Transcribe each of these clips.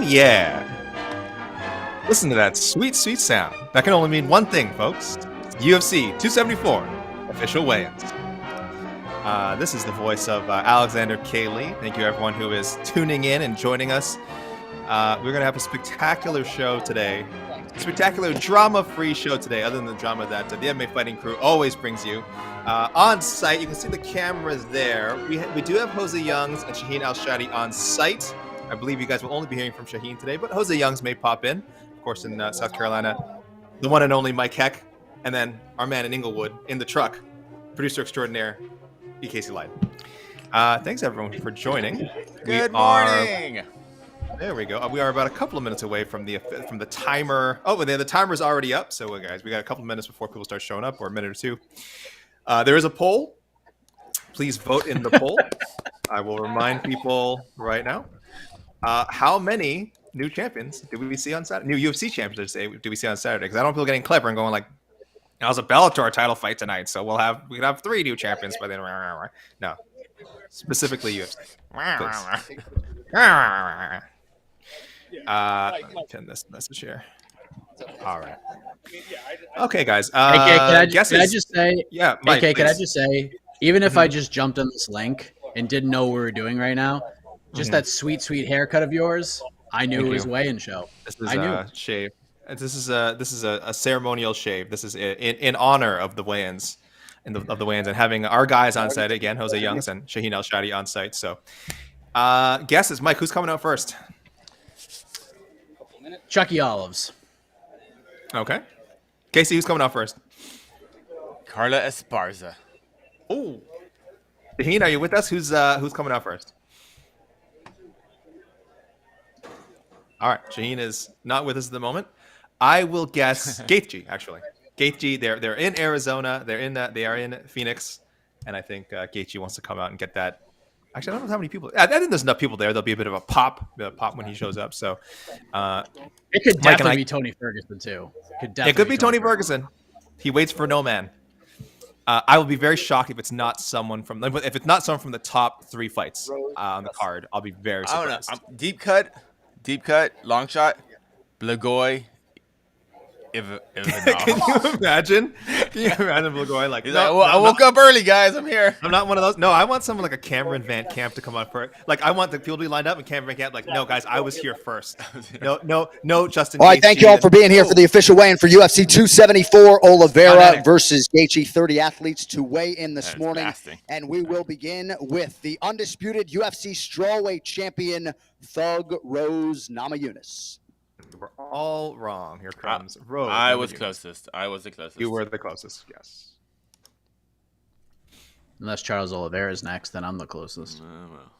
yeah. Listen to that sweet, sweet sound. That can only mean one thing, folks. UFC 274 official weigh-ins. This is the voice of Alexander K. Lee. Thank you, everyone who is tuning in and joining us. We're going to have a spectacular show today. A spectacular drama-free show today, other than the drama that the MMA Fighting Crew always brings you. On site, you can see the cameras there. We do have Jose Youngs and Shaheen Al-Shadi on site. I believe you guys will only be hearing from Shaheen today, but Jose Youngs may pop in. Of course, in South Carolina, the one and only Mike Heck, and then our man in Inglewood in the truck, producer extraordinaire, Casey Light. Thanks everyone for joining. Good morning. There we go. We are about a couple of minutes away from the timer. Oh, the timer's already up. So guys, we got a couple of minutes before people start showing up, or a minute or two. There is a poll. Please vote in the poll. I will remind people right now. How many new champions do we see on Saturday? New UFC champions, I say, do we see on Saturday? Because I don't want people getting clever and going like, "It was a Bellator title fight tonight, so we can have 3 new champions by then." No, specifically UFC. Let me pin this message here. All right. Okay, guys. Can I just say? Yeah, Mike, can I just say? Even if I just jumped on this link and didn't know what we were doing right now, just that sweet, sweet haircut of yours, I knew it was a weigh-in show. This is a shave. This is a ceremonial shave. This is in honor of the weigh-ins, of the weigh-ins, and having our guys on site again, Jose Youngs and Shaheen Al-Shadi on site. So, guesses, Mike. Who's coming out first? Chucky Olives. Okay. Casey, who's coming out first? Carla Esparza. Oh, Shaheen, are you with us? Who's coming out first? All right, Shaheen is not with us at the moment. I will guess Gaethje. Actually, Gaethje. They're in Arizona. They are in Phoenix, and I think Gaethje wants to come out and get that. Actually, I don't know how many people. I think there's enough people there. There'll be a bit of a pop when he shows up. So it could definitely be Tony Ferguson too. It could be Tony Ferguson. He waits for no man. I will be very shocked if it's not someone from the top 3 fights on the card. I'll be very surprised. I don't know. Deep cut, long shot, Blagoy. Can you imagine? Blagoy like? I woke up early, guys. I'm here. I'm not one of those. No, I want someone like a Cameron Van Camp to come on for it. Like I want the people to be lined up and Cameron Van Camp like, no, guys, I was here first. No, Justin. All right, thank you all for being here for the official weigh-in for UFC 274. Oliveira versus Gaethje. 30 athletes to weigh in this morning, and we will begin with the undisputed UFC strawweight champion, Thug Rose Namajunas. We're all wrong. Here comes Rose. I was closest. I was the closest. You were the closest, yes. Unless Charles Oliveira is next, then I'm the closest. Well.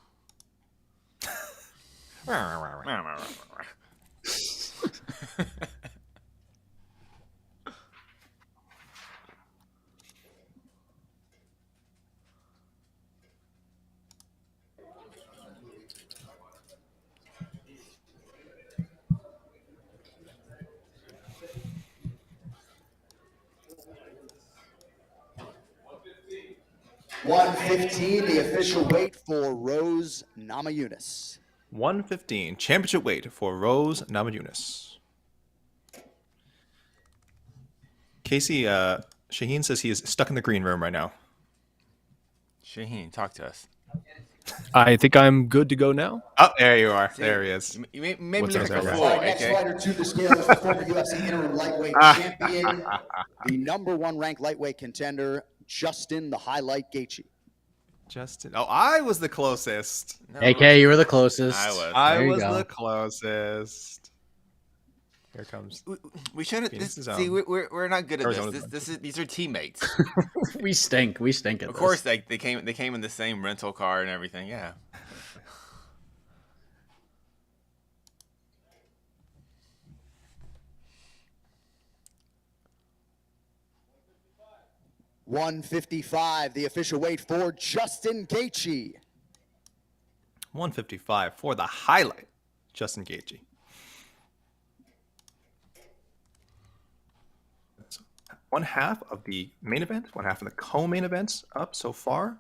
115, the official weight for Rose Namajunas. 115, championship weight for Rose Namajunas. Casey, Shaheen says he is stuck in the green room right now. Shaheen, talk to us. I think I'm good to go now. Oh, there you are. There he is. Maybe look up, like a guys? fool. Next fighter to the scale is the former UFC interim lightweight champion, the #1 ranked lightweight contender, Justin the Highlight Gaethje. Justin. Oh, I was the closest. No, AK, you were the closest. I was the closest. Here comes. We shouldn't. See, we're not good at this. These are teammates. we stink. We stink at Of this. course, they came in the same rental car and everything. Yeah. 155, the official weight for Justin Gaethje. 155 for the highlight, Justin Gaethje. That's one half of the main event, one half of the co-main events up so far.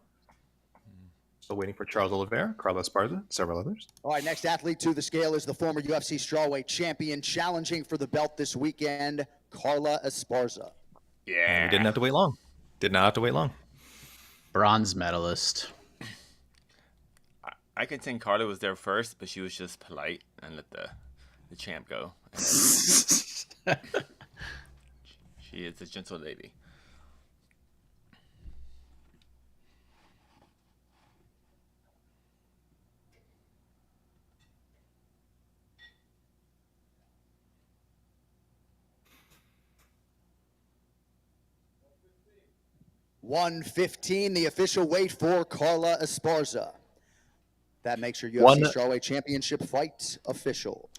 Still waiting for Charles Oliveira, Carla Esparza, several others. All right, next athlete to the scale is the former UFC strawweight champion, challenging for the belt this weekend, Carla Esparza. Yeah. And we didn't have to wait long. Did not have to wait long. Bronze medalist. I could think Carla was there first, but she was just polite and let the champ go. She is a gentle lady. $115, the official weight for Carla Esparza. That makes your UFC strawweight championship fight official.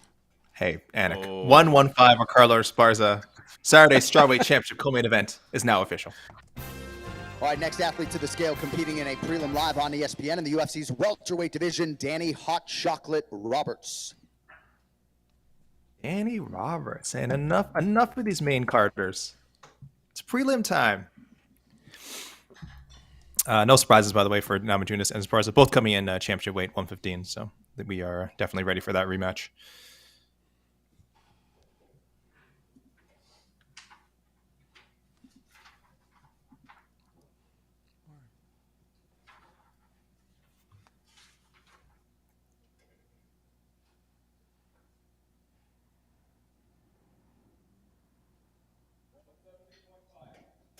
Hey, Anik. 115 for Carla Esparza. Saturday strawweight championship co-main event is now official. All right, next athlete to the scale competing in a prelim live on ESPN in the UFC's welterweight division, Danny Hot Chocolate Roberts. Danny Roberts. And enough of these main carders. It's prelim time. No surprises, by the way, for Namajunas and Esparza, both coming in championship weight 115. So we are definitely ready for that rematch.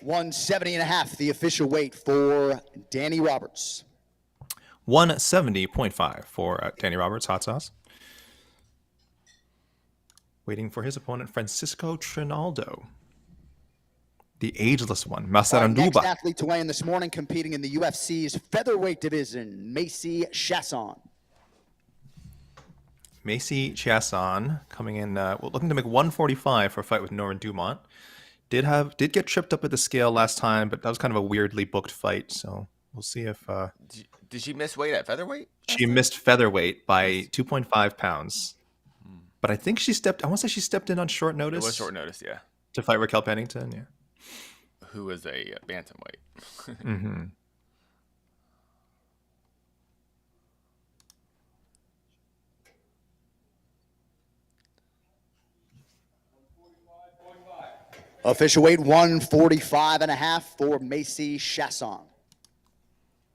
$170.5, the official weight for Danny Roberts. 170.5 for Danny Roberts, hot sauce. Waiting for his opponent, Francisco Trinaldo. The ageless one, Masaranduba. Next athlete to weigh in this morning, competing in the UFC's featherweight division, Macy Chiasson. Macy Chiasson coming in, looking to make 145 for a fight with Norman Dumont. Did get tripped up at the scale last time, but that was kind of a weirdly booked fight. So we'll see if. Did she miss weight at featherweight? She missed featherweight by 2.5 pounds. But I think she stepped. I want to say she stepped in on short notice. It was short notice, yeah. To fight Raquel Pennington, yeah. Who was a bantamweight. Mm-hmm. Official weight 145.5 for Macy Chiasson.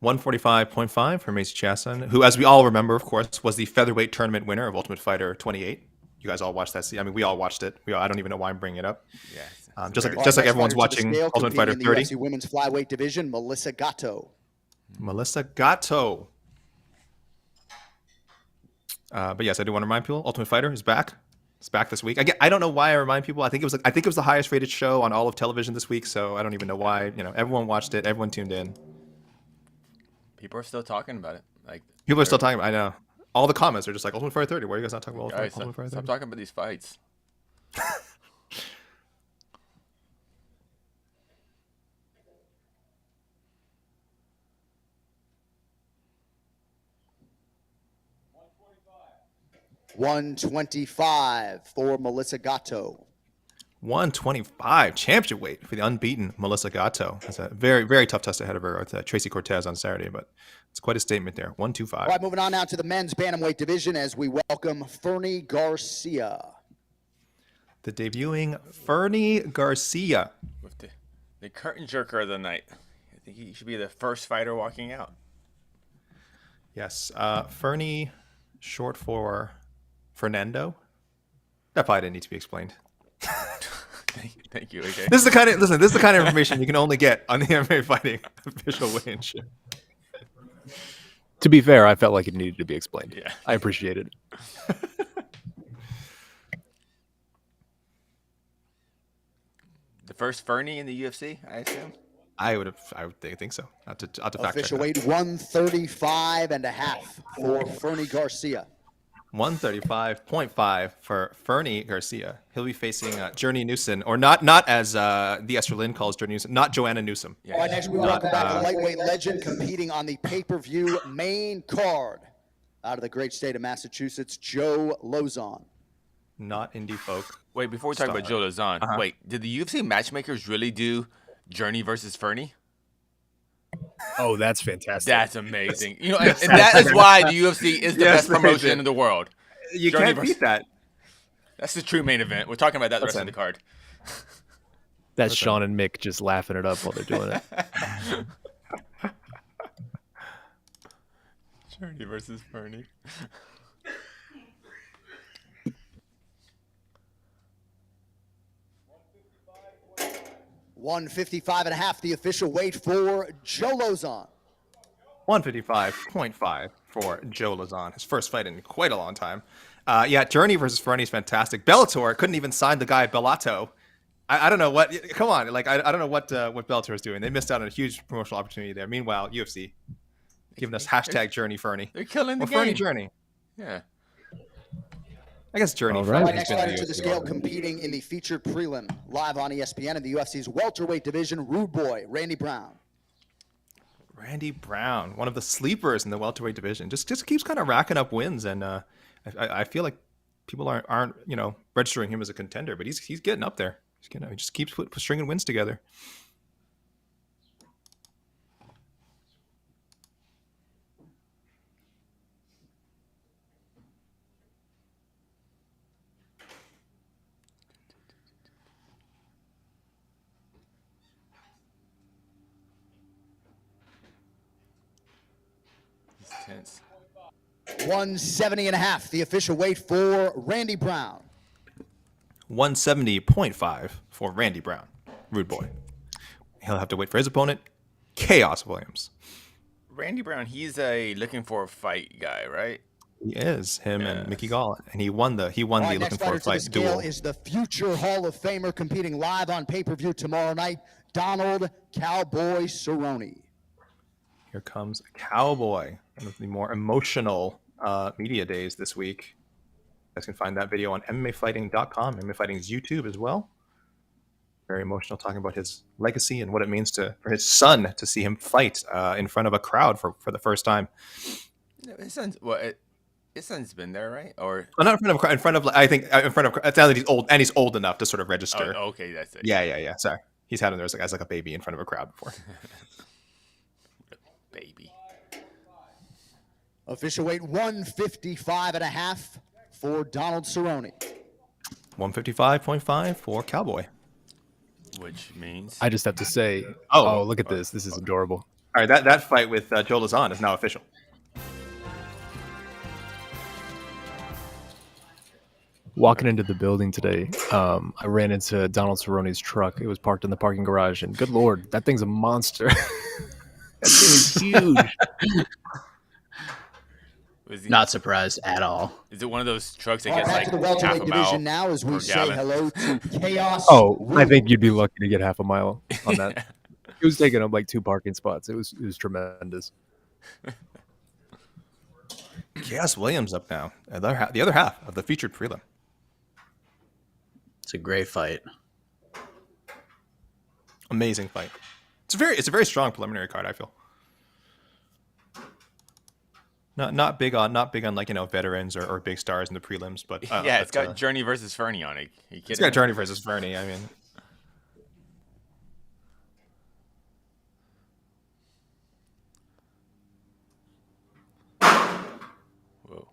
145.5 for Macy Chiasson, who, as we all remember, of course, was the featherweight tournament winner of Ultimate Fighter 28. You guys all watched that. I mean, we all watched it. I don't even know why I'm bringing it up. Yeah. Just like everyone's watching Ultimate Fighter 30. UFC women's flyweight division, Melissa Gatto. Melissa Gatto. But yes, I do want to remind people, Ultimate Fighter is back. It's back this week. I don't know why I remind people. I think it was the highest rated show on all of television this week. So I don't even know why. Everyone watched it. Everyone tuned in. People are still talking about it. People are still talking about it. I know. All the comments are just like, Ultimate Fighter 30. Why are you guys not talking about Ultimate Fighter 30? Stop talking about these fights. $125 for Melissa Gatto. 125 championship weight for the unbeaten Melissa Gatto. That's a very, very tough test ahead of her with Tracy Cortez on Saturday, but it's quite a statement there. 125. All right, moving on now to the men's bantamweight division as we welcome Fernie Garcia. The debuting Fernie Garcia. With the curtain jerker of the night. I think he should be the first fighter walking out. Yes. Fernie, short for Fernando. That probably didn't need to be explained. Thank you. Okay. This is the kind of information you can only get on the MMA Fighting official weigh-in show. To be fair, I felt like it needed to be explained. Yeah. I appreciate it. The first Fernie in the UFC, I assume. I would think so. Not to fact official weight 135.5 for Fernie Garcia. 135.5 for Fernie Garcia. He'll be facing Journey Newsom, or not as the Esther Lynn calls Journey Newsom, not Joanna Newsom. Yeah. All right, next we welcome back a lightweight legend competing on the pay-per-view main card out of the great state of Massachusetts, Joe Lauzon. Not indie folk. Wait, before we talk about Joe Lauzon, wait, did the UFC matchmakers really do Journey versus Fernie? Oh, that's fantastic. That's amazing. You know, and that is why the UFC is the best promotion in the world. You can't beat that. That's the true main event. We're talking about that the rest of the card. That's Sean and Mick just laughing it up while they're doing it. Journey versus Fernie. 155.5, the official weight for Joe Lauzon. 155.5 for Joe Lauzon. His first fight in quite a long time. Yeah, Journey versus Fernie is fantastic. Bellator couldn't even sign the guy Bellato. I don't know what. Come on, like I don't know what Bellator is doing. They missed out on a huge promotional opportunity there. Meanwhile, UFC giving us hashtag Journey Fernie. They're killing the game. Fernie Journey. Yeah. I guess Journey. All right, next fighter to the scale, competing in the featured prelim, live on ESPN in the UFC's welterweight division, Rude Boy, Randy Brown. Randy Brown, one of the sleepers in the welterweight division, just keeps kind of racking up wins, and I feel like people aren't registering him as a contender, but he's getting up there. He just keeps stringing wins together. Tense. 170.5, the official weight for Randy Brown. 170.5 for Randy Brown, Rude Boy. He'll have to wait for his opponent, Khaos Williams. Randy Brown, he's a looking for a fight guy, right? He is and Mickey Gall, and he won the looking for a fight duel. Is the future Hall of Famer competing live on pay-per-view tomorrow night, Donald Cowboy Cerrone. Here comes Cowboy, one of the more emotional media days this week. You guys can find that video on MMAfighting.com, MMA Fighting's YouTube as well. Very emotional, talking about his legacy and what it means for his son to see him fight in front of a crowd for the first time. His son's his son's been there, right? Or not in front of I think in front of. It sounds like he's old, and he's old enough to sort of register. Oh, okay, that's it. Yeah. Sorry, he's had him there as like a baby in front of a crowd before. Baby. Official weight 155.5 for Donald Cerrone. 155.5 for Cowboy. Which means I just have to say, oh look at this. This is adorable. All right, that fight with Joe Lauzon is now official. Walking into the building today, I ran into Donald Cerrone's truck. It was parked in the parking garage, and good Lord, that thing's a monster. That thing is huge. Not surprised at all. Is it one of those trucks that gets back like to the welterweight half a mile division now as we say hello to Khaos. Oh, I think you'd be lucky to get half a mile on that. It was taking up like 2 parking spots. It was tremendous. Khaos Williams up now. The other half of the featured prelim. It's a great fight. Amazing fight. It's a very strong preliminary card, I feel. Not big on like veterans or big stars in the prelims, but yeah, it's got Journey versus Fernie on it. It's got Journey versus Fernie. I mean, whoa.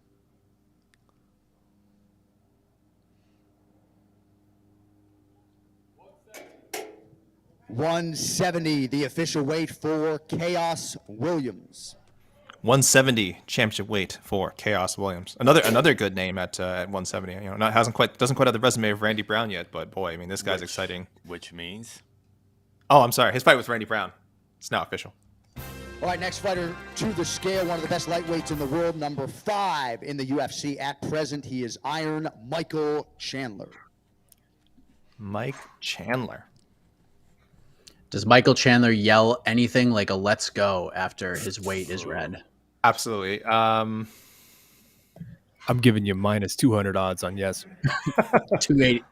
170, the official weight for Khaos Williams. 170 championship weight for Khaos Williams. Another good name at 170. Doesn't quite have the resume of Randy Brown yet, but boy, I mean, this guy's exciting. Which means? Oh, I'm sorry. His fight with Randy Brown. It's now official. All right, next fighter to the scale, one of the best lightweights in the world, number 5 in the UFC at present. He is Iron Michael Chandler. Mike Chandler. Does Michael Chandler yell anything like a "let's go" after his weight is read? Absolutely. I'm giving you minus 200 odds on yes. 280.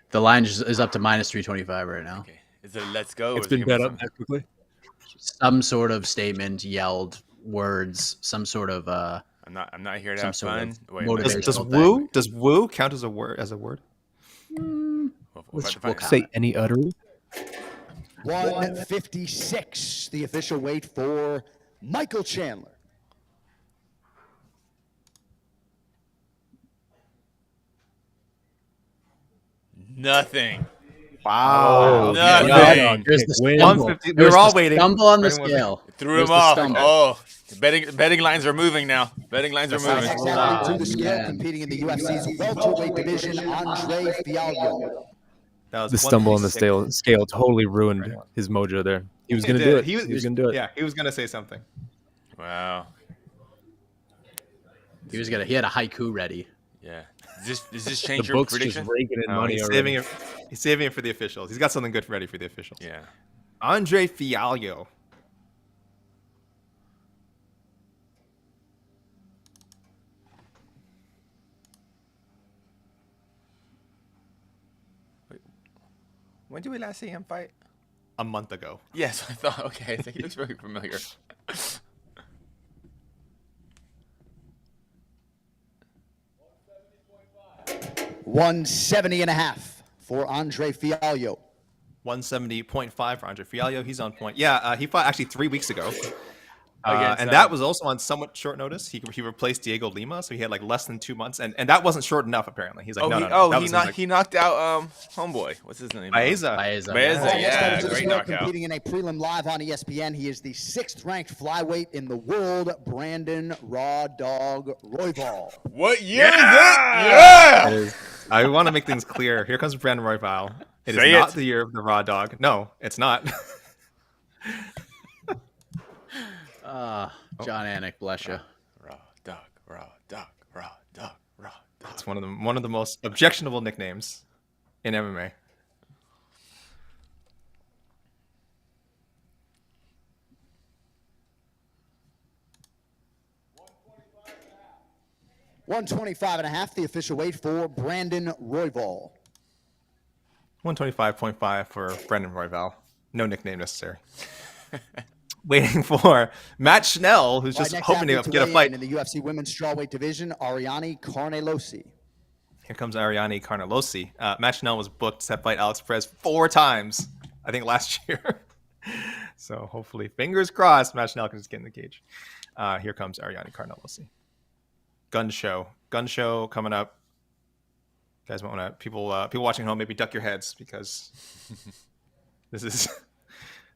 The line is up to minus 325 right now. Okay. Is it a let's go? It's been bet up that quickly. Some sort of statement, yelled words, some sort of I'm not here to have fun. Does woo count as a word? We'll say any utterly. 156, the official weight for Michael Chandler. Nothing. Wow. Nothing. There's the stumble. 150. We were all waiting. Stumble on the Anyone- scale. Threw him There's the off. stumble. Oh, betting lines are moving now. Betting lines are moving. Next athlete to the scale, man. competing in the UFC's welterweight division, Andre Fialho. That was The stumble on the 156. scale totally ruined his mojo there. He was going to did. do it. He was going to do it. Yeah, he was gonna say something. Wow. He had a haiku ready. Yeah. Does this The change your book's prediction? just raking in No, money he's already. saving it. He's saving it for the officials. He's got something good ready for the officials. Yeah. Andre Fialho. When did we last see him fight? A month ago. Yes, I thought. Okay, I think he looks very familiar. 170.5 for Andre Fialho. 170.5 for Andre Fialho. He's on point. Yeah, he fought actually 3 weeks ago. Against, And that was also on somewhat short notice. He replaced Diego Lima, so he had like less than 2 months, and that wasn't short enough apparently. He's like, he knocked out homeboy. What's his name? Baeza. Baeza, Next great scale, knockout. competing in a prelim live on ESPN. He is the 6th ranked flyweight in the world, Brandon Raw Dog Royval. What year is it? Yeah. I want to make things clear. Here comes Brandon Royval. It is Say not it. the year of the Raw Dog. No, it's not. John Anik, bless you. Raw dog, raw dog, raw dog, raw dog. It's one of the most objectionable nicknames in MMA. $125.5, the official weight for Brandon Royval. 125.5 for Brandon Royval. No nickname necessary. Waiting for Matt Schnell, who's just Next hoping to athlete get a weigh fight. in the UFC women's strawweight division, Ariane Carnelossi. Here comes Ariane Carnelossi. Matt Schnell was booked to fight Alex Perez 4 times, I think, last year. So hopefully, fingers crossed, Matt Schnell can just get in the cage. Here comes Ariane Carnelossi. Gun show coming up. You guys want to people watching at home, maybe duck your heads because this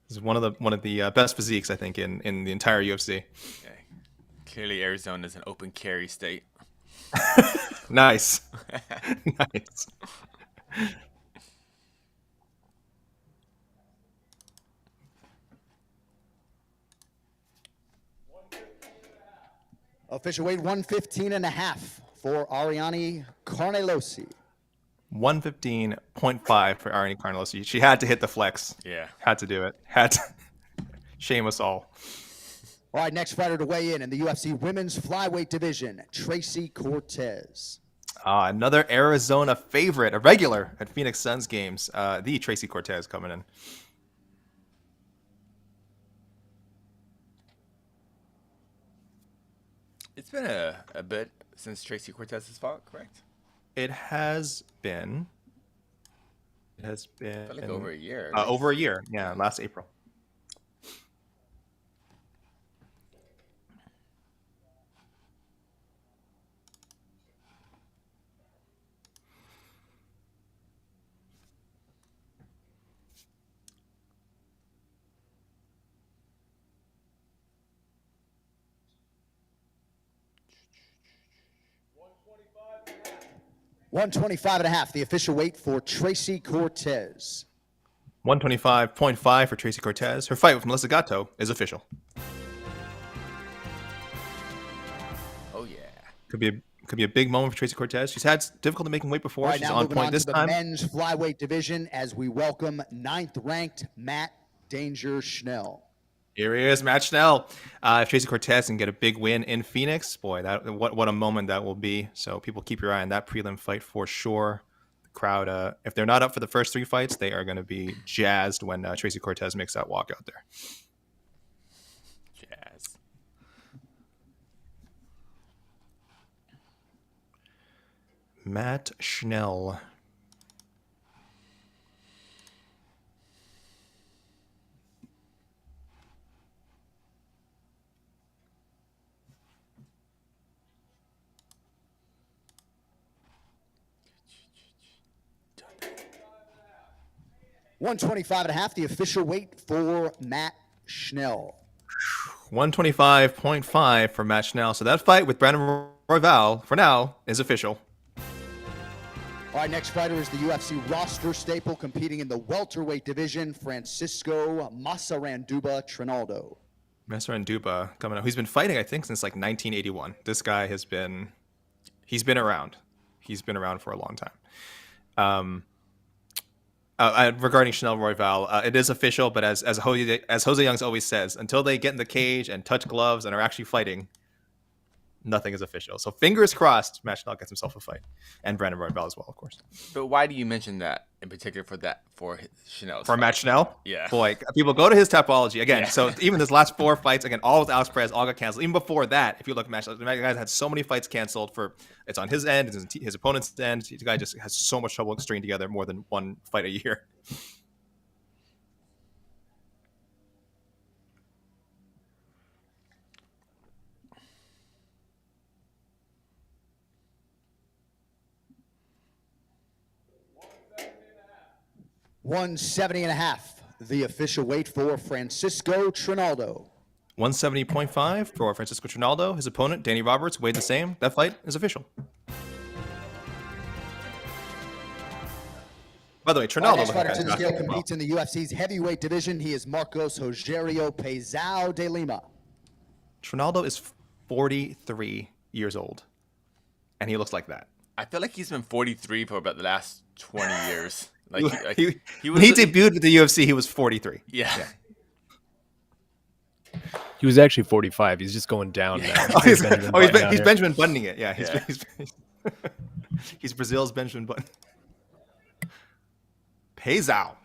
is one of the best physiques I think in the entire UFC. Okay. Clearly, Arizona is an open carry state. Nice. Nice. Official weight 115.5 for Ariane Carnelossi. 115.5 for Ariane Carnelossi. She had to hit the flex. Yeah. Had to do it. Had to. Shame us all. All right, next fighter to weigh in the UFC women's flyweight division, Tracy Cortez. Another Arizona favorite, a regular at Phoenix Suns games. The Tracy Cortez coming in. It's been a bit since Tracy Cortez has fought, correct? It has been. It has been. I feel like over a year. Over a year. Yeah, last April. $125.5, the official weight for Tracy Cortez. 125.5 for Tracy Cortez. Her fight with Melissa Gatto is official. Oh yeah. Could be a big moment for Tracy Cortez. She's had difficulty making weight before. Right, She's now on moving point on this to the time. men's flyweight division as we welcome 9th-ranked Matt Danger Schnell. Here he is, Matt Schnell. If Tracy Cortez can get a big win in Phoenix, boy, what a moment that will be. So people keep your eye on that prelim fight for sure. The crowd, if they're not up for the first 3 fights, they are going to be jazzed when Tracy Cortez makes that walk out there. Jazz. Matt Schnell. 125.5, the official weight for Matt Schnell. 125.5 for Matt Schnell. So that fight with Brandon Royval, for now, is official. All right, next fighter is the UFC roster staple competing in the welterweight division, Francisco Masaranduba Trinaldo. Masaranduba coming up. He's been fighting, I think, since like 1981. This guy he's been around. He's been around for a long time. Regarding Schnell Royval, it is official, but as Jose Youngs always says, until they get in the cage and touch gloves and are actually fighting, nothing is official. So fingers crossed, Matt Schnell gets himself a fight, and Brandon Royval as well, of course. But why do you mention that in particular for Schnell? For Matt Schnell? Yeah. Boy, people go to his Tapology again. Yeah. So even his last 4 fights, again, all with Alex Perez, all got canceled. Even before that, if you look at Matt Schnell, the guy had so many fights canceled it's on his end, it's his opponent's end. The guy just has so much trouble stringing together more than one fight a year. $170.5, the official weight for Francisco Trinaldo. 170.5 for Francisco Trinaldo. His opponent, Danny Roberts, weighed the same. That fight is official. By the way, Trinaldo Next fighter to the scale well. competes in the UFC's heavyweight division. He is Marcos Rogerio Peizao de Lima. Trinaldo is 43 years old, and he looks like that. I feel like he's been 43 for about the last 20 years. Like, when he debuted with the UFC, he was 43. Yeah. He was actually 45. He's just going down now. He's Benjamin Buttoning it. Yeah, he's Brazil's Benjamin Button. Peizao.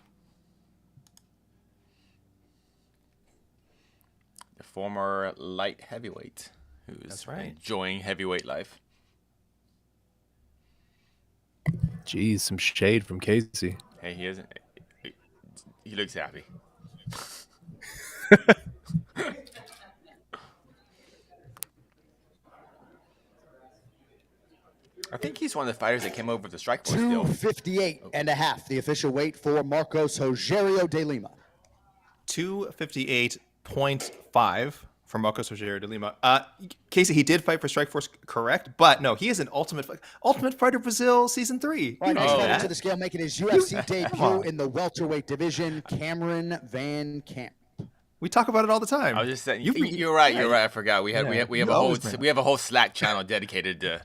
The former light heavyweight who's enjoying heavyweight life. Jeez, some shade from Casey. Hey, he isn't. He looks happy. I think he's one of the fighters that came over with the Strikeforce deal. 258.5, the official weight for Marcos Rogerio de Lima. 258.5 for Marcos Rogerio de Lima. Casey, he did fight for Strikeforce, correct? But no, he is an Ultimate Fighter Brazil Season 3. Right, next fighter to the scale making his UFC debut in the welterweight division, Cameron Van Camp. We talk about it all the time. I was just saying, you're right. I forgot. We have a whole Slack channel dedicated to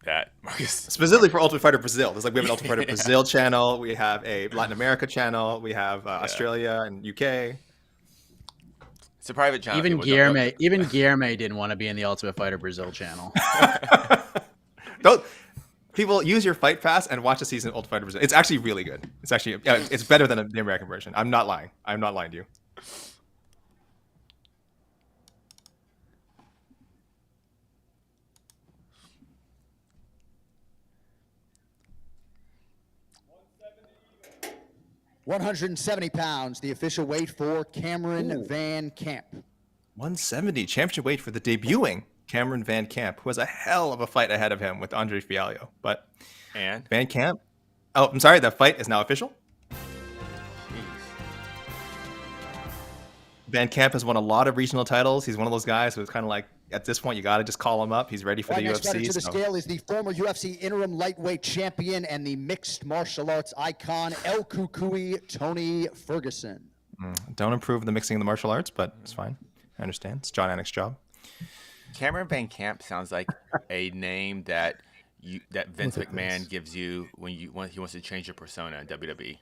that, Marcus. Specifically for Ultimate Fighter Brazil. There's we have an Ultimate Fighter Brazil channel. We have a Latin America channel. We have Australia and UK. It's a private channel. Even Guilherme didn't want to be in the Ultimate Fighter Brazil channel. Don't people use your Fight Pass and watch the season of Ultimate Fighter Brazil? It's actually really good. It's actually it's better than the American version. I'm not lying. I'm not lying to you. £170, the official weight for Cameron Van Camp. 170, championship weight for the debuting Cameron Van Camp, who has a hell of a fight ahead of him with Andre Fialho. But Van Camp, I'm sorry, that fight is now official. Van Camp has won a lot of regional titles. He's one of those guys who's kind of like, at this point, you got to just call him up. He's ready for the UFC. Next fighter to the scale is the former UFC interim lightweight champion and the mixed martial arts icon, El Cucuy Tony Ferguson. Don't improve the mixing of the martial arts, but it's fine. I understand. It's John Anik's job. Cameron Van Camp sounds like a name that Vince McMahon gives you when he wants to change your persona in WWE.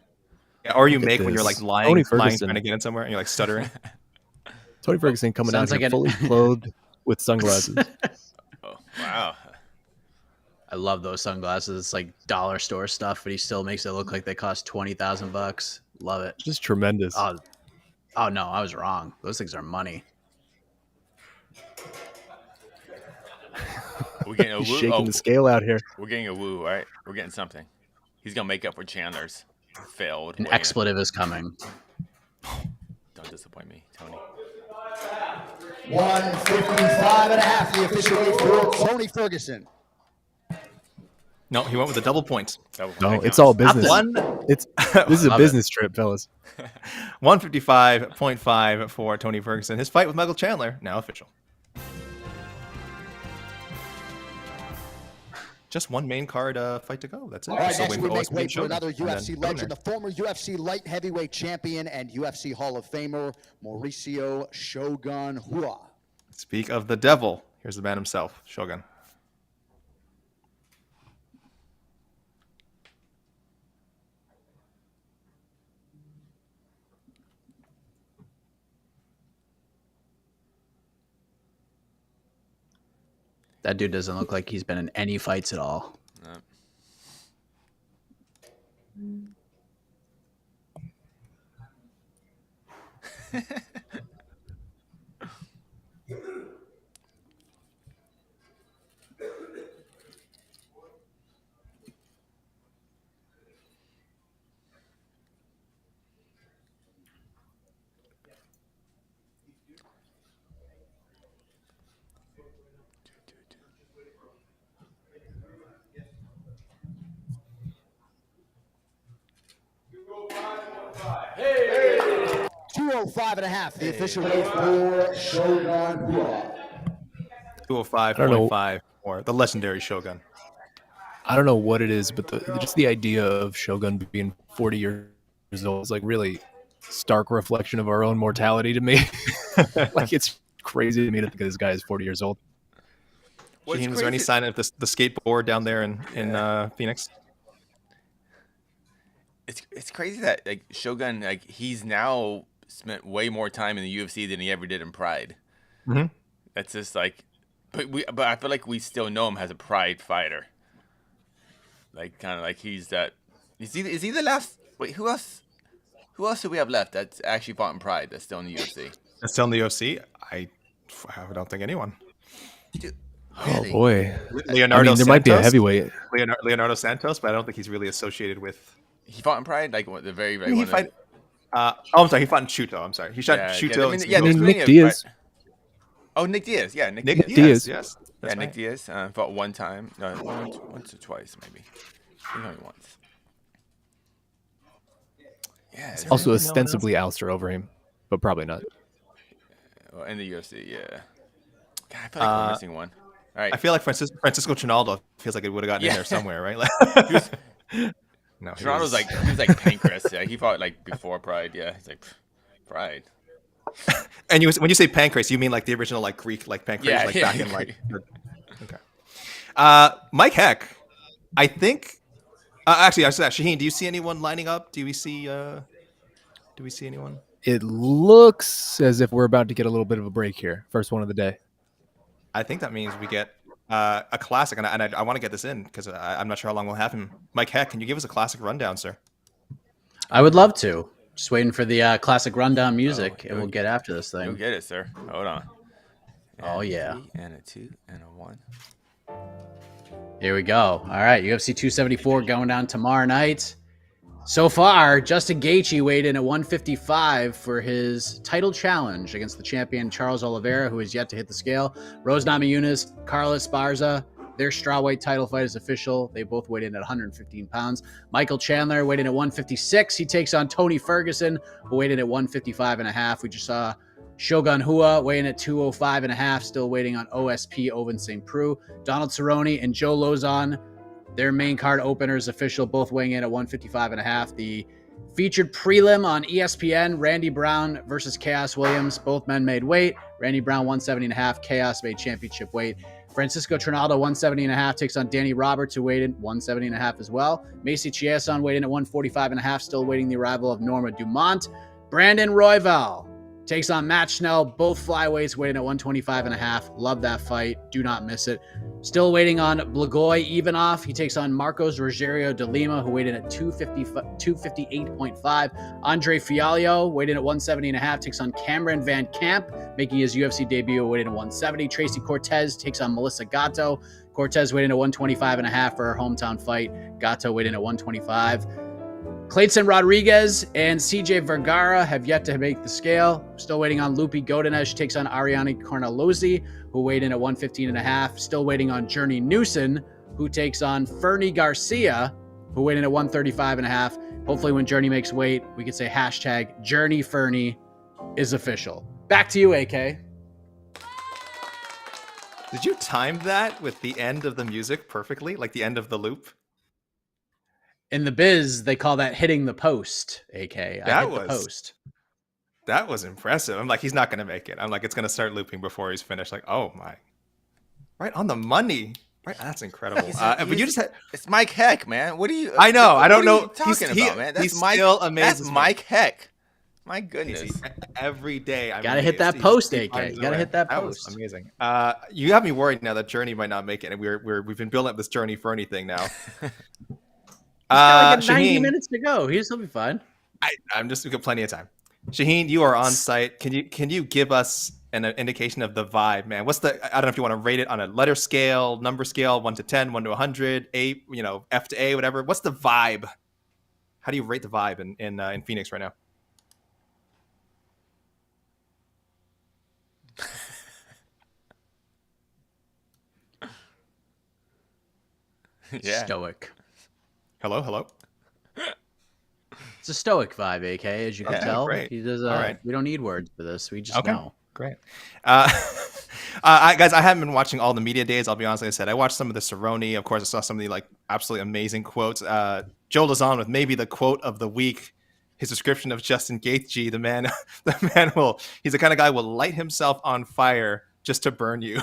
Yeah, or you make when you're like lying trying to get in somewhere and you're like stuttering. Tony Ferguson coming out like fully clothed with sunglasses. Oh, wow. I love those sunglasses. It's like dollar store stuff, but he still makes it look like they cost $20,000. Love it. Just tremendous. Oh no, I was wrong. Those things are money. We're getting a woo. Shaking the scale out here. We're getting a woo, right? We're getting something. He's gonna make up for Chandler's failed. An expletive is coming. Don't disappoint me, Tony. 155.5, the official weight for Tony Ferguson. No, he went with a double point. No, it's all business. This is a business trip, fellas. 155.5 for Tony Ferguson. His fight with Michael Chandler, now official. Just one main card fight to go. That's it. All right, So next we make way for Shogun, another UFC legend, the former UFC light heavyweight champion and UFC Hall of Famer, Mauricio Shogun Rua. Speak of the devil. Here's the man himself, Shogun. That dude doesn't look like he's been in any fights at all. No. 205.5, the official weight for Shogun Rua. 205.5 for the legendary Shogun. I don't know what it is, but just the idea of Shogun being 40 years old is like really stark reflection of our own mortality to me. Like, it's crazy to me to think this guy is 40 years old. Shaheen, was there any sign of the skateboard down there in Phoenix? It's crazy that like Shogun, like he's now spent way more time in the UFC than he ever did in Pride. Mm-hmm. That's just like, but I feel like we still know him as a Pride fighter. Like kind of like he's that. Is he the last? Wait, who else? Who else do we have left that's actually fought in Pride that's still in the UFC? That's still in the UFC? I don't think anyone. Dude, really? Oh boy, Leonardo. There might be a heavyweight. Leonardo Santos, but I don't think he's really associated with. He fought in Pride, like the very he fight. I'm sorry. He fought in Chuto. I'm sorry. He shot Chuto. Nick Diaz. Oh, Nick Diaz. Yeah, Nick Diaz. Yes. Yeah, Nick Diaz fought one time. No, once or twice maybe. I think only once. Yeah. Also ostensibly Alistair Overeem, but probably not. Well, in the UFC, yeah. God, I feel like we're missing one. All right. I feel like Francisco Trinaldo feels like it would have gotten in there somewhere, right? Like, no, Toronto's like he was like Pancras. Yeah, he fought like before Pride. Yeah, he's like Pride. And when you say Pancras, you mean like the original like Greek like Pancras, back in like. Okay. Mike Heck, I think. Actually, I said Shaheen. Do you see anyone lining up? Do we see anyone? It looks as if we're about to get a little bit of a break here. First one of the day. I think that means we get a classic, and I want to get this in because I'm not sure how long we'll have him. Mike Heck, can you give us a classic rundown, sir? I would love to. Just waiting for the classic rundown music, and we'll get after this thing. Go get it, sir. Hold on. Oh, yeah. And a 2 and a 1. Here we go. All right, UFC 274 going down tomorrow night. So far, Justin Gaethje weighed in at 155 for his title challenge against the champion Charles Oliveira, who is yet to hit the scale. Namajunas, Carla Esparza, their strawweight title fight is official. They both weighed in at 115 pounds. Michael Chandler weighed in at 156. He takes on Tony Ferguson, who weighed in at 155.5. We just saw Shogun Rua weighing at 205.5, still waiting on OSP Ovince Saint Preux. Donald Cerrone and Joe Lauzon, their main card openers official, both weighing in at 155.5. The featured prelim on ESPN, Randy Brown versus Khaos Williams. Both men made weight. Randy Brown 170.5. Khaos made championship weight. Francisco Trinaldo 170.5 takes on Danny Roberts, who weighed in 170.5 as well. Macy Chiasson weighed in at 145.5, still waiting the arrival of Norma Dumont. Brandon Royval takes on Matt Schnell, both flyweights waiting at 125.5. Love that fight. Do not miss it. Still waiting on Blagoy Ivanov. He takes on Marcos Rogerio de Lima, who weighed in at 258.5. Andre Fialho, weighed in at 170.5, takes on Cameron Van Camp, making his UFC debut, weighed in at 170. Tracy Cortez takes on Melissa Gatto. Cortez weighed in at 125.5 for her hometown fight. Gatto weighed in at 125. Kleydson Rodrigues and CJ Vergara have yet to make the scale. Still waiting on Lupi Godinez, takes on Ariane Carnelossi, who weighed in at 115.5. Still waiting on Journey Newson, who takes on Fernie Garcia, who weighed in at 135.5. Hopefully when Journey makes weight, we could say hashtag Journey Fernie is official. Back to you, AK. Did you time that with the end of the music perfectly? Like the end of the loop? In the biz, they call that hitting the post, AK. I hit the post. That was impressive. I'm like, he's not going to make it. I'm like, it's going to start looping before he's finished. Like, oh my. Right on the money. Right, that's incredible. But you just had... It's Mike Heck, man. What are you... I know. I don't know. What are you talking about, man? He's still amazing. That's Mike Heck. My goodness. Every day. Gotta hit that post, AK. Gotta hit that post. That was amazing. You have me worried now that Journey might not make it. And we've been building up this Journey Fernie thing now. Got like 90 minutes to go. He'll be fine. We've got plenty of time. Shaheen, you are on site. Can you give us an indication of the vibe, man? What's the, I don't know if you want to rate it on a letter scale, number scale, 1 to 10, 1 to 100, 8, F to A, whatever. What's the vibe? How do you rate the vibe in Phoenix right now? Yeah. Stoic. Hello. It's a stoic vibe, AK, as you can tell. Great. He does. We don't need words for this. We just know. Great. Guys, I haven't been watching all the media days. I'll be honest. Like I said, I watched some of the Cerrone. Of course, I saw some of the absolutely amazing quotes. Joe Lauzon with maybe the quote of the week. His description of Justin Gaethje, the man he's the kind of guy who will light himself on fire just to burn you.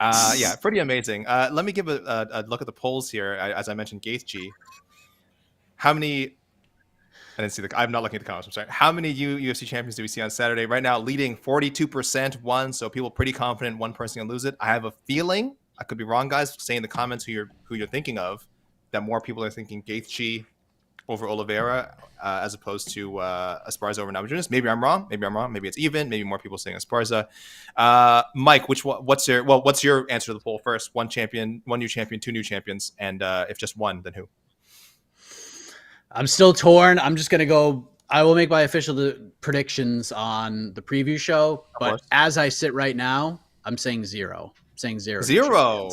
Yeah, pretty amazing. Let me give a look at the polls here. As I mentioned, Gaethje. How many? I didn't see I'm not looking at the comments. I'm sorry. How many UFC champions do we see on Saturday? Right now, leading 42%, one. So people pretty confident one person can lose it. I have a feeling, I could be wrong, guys. Say in the comments who you're thinking of. That more people are thinking Gaethje over Oliveira as opposed to Esparza over Namajunas. Maybe I'm wrong. Maybe it's even. Maybe more people saying Esparza. Mike, what's your answer to the poll first? One champion, one new champion, two new champions, and if just one, then who? I'm still torn. I'm just gonna go. I will make my official predictions on the preview show, but as I sit right now, I'm saying zero. I'm saying zero.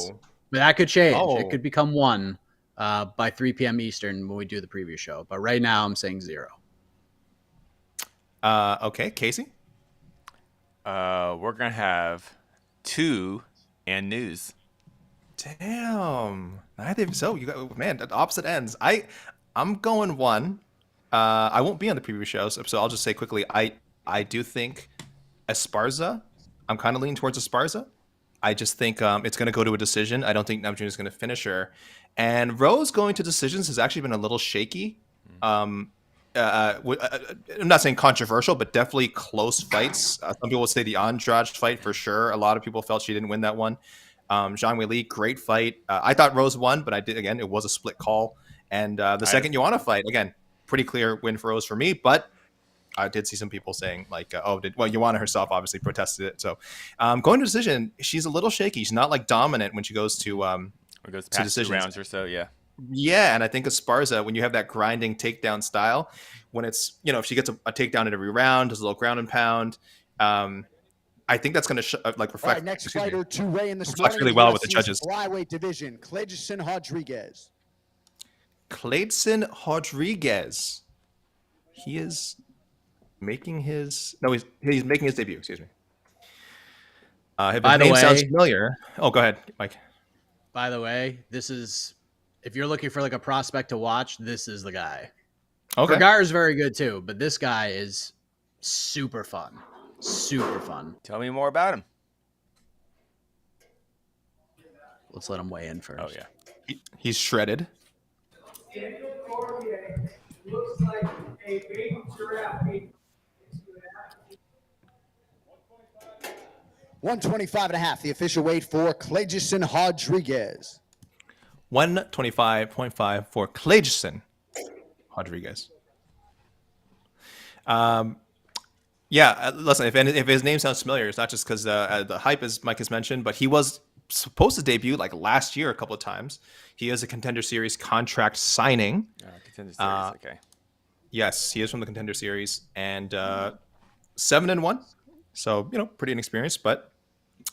But that could change. It could become one. By 3 p.m. Eastern when we do the preview show. But right now I'm saying zero. Okay, Casey? We're going to have 2 and news. Damn. So you got, man, at opposite ends. I'm going 1. I won't be on the preview shows, so I'll just say quickly, I do think Esparza, I'm kind of leaning towards Esparza. I just think it's going to go to a decision. I don't think Namajunas is going to finish her. And Rose going to decisions has actually been a little shaky. I'm not saying controversial, but definitely close fights. Some people would say the Andrade fight for sure. A lot of people felt she didn't win that one. Zhang Weili, great fight. I thought Rose won, but it was a split call. And the second Joanna fight, again, pretty clear win for Rose for me. But I did see some people saying Joanna herself obviously protested it. So going to decision, she's a little shaky. She's not dominant when she goes to past decisions. 2 rounds or so, yeah. Yeah, and I think Esparza, when you have that grinding takedown style, when it's, if she gets a takedown in every round, does a little ground and pound, I think that's going to reflect. Right, next fighter to weigh in this morning, really well with the judges. Flyweight division, Kleydson Rodrigues. Kleydson Rodrigues. He is making his he's making his debut. Excuse me. If his name sounds familiar. Oh, go ahead, Mike. By the way, this is, if you're looking for a prospect to watch, this is the guy. Okay. Vergara is very good too, but this guy is super fun. Super fun. Tell me more about him. Let's let him weigh in first. Oh yeah, he's shredded. Daniel Cormier looks like a baby giraffe. 125.5, the official weight for Kleydson Rodrigues. 125.5 for Kleydson Rodrigues. Yeah, listen, if his name sounds familiar, it's not just because the hype, as Mike has mentioned, but he was supposed to debut last year a couple of times. He is a Contender Series contract signing. Contender Series, okay. Yes, he is from the Contender Series, and 7-1. So, pretty inexperienced, but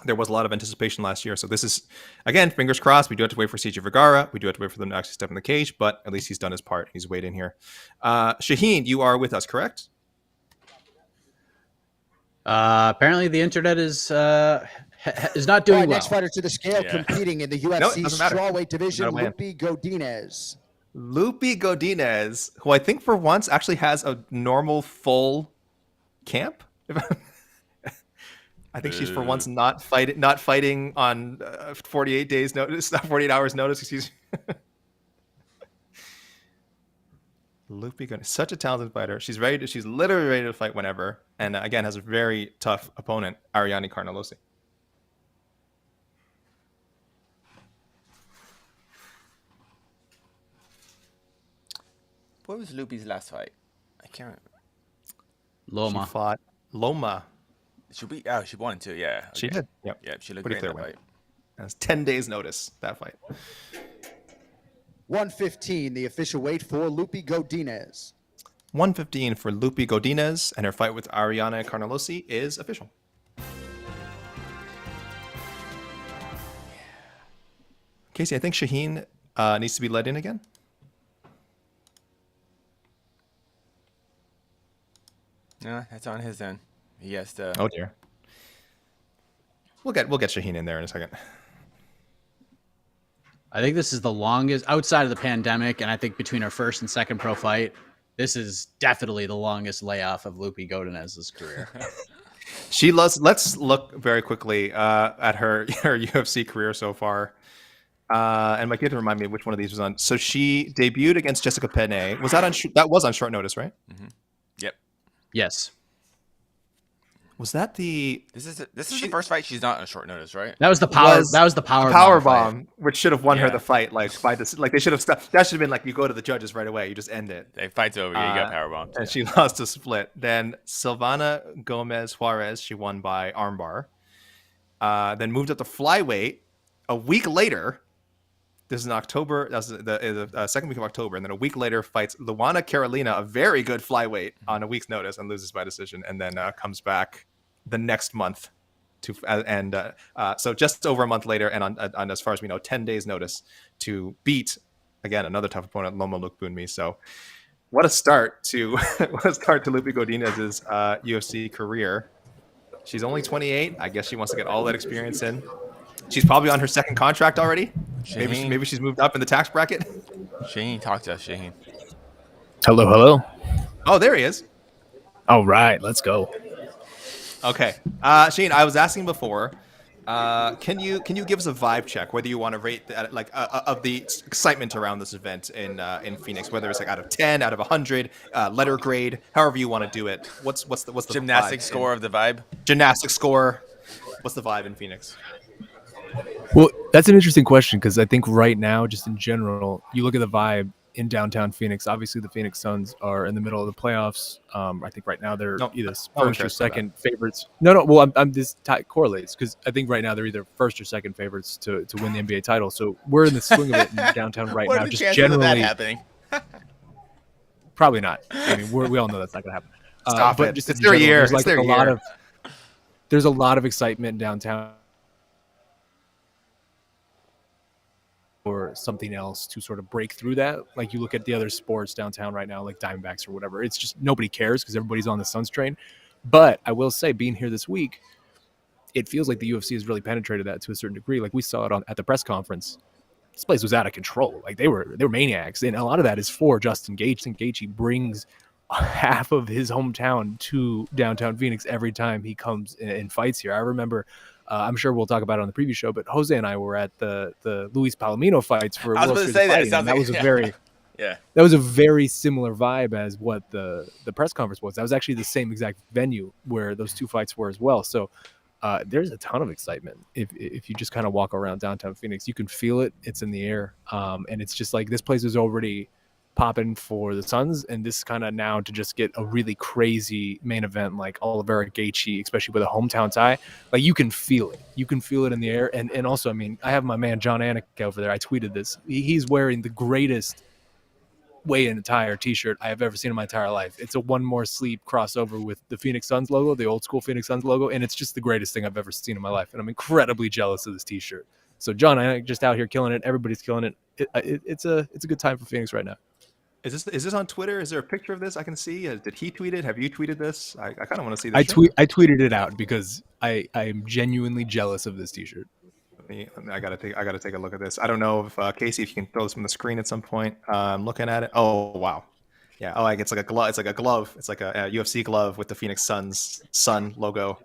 there was a lot of anticipation last year. So this is, again, fingers crossed. We do have to wait for CJ Vergara. We do have to wait for them to actually step in the cage, but at least he's done his part. He's weighed in here. Shaheen, you are with us, correct? Apparently the internet is not doing well. Next fighter to the scale, competing in the UFC strawweight division, Lupi Godinez. Lupi Godinez, who I think for once actually has a normal full camp. I think she's for once not fighting on 48 days notice, 48 hours notice. Excuse me. Lupi Godinez, such a talented fighter. She's literally ready to fight whenever, and again has a very tough opponent, Ariane Carnelossi. What was Lupi's last fight? I can't remember. Loma. She fought Loma. She won too, yeah. Okay. She did. Yep. Yeah, she looked Pretty great in clear that win. fight. That's 10 days notice, that fight. 115, the official weight for Lupi Godinez. 115 for Lupi Godinez, and her fight with Ariane Carnelossi is official. Casey, I think Shaheen needs to be let in again. No, that's on his end. He has to. Oh dear. We'll get Shaheen in there in a second. I think this is the longest outside of the pandemic, and I think between her first and second pro fight, this is definitely the longest layoff of Lupi Godinez's career. Let's look very quickly at her UFC career so far. And Mike, you have to remind me which one of these was on. So she debuted against Jessica Penne. Was that on? That was on short notice, right? Mm-hmm. Yep. Yes. Was that the? This is the first fight she's not on short notice, right? That was the power bomb, which should have won her the fight. Like they should have stopped. That should have been like, you go to the judges right away. You just end it. The fight's over. You got power bombed. And she lost a split. Then Silvana Gomez Juarez, she won by armbar. Then moved up to flyweight. A week later, this is in October. That was the second week of October, and then a week later fights Luana Carolina, a very good flyweight, on a week's notice and loses by decision, and then comes back the next month so just over a month later, and on as far as we know, 10 days notice to beat again another tough opponent, Loma Lookboonmee. So what a start to Lupi Godinez's UFC career. She's only 28. I guess she wants to get all that experience in. She's probably on her second contract already. Maybe she's moved up in the tax bracket. Shaheen, talk to us, Shaheen. Hello. Oh, there he is. All right, let's go. Okay, Shane, I was asking before. Can you give us a vibe check, whether you want to rate of the excitement around this event in Phoenix, whether it's like out of 10, out of 100, letter grade, however you want to do it. What's the gymnastic score of the vibe? Gymnastic score. What's the vibe in Phoenix? Well, that's an interesting question, because I think right now, just in general, you look at the vibe in downtown Phoenix. Obviously, the Phoenix Suns are in the middle of the playoffs. I think right now they're either first or second favorites. No. Well, I'm this correlates, because I think right now they're either first or second favorites to win the NBA title. So we're in the swing of it in downtown right now. Just generally, of that happening? Probably not. I mean, we all know that's not going to happen. Stop it. Just it's their year. There's there's a lot of excitement downtown, or something else to sort of break through that. Like, you look at the other sports downtown right now, like Diamondbacks or whatever, it's just nobody cares because everybody's on the Suns train. But I will say, being here this week, it feels like the UFC has really penetrated that to a certain degree. Like, we saw it at the press conference. This place was out of control. Like, they were maniacs, and a lot of that is for Justin Gaethje. Gaethje brings half of his hometown to downtown Phoenix every time he comes and fights here. I remember, I'm sure we'll talk about it on the preview show, but Jose and I were at the Luis Palomino fights for World Series of Fighting, and that was that was a very similar vibe as what the press conference was. That was actually the same exact venue where those two fights were as well. So there's a ton of excitement. If you just kind of walk around downtown Phoenix, you can feel it. It's in the air, and it's just like this place is already popping for the Suns, and this kind of now to just get a really crazy main event like Oliveira Gaethje, especially with a hometown tie, like you can feel it. You can feel it in the air. And also, I mean, I have my man John Anik over there. I tweeted this. He's wearing the greatest weigh-in attire T-shirt I have ever seen in my entire life. It's a One More Sleep crossover with the Phoenix Suns logo, the old school Phoenix Suns logo, and it's just the greatest thing I've ever seen in my life. And I'm incredibly jealous of this T-shirt. So John, I just out here killing it. Everybody's killing it. It's a good time for Phoenix right now. Is this on Twitter? Is there a picture of this I can see? Did he tweet it? Have you tweeted this? I kind of want to see this. I tweeted it out because I am genuinely jealous of this T-shirt. I gotta take a look at this. I don't know if Casey, if you can throw this from the screen at some point. I'm looking at it. Oh wow, yeah. Oh, it's like a glove. It's like a glove. It's like a UFC glove with the Phoenix Suns Sun logo.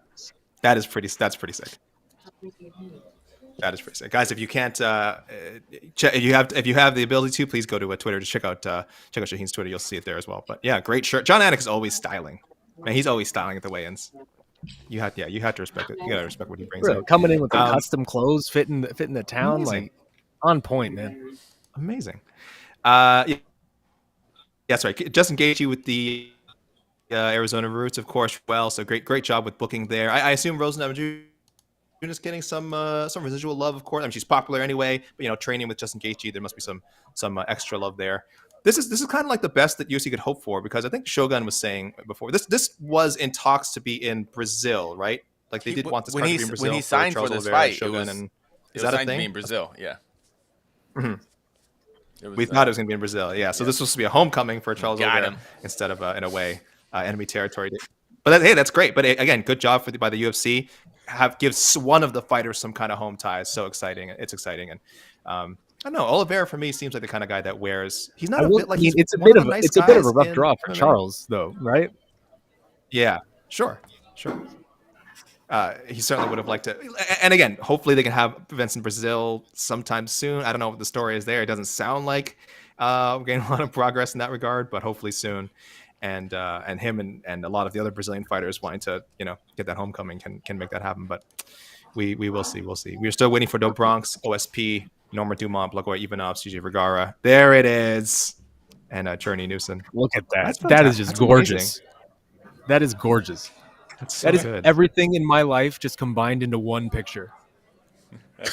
That's pretty sick. That is pretty sick, guys. If you can't, if you have the ability to, please go to Twitter to check out Shaheen's Twitter. You'll see it there as well. But yeah, great shirt. John Anik is always styling. Man, he's always styling at the weigh-ins. You have to respect it. You gotta respect what he brings. Really, coming in with the custom clothes, fitting the town, amazing. Like on point, man. Amazing. Yeah, sorry. Justin Gaethje with the Arizona roots, of course. Well, so great job with booking there. I assume Rose Namajunas getting some residual love, of course. I mean, she's popular anyway, but training with Justin Gaethje, there must be some extra love there. This is kind of like the best that UFC could hope for, because I think Shogun was saying before this was in talks to be in Brazil, right? Like they did want this card to be in Brazil. When he signed for this fight, Shogun, is that a thing? To be in Brazil, yeah. Mm-hmm. We thought it was going to be in Brazil, yeah. So this was supposed to be a homecoming for Charles Oliveira instead of in a way enemy territory. But that's great. But again, good job by the UFC. Gives one of the fighters some kind of home ties. So exciting! It's exciting, and I don't know. Oliveira for me seems like the kind of guy that wears. He's not a bit like. It's a bit of a rough draw for Charles, though, right? Yeah, sure. He certainly would have liked to. And again, hopefully they can have events in Brazil sometime soon. I don't know what the story is there. It doesn't sound like we're getting a lot of progress in that regard, but hopefully soon. And him and a lot of the other Brazilian fighters wanting to get that homecoming can make that happen. But we will see. We'll see. We're still waiting for Do Bronx, OSP, Norma Dumont, Blagoy, Ivanov, CJ Vergara. There it is. And Czerny Newson. Look at that. That is just gorgeous. Amazing. That is gorgeous. That is everything in my life just combined into one picture.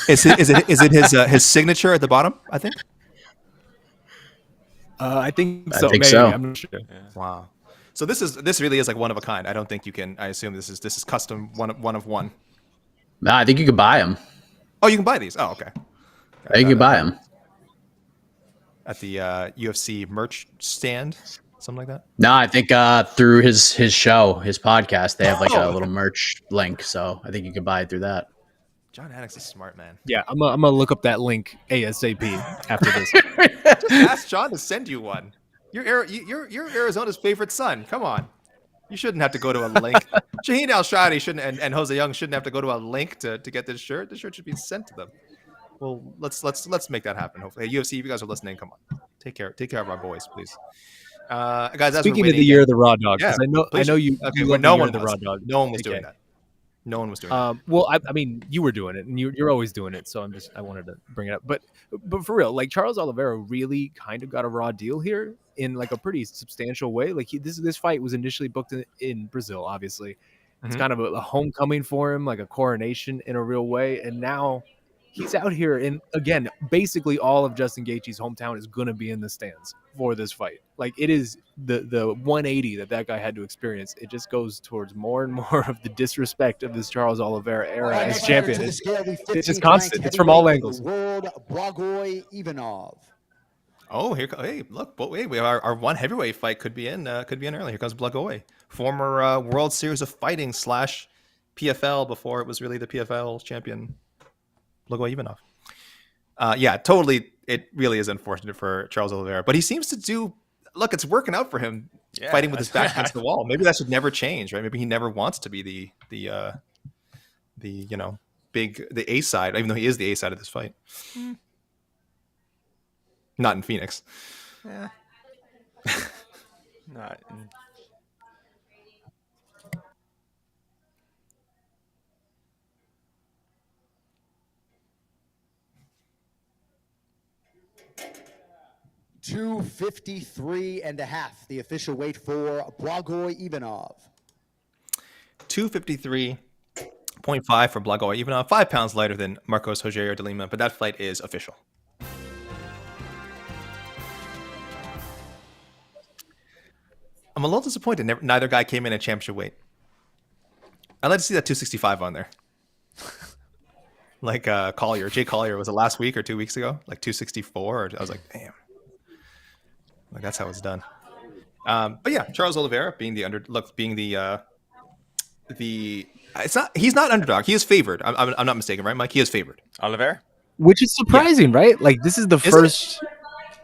Is it his signature at the bottom? I think. I think so. I'm not sure. Yeah. Wow. So this really is like one of a kind. I don't think you can. I assume this is custom one of one. No, I think you could buy them. Oh, you can buy these. Oh, okay. I think you can buy them at the UFC merch stand, something like that. No, I think through his show, his podcast, they have like a little merch link. So I think you can buy it through that. John Addict's a smart man. Yeah, I'm gonna look up that link ASAP after this. Just ask John to send you one. You're Arizona's favorite son. Come on, you shouldn't have to go to a link. Shaheen Al-Shadi shouldn't, and Jose Young shouldn't have to go to a link to get this shirt. The shirt should be sent to them. Well, let's make that happen. Hopefully, hey, UFC, if you guys are listening, come on, take care of our boys, please. Guys, speaking of the year of the Raw Dog, yeah, I know you. Okay, well, no one the Raw Dog. No one was doing that. No one was doing it. Well, I mean, you were doing it, and you're always doing it. So I wanted to bring it up. But for real, like Charles Oliveira really kind of got a raw deal here in like a pretty substantial way. Like this fight was initially booked in Brazil. Obviously, it's kind of a homecoming for him, like a coronation in a real way. And now he's out here, and again, basically all of Justin Gaethje's hometown is going to be in the stands for this fight. Like it is the 180 that guy had to experience. It just goes towards more and more of the disrespect of this Charles Oliveira era as champion. It's just constant. It's from all angles. World Blagoy Ivanov. Oh, hey, look, wait, we have our one heavyweight fight could be in early. Here comes Blagoy, former World Series of Fighting / PFL before it was really the PFL champion. Blagoy Ivanov. Yeah, totally. It really is unfortunate for Charles Oliveira, but he seems to do. Look, it's working out for him, fighting with his back against the wall. Maybe that should never change, right? Maybe he never wants to be the A side, even though he is the A side of this fight. Not in Phoenix. Yeah. Not. 253.5, the official weight for Blagoy Ivanov. 253.5 for Blagoy Ivanov, 5 pounds lighter than Marcos Rogerio de Lima, but that fight is official. I'm a little disappointed. Neither guy came in at championship weight. I'd like to see that 265 on there. Like Collier. Jay Collier, was it last week or 2 weeks ago? Like 264. I was like, damn. Like that's how it's done. But yeah, Charles Oliveira being the he's not underdog. He is favored. I'm not mistaken, right, Mike? He is favored. Oliveira? Which is surprising, right? Like this is the first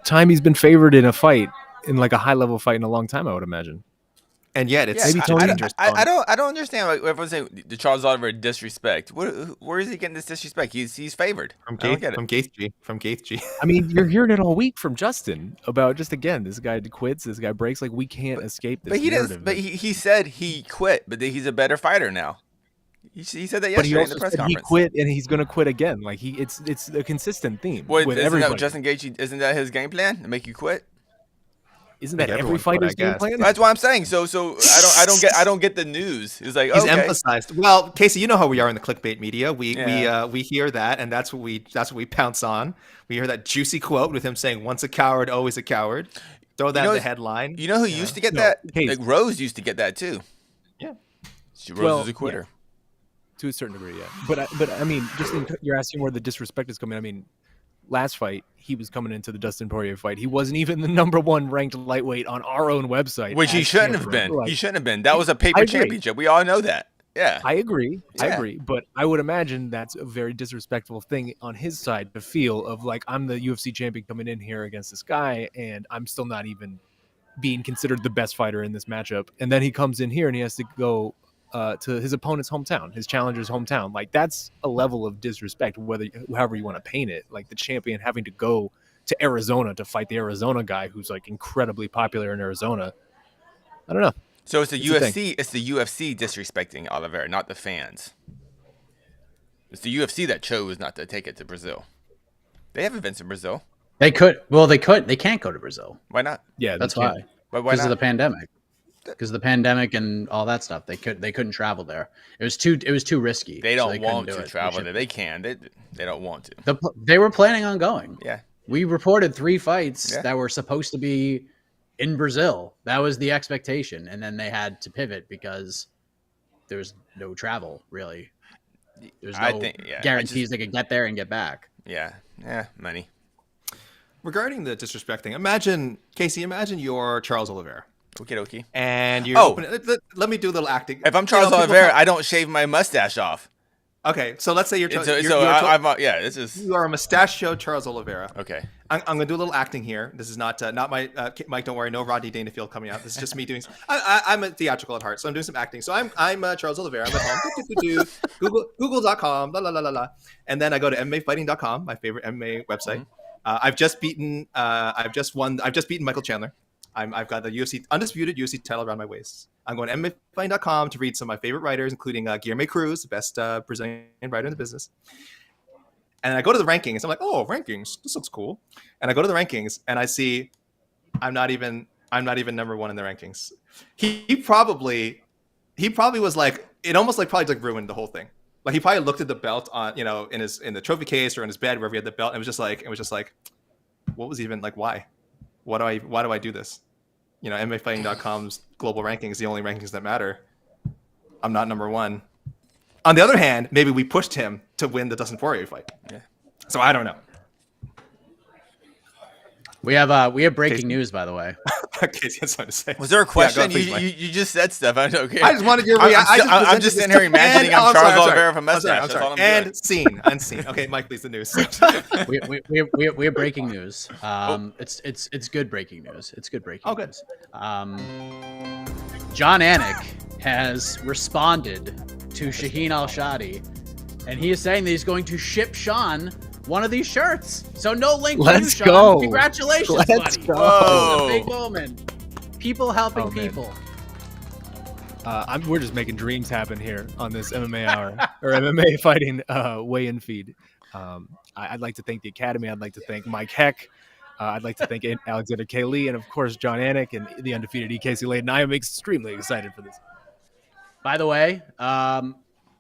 time he's been favored in a fight, in like a high level fight in a long time, I would imagine. And yet it's maybe Tony. I don't understand like everyone's saying the Charles Oliveira disrespect. Where is he getting this disrespect? He's favored. From Gaethje. I mean, you're hearing it all week from Justin about just again, this guy quits, this guy breaks. Like we can't escape this. But he does. But he said he quit, but he's a better fighter now. He said that yesterday in the press conference. He quit and he's going to quit again. Like it's a consistent theme with everybody. Justin Gaethje, isn't that his game plan to make you quit? Isn't that every fighter's game plan? That's what I'm saying. So I don't get the news. It's like he's emphasized. Well, Casey, you know how we are in the clickbait media. We hear that, and that's what we pounce on. We hear that juicy quote with him saying, "Once a coward, always a coward." Throw that in the headline. You know who used to get that? Like Rose used to get that too. Yeah, Rose is a quitter. Yeah. To a certain degree, yeah. But I mean, you're asking where the disrespect is coming. I mean, last fight, he was coming into the Dustin Poirier fight. He wasn't even the #1 ranked lightweight on our own website. Which he shouldn't have been. He shouldn't have been. That was a paper championship. We all know that. Yeah. I agree. Yeah. I agree. But I would imagine that's a very disrespectful thing on his side to feel of like, I'm the UFC champion coming in here against this guy, and I'm still not even being considered the best fighter in this matchup. And then he comes in here and he has to go to his opponent's hometown, his challenger's hometown. Like that's a level of disrespect, however you want to paint it. Like the champion having to go to Arizona to fight the Arizona guy who's like incredibly popular in Arizona. I don't know. So it's the UFC. It's the UFC disrespecting Oliveira, not the fans. It's the UFC that chose not to take it to Brazil. They have events in Brazil. They could. Well, they could. They can't go to Brazil. Why not? Yeah, that's why. But why not? Because of the pandemic. Because of the pandemic and all that stuff, they couldn't travel there. It was too risky. They don't want to travel there. They can. They don't want to. They were planning on going. Yeah. We reported 3 fights that were supposed to be in Brazil. That was the expectation, and then they had to pivot because there's no travel really. There's no guarantees they could get there and get back. Yeah. Money. Regarding the disrespect thing, Casey, imagine you're Charles Oliveira. Okie. And you're let me do a little acting. If I'm Charles Oliveira, I don't shave my mustache off. Okay, so let's say you are a mustachioed Charles Oliveira. Okay. I'm going to do a little acting here. This is not my Mike. Don't worry, no Rodney Dangerfield coming out. This is just me doing. I'm a theatrical at heart, so I'm doing some acting. So I'm Charles Oliveira. I'm at home. Google.com. La la la la la. And then I go to MMAfighting.com, my favorite MMA website. I've just beaten Michael Chandler. I've got the undisputed UFC title around my waist. I'm going to MMAfighting.com to read some of my favorite writers, including Guilherme Cruz, the best Brazilian writer in the business. And I go to the rankings. I'm like, oh, rankings. This looks cool. And I go to the rankings, and I see I'm not even #1 in the rankings. He probably was like, it almost like probably like ruined the whole thing. Like he probably looked at the belt on in the trophy case or in his bed wherever he had the belt, and it was just like, what was even like why? Why do I do this? MMAfighting.com's global rankings, the only rankings that matter. I'm not #1. On the other hand, maybe we pushed him to win the Dustin Poirier fight. Yeah. So I don't know. We have breaking news, by the way. Casey has something to say. Was there a question? You just said stuff. I don't care. I just wanted your reaction. I'm just sitting here imagining I'm Charles Oliveira from Mustache. That's all I'm doing. And scene. Okay, Mike, please, the news. we have breaking news. It's good breaking news. It's good breaking news. Jon Anik has responded to Shaheen Al-Shadi, and he is saying that he's going to ship Sean one of these shirts. So no link to you, Sean. Go. Congratulations, Let's buddy. go. This is a big moment. People helping people. We're just making dreams happen here on this MMA hour or MMA fighting weigh-in feed. I'd like to thank the Academy. I'd like to thank Mike Heck. I'd like to thank Alexander K. Lee and, of course, Jon Anik and the undefeated E.K.C. Layden. I am extremely excited for this. By the way,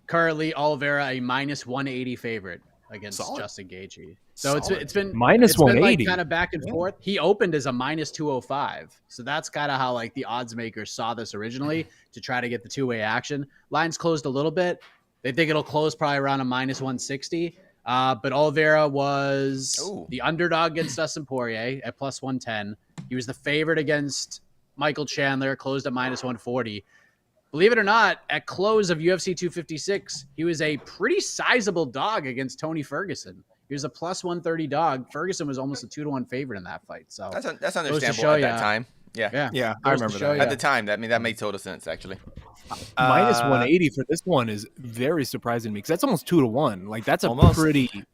currently Oliveira a -180 favorite. against Solid. Justin Gaethje. So it's been minus it's been 180. like kind of back and forth. He opened as a minus 205. So that's kind of how like the odds makers saw this originally to try to get the two-way action. Lines closed a little bit. They think it'll close probably around a minus 160. But Oliveira was the underdog against Dustin Poirier at plus 110. He was the favorite against Michael Chandler, closed at minus 140. Believe it or not, at close of UFC 256, he was a pretty sizable dog against Tony Ferguson. He was a plus 130 dog. Ferguson was almost a 2-1 favorite in that fight. So that's understandable at that time. Yeah, I remember that. At the time, that made total sense actually. Minus 180 for this one is very surprising to me because that's almost 2-1. Like that's a pretty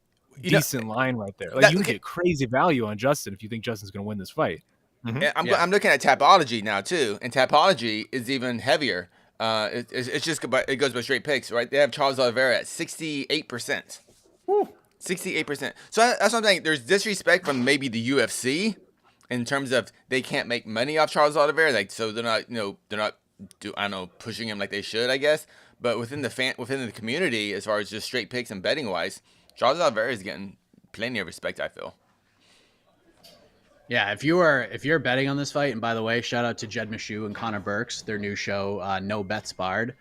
decent line right there. Like you can get crazy value on Justin if you think Justin's going to win this fight. Mm-hmm. I'm looking at Tapology now too, and Tapology is even heavier. It goes by straight picks, right? They have Charles Oliveira at 68%. 68%. So that's what I'm saying. There's disrespect from maybe the UFC in terms of they can't make money off Charles Oliveira, like so they're not, pushing him like they should, I guess. But within the community, as far as just straight picks and betting wise, Charles Oliveira is getting plenty of respect, I feel. Yeah, if you're betting on this fight, and by the way, shout out to Jed Meshew and Connor Burks, their new show, No Bets Barred.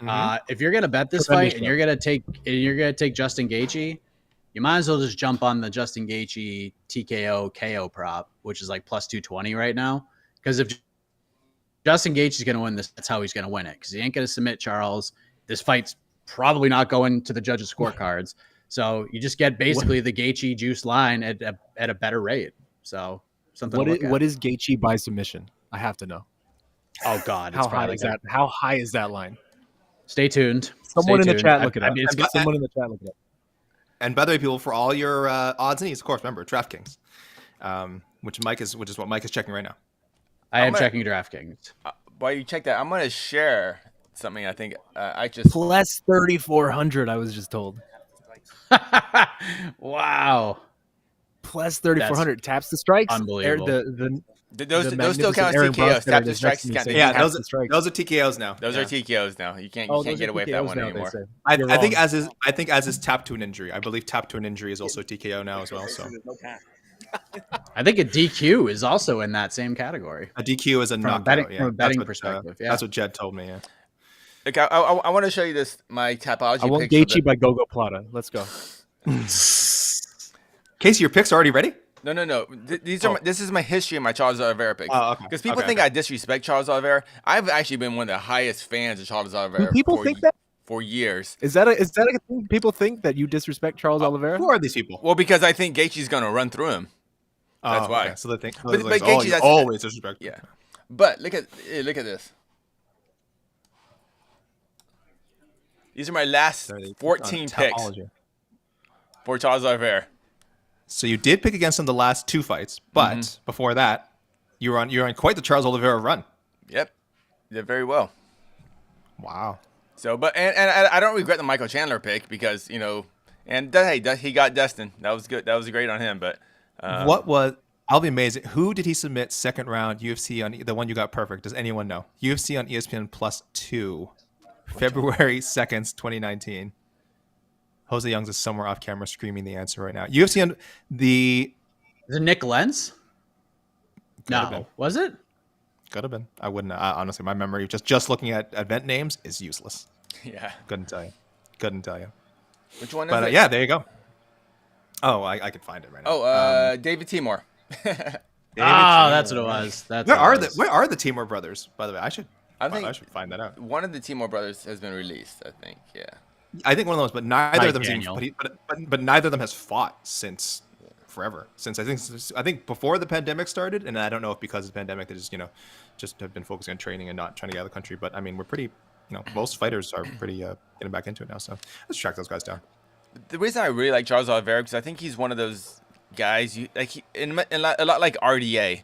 If you're gonna bet this fight and you're gonna take Justin Gaethje, you might as well just jump on the Justin Gaethje TKO KO prop, which is like plus 220 right now. Because if Justin Gaethje is gonna win this, that's how he's gonna win it. Because he ain't gonna submit Charles. This fight's probably not going to the judges' scorecards. So you just get basically the Gaethje juice line at a better rate. So. What is Gaethje by submission? I have to know. Oh God, how high is that? How high is that line? Stay tuned. Someone in the chat look it up. Someone in the chat look it up. And by the way, people, for all your odds and needs, of course, remember DraftKings, which is what Mike is checking right now. I am checking DraftKings. While you check that, I'm gonna share something. I think I just plus 3,400. I was just told. Wow. Plus 3,400 taps the strikes. Unbelievable. Those still count as TKOs. Tap the strikes count. Yeah, those are TKOs now. Those are TKOs now. You can't get away with that one anymore. I think as is tap to an injury. I believe tap to an injury is also TKO now as well. So I think a DQ is also in that same category. A DQ is a knockout. From a betting perspective. That's what Jed told me. Yeah. Look, I want to show you my Tapology. I want Gaethje by Gogo Plata. Let's go. Casey, your picks are already ready? No. This is my history of my Charles Oliveira picks. Oh, okay. Because people think I disrespect Charles Oliveira. I've actually been one of the highest fans of Charles Oliveira. People think that for years. Is that a thing? People think that you disrespect Charles Oliveira? Who are these people? Well, because I think Gaethje's going to run through him. That's why. Okay. So they think. But Gaethje, always disrespect. Yeah. But look at this. These are my last 14 picks for Charles Oliveira. So you did pick against him the last two fights, but before that, you're on quite the Charles Oliveira run. Yep, did very well. Wow. So, but and I don't regret the Michael Chandler pick because he got Dustin. That was good. That was great on him. But I'll be amazed. Who did he submit second round UFC on the one you got perfect? Does anyone know? UFC on ESPN +2, February 2nd, 2019. Jose Youngs is somewhere off camera screaming the answer right now. UFC on the... Is it Nick Lentz? No. Was it? Could have been. I wouldn't. Honestly, my memory just looking at event names is useless. Yeah. Couldn't tell you. Which one is it? Yeah, there you go. Oh, I could find it right now. Oh, David Timur. That's what it was. Where are the Timur brothers, by the way? I should find that out. One of the Timur brothers has been released, I think. Yeah. I think one of those, but neither of them but neither of them has fought since forever. Since I think before the pandemic started, and I don't know if because of the pandemic they just have been focusing on training and not trying to get out of the country. But I mean, we're pretty, most fighters are pretty getting back into it now. So let's track those guys down. The reason I really like Charles Oliveira because I think he's one of those guys a lot like RDA.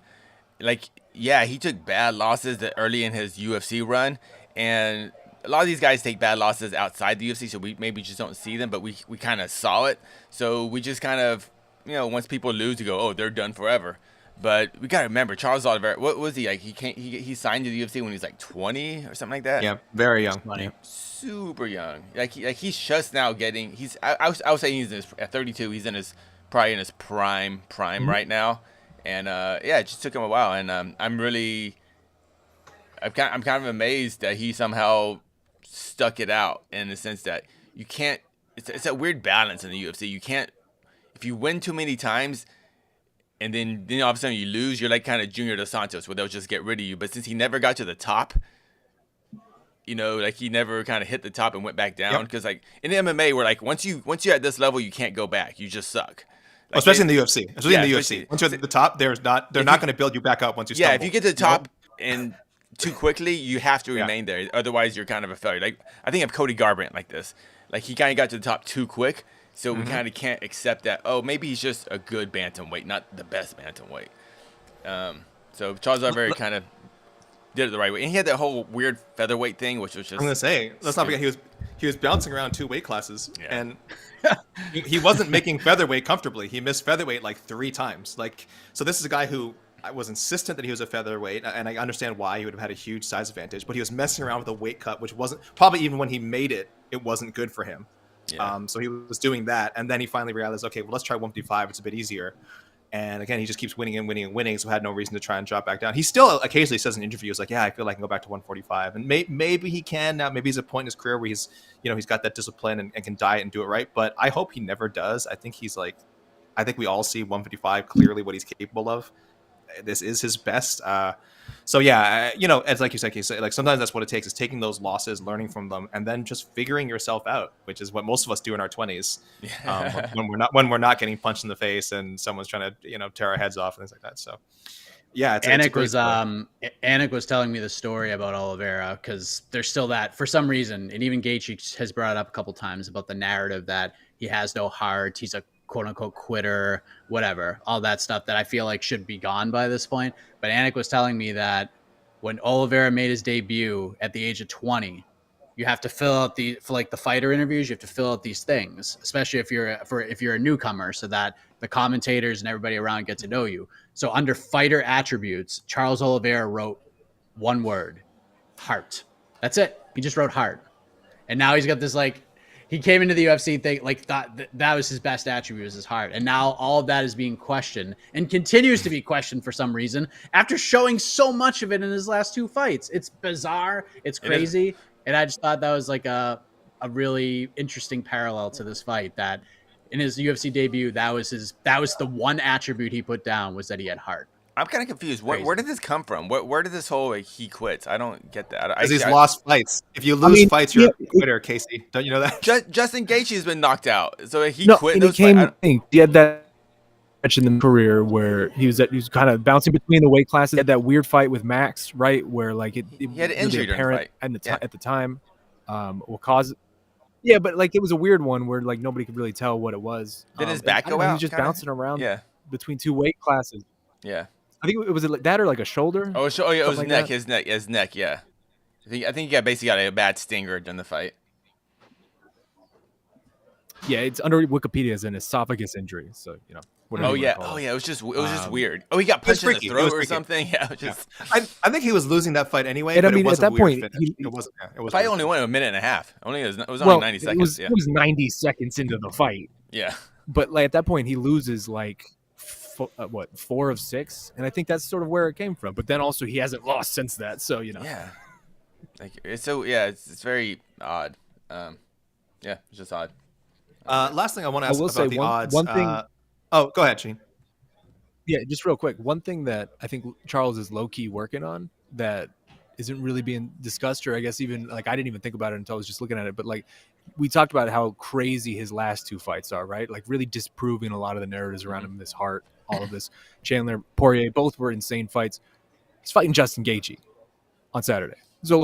He took bad losses early in his UFC run, and a lot of these guys take bad losses outside the UFC, so we maybe just don't see them, but we kind of saw it. So we just kind of, once people lose, you go, oh, they're done forever. But we gotta remember Charles Oliveira. What was he like? He signed to the UFC when he was like 20 or something like that. Yeah, very young. Money. Super young. He's just now getting. I would say he's at 32. He's probably in his prime right now. And it just took him a while. And I'm kind of amazed that he somehow stuck it out in the sense that you can't. It's a weird balance in the UFC. You can't, if you win too many times, and then all of a sudden you lose, you're like kind of Junior Dos Santos, where they'll just get rid of you. But since he never got to the top, he never kind of hit the top and went back down. Because like in MMA, where like once you're at this level, you can't go back. You just suck. Like, especially in the UFC. Once you're at the top, they're not going to build you back up once you stumble. Yeah, if you get to the top and too quickly, you have to remain there. Otherwise, you're kind of a failure. Like I think of Cody Garbrandt like this. Like he kind of got to the top too quick, so we kind of can't accept that. Oh, maybe he's just a good bantamweight, not the best bantamweight. So Charles Oliveira kind of did it the right way, and he had that whole weird featherweight thing, which was just. I'm gonna say, let's not forget he was bouncing around 2 weight classes, and he wasn't making featherweight comfortably. He missed featherweight like 3 times. So this is a guy who I was insistent that he was a featherweight, and I understand why he would have had a huge size advantage, but he was messing around with a weight cut, which wasn't probably even when he made it wasn't good for him. Yeah. So he was doing that, and then he finally realized, okay, well, let's try 155. It's a bit easier. And again, he just keeps winning and winning and winning, so had no reason to try and drop back down. He still occasionally says in interviews, like, yeah, I feel like I can go back to 145. And maybe he can now. Maybe he's at a point in his career where he's got that discipline and can diet and do it right. But I hope he never does. I think we all see 155 clearly what he's capable of. This is his best. So yeah, as like you said, Casey, like sometimes that's what it takes, is taking those losses, learning from them, and then just figuring yourself out, which is what most of us do in our 20s. When we're not getting punched in the face and someone's trying to tear our heads off and things like that. So yeah, Anik was telling me the story about Oliveira, because there's still that, for some reason, and even Gaethje has brought it up a couple times about the narrative that he has no heart, he's a quote-unquote quitter, whatever, all that stuff that I feel like should be gone by this point. But Anik was telling me that when Oliveira made his debut at the age of 20, you have to fill out for the fighter interviews, you have to fill out these things, especially if you're a newcomer, so that the commentators and everybody around get to know you. So under fighter attributes, Charles Oliveira wrote one word: heart. That's it. He just wrote heart. And now he's got this, he came into the UFC thing, that was his best attribute, was his heart. And now all of that is being questioned and continues to be questioned for some reason after showing so much of it in his last 2 fights. It's bizarre. It's crazy. And I just thought that was a really interesting parallel to this fight, that in his UFC debut, that was the one attribute he put down, was that he had heart. I'm kind of confused. Where did this come from? Where did this whole he quits? I don't get that. Because he's lost fights. If you lose fights, you're a quitter, Casey. Don't you know that? Justin Gaethje has been knocked out, so he quit. He had that match in the career where he was kind of bouncing between the weight classes. He had that weird fight with Max, right? Where he had an injury during the fight at the time. Will cause. Yeah, but it was a weird one where nobody could really tell what it was. Did his back go out? He was just bouncing around between 2 weight classes. Yeah. I think it was that or a shoulder. Oh, it was neck. His neck. Yeah. I think he basically got a bad stinger during the fight. Yeah, it's under Wikipedia as an esophagus injury. So Oh yeah. It was just weird. Oh, he got punched in the throat or something. Yeah. I think he was losing that fight anyway. And but at that point, it wasn't. The fight only went a minute and a half. It was only 90 seconds. It was 90 seconds into the fight. Yeah. But at that point, he loses 4 of 6, and I think that's sort of where it came from. But then also he hasn't lost since that, so Yeah. It's very odd. It's just odd. Last thing I want to ask about the odds. One thing. Go ahead, Shane. Yeah, just real quick. One thing that I think Charles is low key working on that isn't really being discussed, or I guess even I didn't even think about it until I was just looking at it. But we talked about how crazy his last 2 fights are, right? Really disproving a lot of the narratives around him, this heart, all of this. Chandler, Poirier, both were insane fights. He's fighting Justin Gaethje on Saturday. So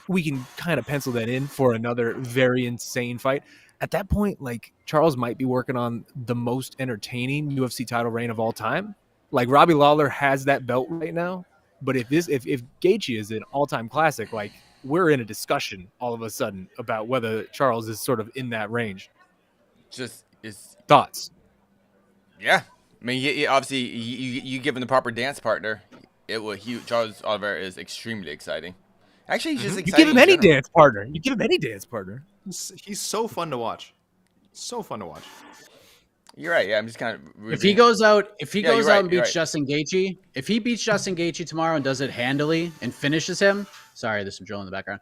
we can kind of pencil that in for another very insane fight. At that point, Charles might be working on the most entertaining UFC title reign of all time. Robbie Lawler has that belt right now, but if Gaethje is an all-time classic, we're in a discussion all of a sudden about whether Charles is sort of in that range. Just is thoughts. Yeah. mean, obviously, you give him the proper dance partner, it will. Charles Oliveira is extremely exciting. Actually, he's just You exciting. give him any dance partner. You give him any dance partner. He's so fun to watch. So fun to watch. You're right. Yeah, I'm just kind of. If he goes out, and beats right. Justin Gaethje, if he beats Justin Gaethje tomorrow and does it handily and finishes him, sorry, there's some drill in the background.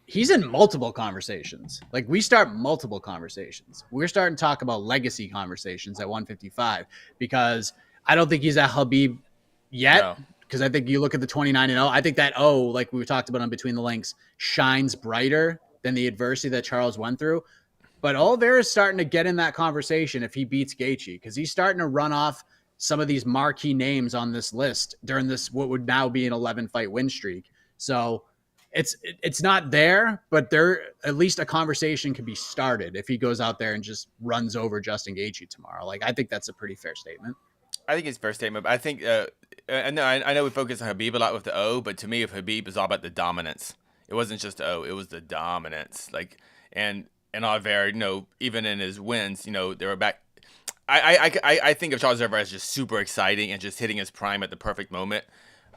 He's in multiple conversations. Like we start multiple conversations. We're starting to talk about legacy conversations at 155 because I don't think he's at Khabib yet. Because I think you look at the 29-0. I think that like we talked about on Between the Links, shines brighter than the adversity that Charles went through. But Oliveira is starting to get in that conversation if he beats Gaethje because he's starting to run off some of these marquee names on this list during this what would now be an 11-fight win streak. So it's not there, but there at least a conversation can be started if he goes out there and just runs over Justin Gaethje tomorrow. Like I think that's a pretty fair statement. I think it's a fair statement, but I think I know we focus on Khabib a lot with the O, but to me, if Khabib is all about the dominance, it wasn't just the O, it was the dominance. Like and Oliveira, even in his wins, they were back. I think of Charles Oliveira as just super exciting and just hitting his prime at the perfect moment.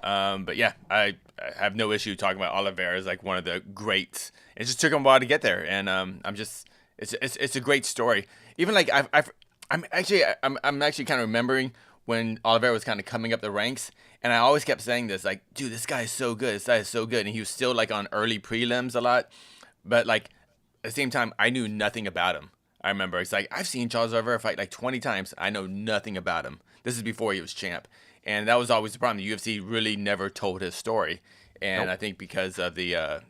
But yeah, I have no issue talking about Oliveira as like one of the greats. It just took him a while to get there, and it's a great story. Even like I'm actually kind of remembering when Oliveira was kind of coming up the ranks, and I always kept saying this, like, dude, this guy is so good, and he was still like on early prelims a lot, but like at the same time, I knew nothing about him. I remember it's like I've seen Charles Oliveira fight like 20 times. I know nothing about him. This is before he was champ. And that was always the problem. The UFC really never told his story. And I think because of the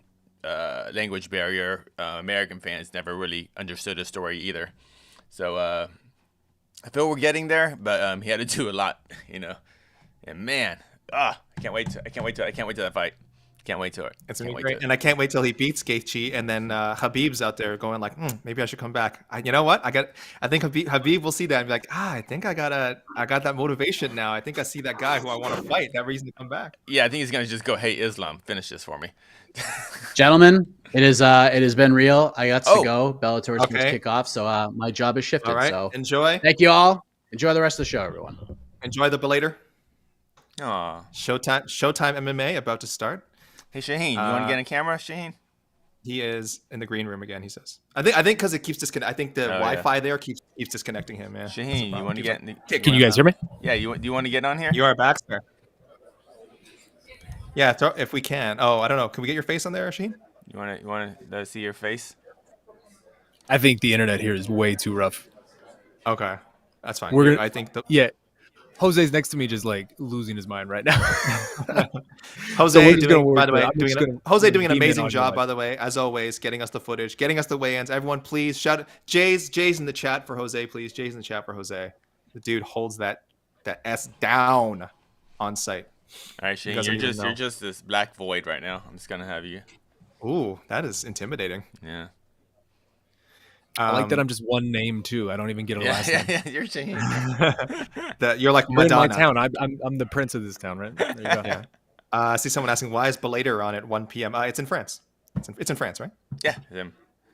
language barrier, American fans never really understood his story either. So I feel we're getting there, but he had to do a lot, And man, I can't wait to that fight. Can't wait to it. It's gonna be great, and I can't wait till he beats Gaethje, and then Khabib's out there going like, maybe I should come back. You know what? I think Khabib will see that and be like, I think I got that motivation now. I think I see that guy who I want to fight. That reason to come back. Yeah, I think he's gonna just go, hey Islam, finish this for me. Gentlemen, it has been real. I got to go. Bellator's going to kick off, so my job is shifted. All right. So enjoy. Thank you all. Enjoy the rest of the show, everyone. Enjoy the belater. Aw. Showtime MMA about to start. Hey Shaheen, you want to get in camera, Shaheen? He is in the green room again. He says, "I think because it keeps disconnecting. I think the Wi-Fi there keeps disconnecting him." Yeah. Shaheen, you want to get? Can you guys hear me? Yeah. Do you want to get on here? You are back, sir. Yeah, if we can. Oh, I don't know. Can we get your face on there, Shaheen? You want to see your face? I think the internet here is way too rough. Okay, that's fine. I think Jose's next to me, just like losing his mind right now. Jose doing an amazing job, by the way, as always, getting us the footage, getting us the weigh-ins. Everyone, please shout Jay's in the chat for Jose, please. Jay's in the chat for Jose. The dude holds that S down on site. All right, Shane, you're just this black void right now. I'm just gonna have you. Ooh, that is intimidating. Yeah. I like that I'm just one name too. I don't even get a last name. Yeah, you're Shane. That you're like Madonna. In my town. I'm the prince of this town, right? There you go. Yeah. I see someone asking why is Belater on at 1 p.m. It's in France. It's in France, right? Yeah.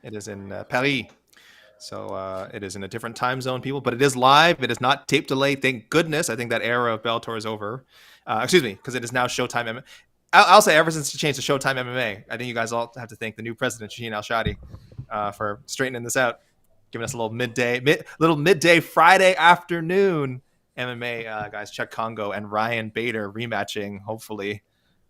It is in Paris. So it is in a different time zone, people. But it is live. It is not tape delay. Thank goodness. I think that era of Bellator is over. Excuse me, because it is now Showtime MMA. I'll say ever since it changed to Showtime MMA, I think you guys all have to thank the new president, Shaheen Al-Shadi, for straightening this out, giving us a little midday Friday afternoon MMA guys. Chuck Congo and Ryan Bader rematching. Hopefully,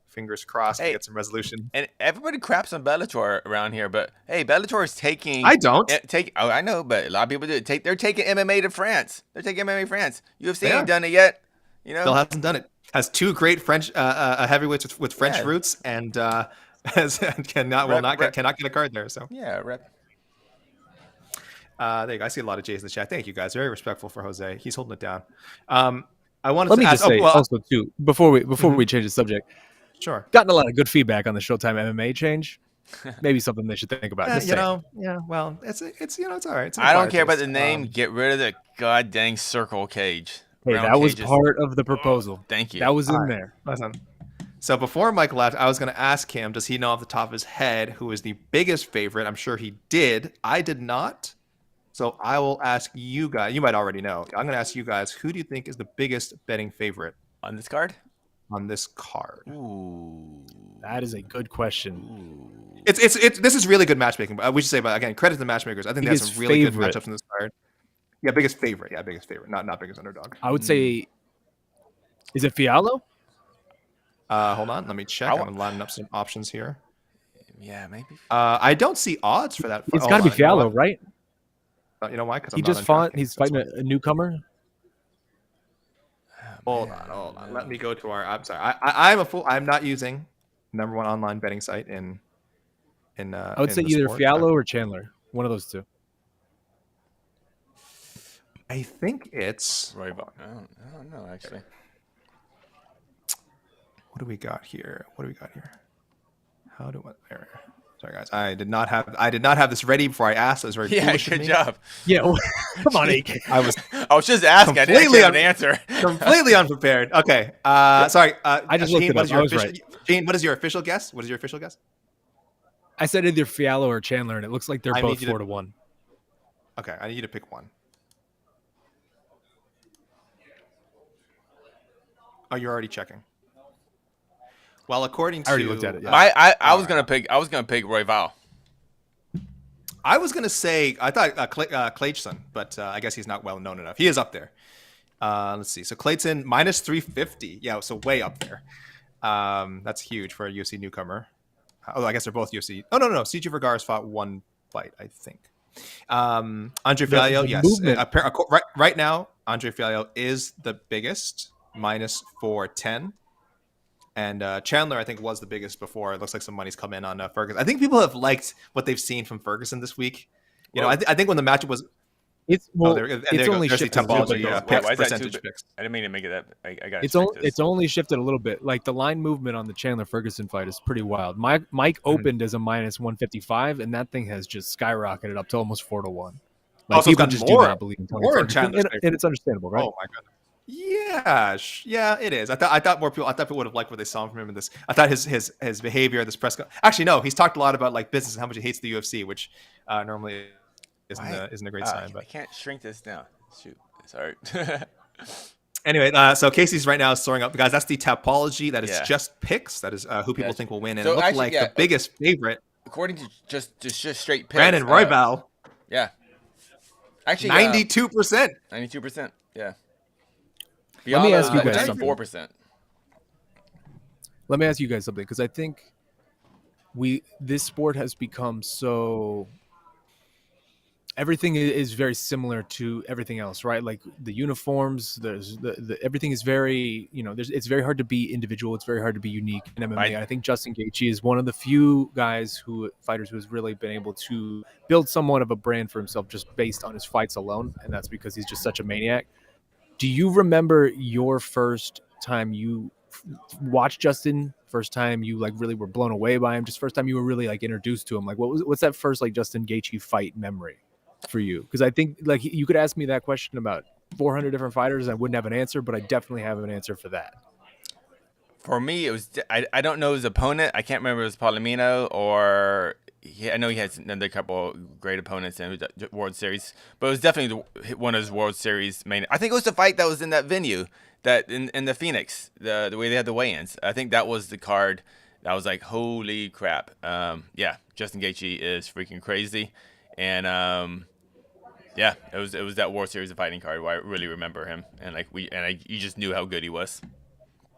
fingers crossed, we get some resolution. And everybody craps on Bellator around here, but hey, Bellator is taking. I don't I know, but a lot of people do. They're taking MMA to France. They're taking MMA to France. UFC ain't done it yet. Still hasn't done it. Has two great French heavyweights with French roots, and cannot get a card there. So yeah, rep. There you go. I see a lot of Jays in the chat. Thank you guys. Very respectful for Jose. He's holding it down. Let me just say also too before we change the subject. Sure. Gotten a lot of good feedback on the Showtime MMA change. Maybe something they should think about. Well, it's all right. I don't care about the name. Get rid of the god dang circle cage. Hey, that was part of the proposal. Thank you. That was in there. Listen. So before Mike left, I was going to ask him, does he know off the top of his head who is the biggest favorite? I'm sure he did. I did not. So I will ask you guys. You might already know. I'm going to ask you guys. Who do you think is the biggest betting favorite On this card? on this card? Ooh. That is a good question. Ooh. It's this is really good matchmaking. We should say, but again, credit to the matchmakers. I think they have Biggest some really favorite. good matchups in this card. Yeah, biggest favorite. Yeah, biggest favorite. Not biggest underdog. I would say, is it Fiallo? Hold on, let me check. I'm lining up some options here. Yeah, maybe. I don't see odds for that. It's got to be Fiallo, right? You know why? Because He just fought. He's fighting a newcomer. Hold on. Let me go to our. I'm sorry. I'm a fool. I'm not using #1 online betting site in. I would say the either sport. Fiallo or Chandler. One of those two. I think it's Royval. I don't know actually. What do we got here? How do I? There. Sorry guys, I did not have this ready before I asked. It was very foolish of good me. job. Yeah, come on, AK. I was just asking. I didn't actually have an answer. completely unprepared. Okay. Sorry. I just looked it up. I was right. Gene, what is your official guess? I said either Fiallo or Chandler, and it looks like they're both 4-1. Okay, I need you to pick one. Oh, you're already checking. Well, according to I already looked at it. Yeah. I was gonna pick Royval. I was gonna say I thought Kleydson, but I guess he's not well known enough. He is up there. Let's see. So Kleydson -350. Yeah, so way up there. That's huge for a UFC newcomer. Oh, I guess they're both UFC. Oh no. CG Vergara's fought one fight, I think. Andre Fiallo, yes. Right now, Andre Fiallo is the biggest, -410. And Chandler, I think, was the biggest before. It looks like some money's come in on Ferguson. I think people have liked what they've seen from Ferguson this week. You know, I think when the matchup was, it's only shifted a little bit. Percentage picks. I didn't mean to make it that. I got. It's only shifted a little bit. Like the line movement on the Chandler Ferguson fight is pretty wild. Mike opened as a -155, and that thing has just skyrocketed up to almost 4-1. Like people just do not believe in Tony Ferguson, and it's understandable, right? Oh my goodness. Yeah, it is. I thought people would have liked what they saw from him in this. I thought his behavior, this press. Actually, no, he's talked a lot about like business and how much he hates the UFC, which normally isn't a great sign. But I can't shrink this down. Shoot, sorry. Anyway, so Casey's right now is throwing up, guys. That's the topology. That is just picks. That is who people think will win, and so it looked actually, like the biggest favorite, according to just straight picks. Brandon Royval. Yeah, actually, 92%. 92%. Yeah. Let me ask you guys something. 4%. Let me ask you guys something, because I think this sport has become so. Everything is very similar to everything else, right? Like the uniforms, there's the everything is very, it's very hard to be individual. It's very hard to be unique in MMA. Right. I think Justin Gaethje is one of the few fighters who has really been able to build somewhat of a brand for himself just based on his fights alone, and that's because he's just such a maniac. Do you remember your first time you watched Justin? First time you like really were blown away by him? Just first time you were really like introduced to him? Like what's that first like Justin Gaethje fight memory for you? Because I think like you could ask me that question about 400 different fighters and I wouldn't have an answer, but I definitely have an answer for that. For me, it was I don't know his opponent. I can't remember if it was Palomino or I know he has another couple great opponents in the World Series, but it was definitely one of his World Series main. I think it was the fight that was in that venue, that in the Phoenix, the way they had the weigh-ins. I think that was the card that was like, holy crap. Yeah, Justin Gaethje is freaking crazy, and yeah, it was that World Series of Fighting card where I really remember him, and you just knew how good he was.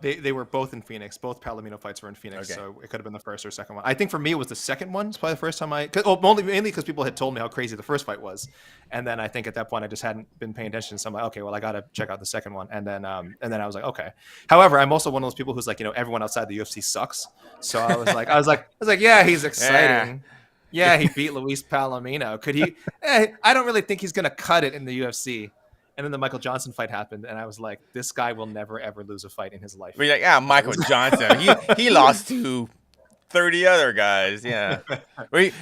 They were both in Phoenix. Both Palomino fights were in Phoenix, so it could have been the first or second one. I think for me, it was the second one. It's probably the first time mainly because people had told me how crazy the first fight was, and then I think at that point I just hadn't been paying attention. So I'm like, okay, well I got to check out the second one, and then I was like, okay. However, I'm also one of those people who's like, everyone outside the UFC sucks. So I was like, yeah, he's exciting. Yeah, he beat Luis Palomino. Could he? I don't really think he's gonna cut it in the UFC. And then the Michael Johnson fight happened, and I was like, this guy will never, ever lose a fight in his life. We're like, Michael Johnson. He lost to 30 other guys. Yeah. The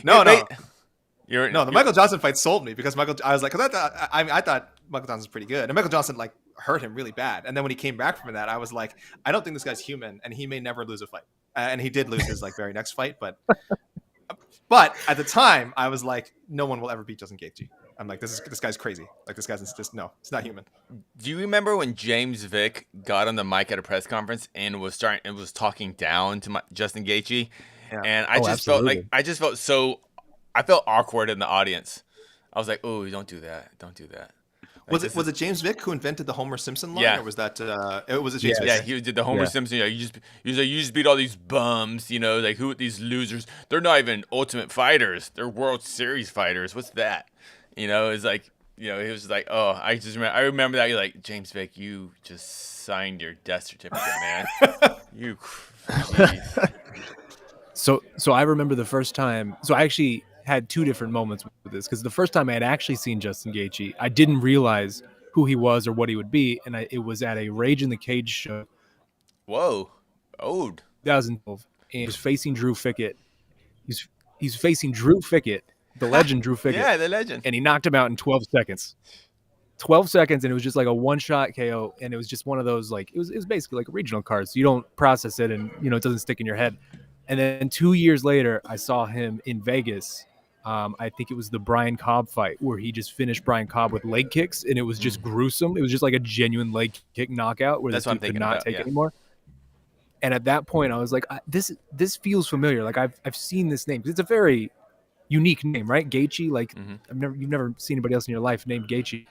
Michael Johnson fight sold me because I was like, because I thought Michael Johnson's pretty good. And Michael Johnson, like, hurt him really bad. And then when he came back from that, I was like, I don't think this guy's human, and he may never lose a fight. And he did lose his, like, very next fight. But at the time, I was like, no one will ever beat Justin Gaethje. I'm like, this guy's crazy. Like this guy's just no, it's not human. Do you remember when James Vick got on the mic at a press conference and was talking down to Justin Gaethje, and I just felt like I felt awkward in the audience. I was like, "Oh, don't do that, don't do that." Like, was it James Vick who invented the Homer Simpson line, Yeah. or was that it was James Vick? Yeah, he did the Homer Simpson. You just beat all these bums. Like who these losers? They're not even Ultimate Fighters. They're World Series fighters. What's that? It's like he was just like, oh, I remember that. You're like, James Vick, you just signed your death certificate, man. You. So I remember the first time. So I actually had two different moments with this, because the first time I had actually seen Justin Gaethje, I didn't realize who he was or what he would be, and it was at a Rage in the Cage show. Whoa, old 2012, and he was facing Drew Fickett. He's facing Drew Fickett, the legend Drew Fickett. Yeah, the legend. And he knocked him out in 12 seconds. 12 seconds, and it was just like a one-shot KO, and it was just one of those, like, it was basically like a regional card, so you don't process it, and it doesn't stick in your head. And then 2 years later, I saw him in Vegas. I think it was the Brian Cobb fight where he just finished Brian Cobb with leg kicks, and it was just gruesome. It was just like a genuine leg kick knockout where this dude could not take anymore. And at that point, I was like, this feels familiar. Like I've seen this name. It's a very unique name, right? Gaethje. Like you've never seen anybody else in your life named Gaethje.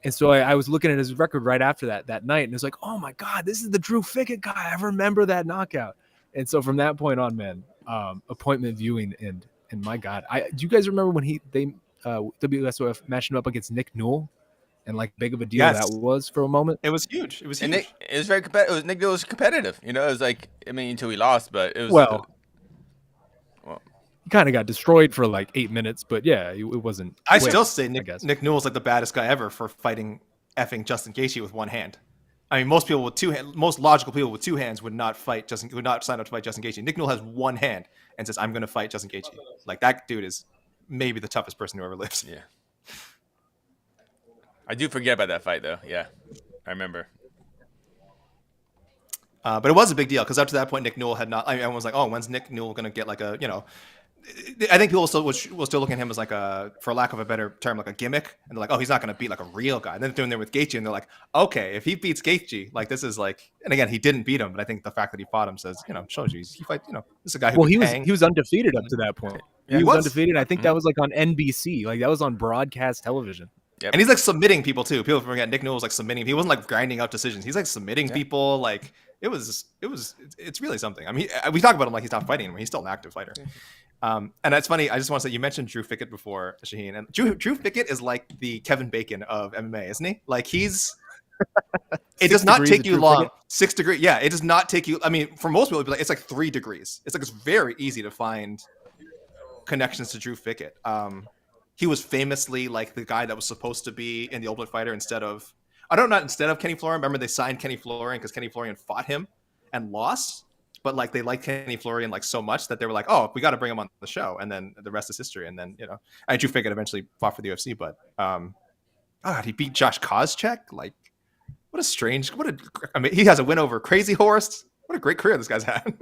And so I was looking at his record right after that night, and it was like, oh my God, this is the Drew Fickett guy. I remember that knockout. And so from that point on, man, appointment viewing, and my God, do you guys remember when WSOF matched him up against Nick Newell, and like big of a deal that was for a moment? It was huge. It was huge. And it was very competitive. Nick Newell was competitive. It was like, until he lost, but it was well. He kind of got destroyed for like 8 minutes, but yeah, it wasn't. I still say Nick Newell's like the baddest guy ever for fighting effing Justin Gaethje with one hand. I mean, most logical people with two hands would not sign up to fight Justin Gaethje. Nick Newell has one hand and says, "I'm going to fight Justin Gaethje." Like, that dude is maybe the toughest person who ever lived. Yeah. I do forget about that fight, though. Yeah, I remember. But it was a big deal because up to that point, Nick Newell had not. I mean, everyone was like, "Oh, when's Nick Newell going to get like a I think people will still look at him as like for lack of a better term, like a gimmick, and they're like, oh, he's not going to beat like a real guy. And then they're doing there with Gaethje, and they're like, okay, if he beats Gaethje, like this is like, and again, he didn't beat him, but I think the fact that he fought him says, shows you he fight, this is a guy who he was undefeated up to that point. Yeah, he was undefeated. I think that was like on NBC, like that was on broadcast television. Yep. And he's like submitting people too. People forget Nick Newell was like submitting. He wasn't like grinding out decisions. He's like submitting people. Like it's really something. I mean, we talk about him like he's not fighting anymore. He's still an active fighter. And that's funny. I just want to say, you mentioned Drew Fickett before, Shaheen, and Drew Fickett is like the Kevin Bacon of MMA, isn't he? Like it does not take you long. Fickett? 6 degrees. Yeah, it does not take you. I mean, for most people, it'd be like it's like 3 degrees. It's like it's very easy to find connections to Drew Fickett. He was famously like the guy that was supposed to be in the Ultimate Fighter instead of Kenny Florian. Remember, they signed Kenny Florian because Kenny Florian fought him and lost. But like they liked Kenny Florian like so much that they were like, oh, we got to bring him on the show, and then the rest is history. And then Drew Fickett eventually fought for the UFC, but God, he beat Josh Koscheck. Like, I mean, he has a win over Crazy Horse. What a great career this guy's had.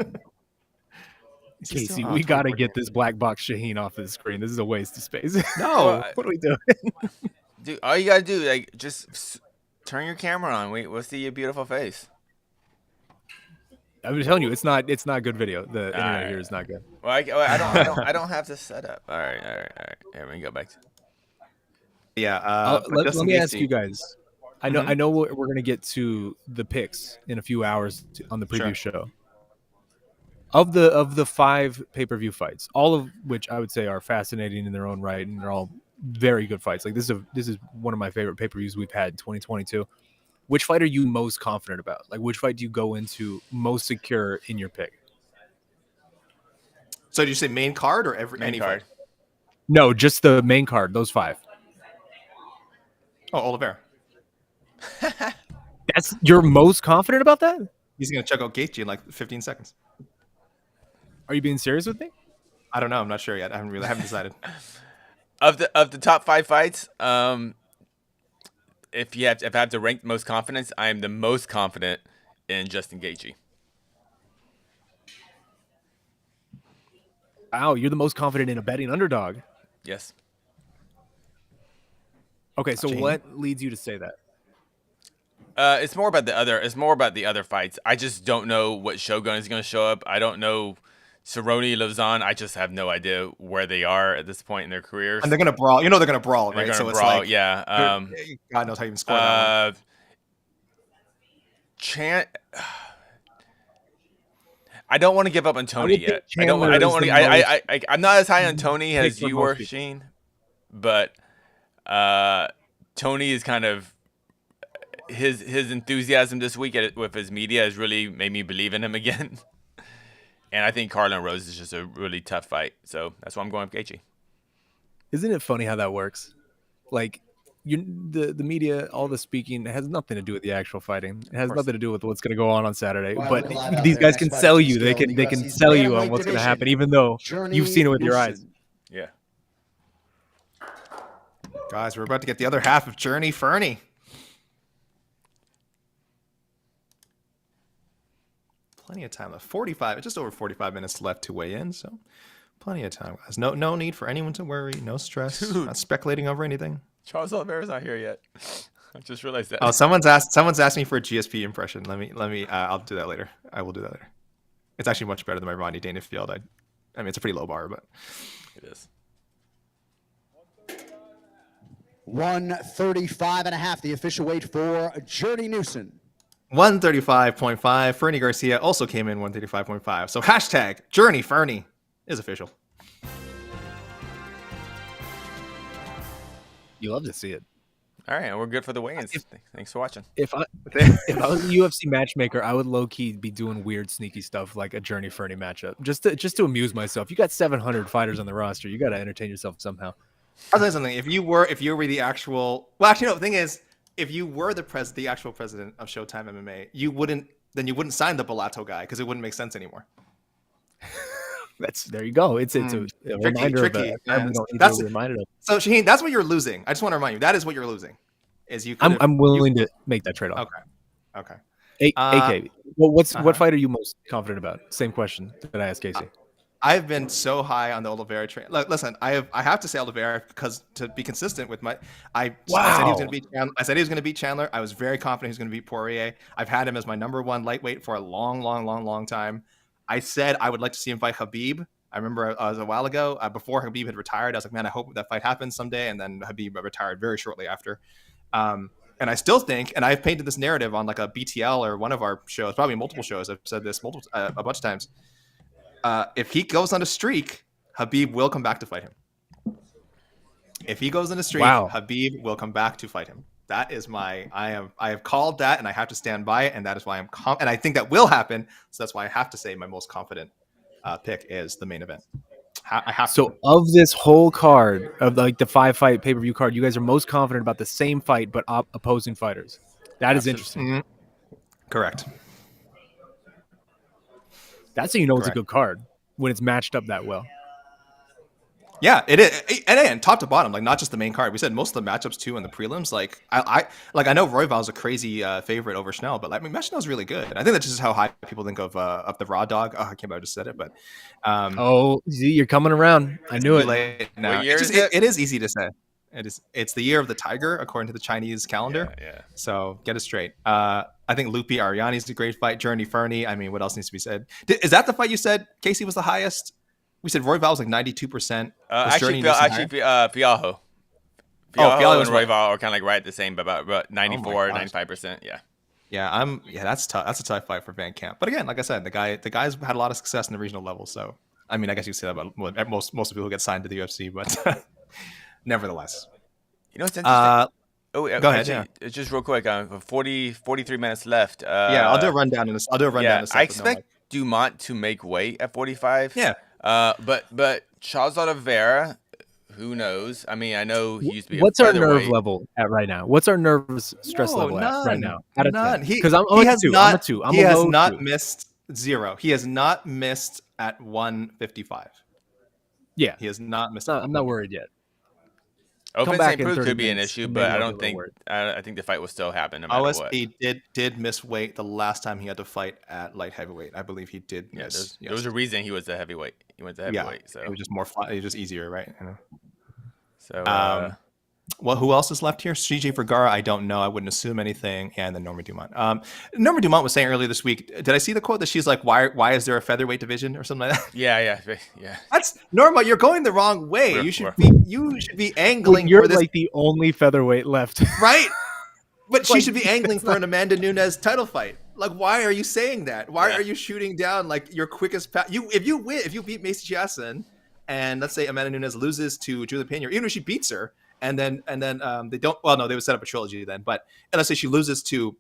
Casey, we got to get this black box Shaheen off the screen. This is a waste of space. No, what are we doing? Dude, all you gotta do, like, just turn your camera on. We'll see your beautiful face. I'm telling you, it's not good video. The internet here is not good. Well, I don't have this set up. All right. Here we go back to. Yeah. Let me ask you guys. I know we're gonna get to the picks in a few hours on the preview show. Of the 5 pay-per-view fights, all of which I would say are fascinating in their own right, and they're all very good fights. Like this is one of my favorite pay-per-views we've had in 2022. Which fight are you most confident about? Like, which fight do you go into most secure in your pick? So did you say main card or any card? Fight? No, just the main card. Those 5. Oh, Oliveira. You're most confident about that? He's gonna check out Gaethje in like 15 seconds. Are you being serious with me? I don't know. I'm not sure yet. I haven't decided. Of the top 5 fights, if I have to rank most confidence, I am the most confident in Justin Gaethje. Wow, you're the most confident in a betting underdog. Yes. Okay, so Gene? what leads you to say that? It's more about the other. It's more about the other fights. I just don't know what Shogun is going to show up. I don't know Cerrone, Lauzon. I just have no idea where they are at this point in their careers. And they're gonna brawl. You know they're gonna brawl, They're right? gonna So brawl. it's like, Yeah. God knows how you can score that one. I don't want to give up on Tony yet. I don't Chandler want is to. the I'm not as high on Tony as pick for you most were, people. Sheen. But Tony is kind of his enthusiasm this week with his media has really made me believe in him again. And I think Carla and Rose is just a really tough fight. So that's why I'm going with Gaethje. Isn't it funny how that works? Like, the media, all the speaking, it has nothing to do with the actual fighting. It has nothing to do with what's going to go on Saturday. But these guys can sell you. They can sell you on what's going to happen, even though you've seen it with your eyes. Yeah. Guys, we're about to get the other half of Journey Fernie. Plenty of time left. 45, just over 45 minutes left to weigh in, so plenty of time, guys. No need for anyone to worry. No stress. Dude. Not speculating over anything. Charles Oliveira's not here yet. I just realized that. Oh, someone's asked me for a GSP impression. Let me. I'll do that later. I will do that later. It's actually much better than my Ronnie Dangerfield. I mean, it's a pretty low bar, but It is. 135.5, the official weight for Journey Newson. 135.5. Fernie Garcia also came in 135.5. So hashtag Journey Fernie is official. You love to see it. All right, and we're good for the weigh-ins. Thanks for watching. If I was a UFC matchmaker, I would low key be doing weird, sneaky stuff like a Journey Fernie matchup, just to amuse myself. You got 700 fighters on the roster. You got to entertain yourself somehow. I'll tell you something. If you were the actual, well, actually, no. The thing is, if you were the actual president of Showtime MMA, you wouldn't sign the Bellato guy because it wouldn't make sense anymore. There you go. It's a reminder of that. Yeah. We don't need to be reminded of. So Shaheen, that's what you're losing. I just want to remind you that is what you're losing. Is you? I'm willing to make that trade off. Okay. AK. Well, what fight are you most confident about? Same question that I asked Casey. I've been so high on the Oliveira train. Look, listen, I have to say Oliveira because to be consistent with I said he was going to beat Chandler. I said he was going to beat Chandler. I was very confident he was going to beat Poirier. I've had him as my number one lightweight for a long time. I said I would like to see him fight Khabib. I remember it was a while ago before Khabib had retired. I was like, man, I hope that fight happens someday. And then Khabib retired very shortly after. And I still think, and I've painted this narrative on like a BTL or one of our shows, probably multiple shows. I've said this a bunch of times. If he goes on a streak, Khabib will come back to fight him. If he goes on a streak, Khabib will come back to fight him. That is I have called that, and I have to stand by it, and that is why and I think that will happen. So that's why I have to say my most confident pick is the main event. I have to. Of this whole card, of like the 5-fight pay-per-view card, you guys are most confident about the same fight but opposing fighters. That is interesting. Mm-hmm. Correct. That's how you know it's a good card when it's matched up that well. Yeah, it is, and top to bottom, like not just the main card. We said most of the matchups too in the prelims. Like I know Royval is a crazy favorite over Schnell, but I mean Schnell's really good. And I think that's just how high people think of the Raw Dog. Oh, I can't believe I just said it, but see, you're coming around. I knew it. Now. It is easy to say. It's the year of the tiger according to the Chinese calendar. Yeah. So get it straight. I think Lupi Ariane is a great fight. Journey Fernie. I mean, what else needs to be said? Is that the fight you said Casey was the highest? We said Royval was like 92%. Actually, Fialho. Fialho and Royval are kind of like right at the same, about 94, 95%. Yeah. Yeah, that's tough. That's a tough fight for Van Camp. But again, like I said, the guy's had a lot of success in the regional level. So, I mean, I guess you could say that about most of the people who get signed to the UFC, but nevertheless. You know what's interesting? Go ahead. Yeah. Just real quick. 43 minutes left. I'll do a rundown in a second. I expect Dumont to make weight at 45. Yeah. But Charles Oliveira, who knows? I mean, I know he used to be. What's our nerve level at right now? What's our nervous stress level at right now? None. Because I'm a 2. He has not missed 0. He has not missed at 155. Yeah, he has not missed. I'm not worried yet. Saint Preux could be an issue, but I don't think. I think the fight will still happen no matter what. OSP did miss weight the last time he had to fight at light heavyweight. I believe he did miss. There was a reason he was a heavyweight. He went to heavyweight, so it was just more fun. It was just easier, right? So Well, who else is left here? CJ Vergara, I don't know. I wouldn't assume anything. And then Norma Dumont. Norma Dumont was saying earlier this week, did I see the quote that she's like, why is there a featherweight division or something like that? Yeah. That's Norma, you're going the wrong way. You should be angling You're for this, like the only featherweight left. right? But she should be angling for an Amanda Nunes title fight. Like, why are you saying that? Why are you shooting down like your quickest path? If you beat Macy Chiasson, and let's say Amanda Nunes loses to Julia Pena, even if she beats her, and then they don't. Well, no, they would set up a trilogy then. But let's say she loses to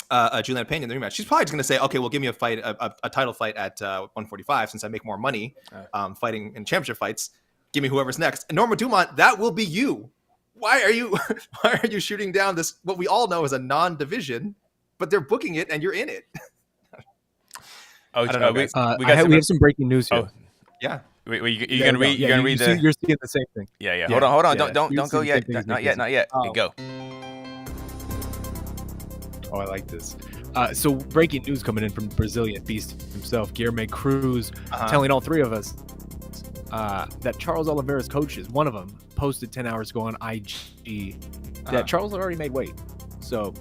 Juliana Pena in the rematch. She's probably just going to say, okay, well, give me a fight, a title fight at 145 since I make more money fighting in championship fights. Give me whoever's next. And Norma Dumont, that will be you. Why are you shooting down this, what we all know is a non-division, but they're booking it and you're in it? I don't know. We have some breaking news here. Oh, yeah. You're gonna read the. You're seeing the same thing. Yeah. Hold on. Yeah. Don't go yet. Not yet. Oh. Go. Oh, I like this. So breaking news coming in from Brazilian beast himself, Guilherme Cruz, telling all three of us that Charles Oliveira's coaches, one of them, posted 10 hours ago on IG that Charles had already made weight. So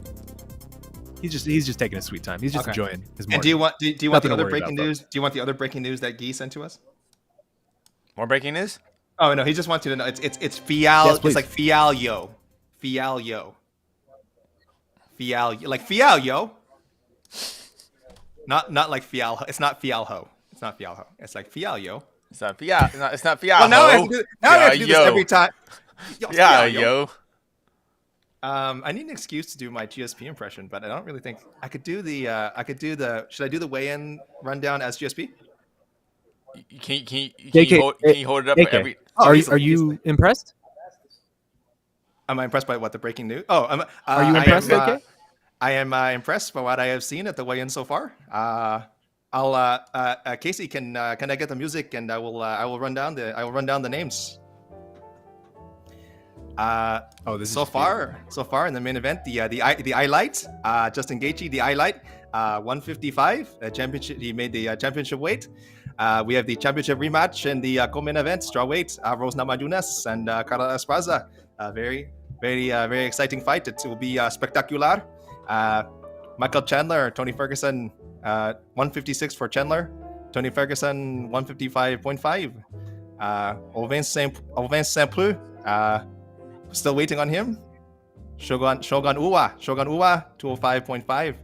he's just taking a sweet time. He's just enjoying his morning. And do you want the other breaking news? Do you want the other breaking news that Guy sent to us? More breaking news? Oh no, he just wants you to know it's Fial. Yes, it's like Fialio. Like Fialio. Not like Fial. It's not Fialho. It's not Fialho. It's like Fialio. It's not Fial. It's not Fial. Well, now I have to do this every time. Yo. I need an excuse to do my GSP impression, but I don't really think I could do the. Should I do the weigh-in rundown as GSP? Can you hold it up for every? Are you impressed? Am I impressed by what the breaking news? Oh, are you impressed? I am impressed by what I have seen at the weigh-in so far. Casey, can I get the music and I will run down the names. This so far in the main event, the highlight, Justin Gaethje, the highlight, 155 championship. He made the championship weight. We have the championship rematch in the co-main event, strawweight, Rose Namajunas and Carla Esparza. Very exciting fight. It will be spectacular. Michael Chandler, Tony Ferguson, 156 for Chandler. Tony Ferguson, 155.5. Ovince Saint Preux, still waiting on him. Shogun Uwa, 205.5.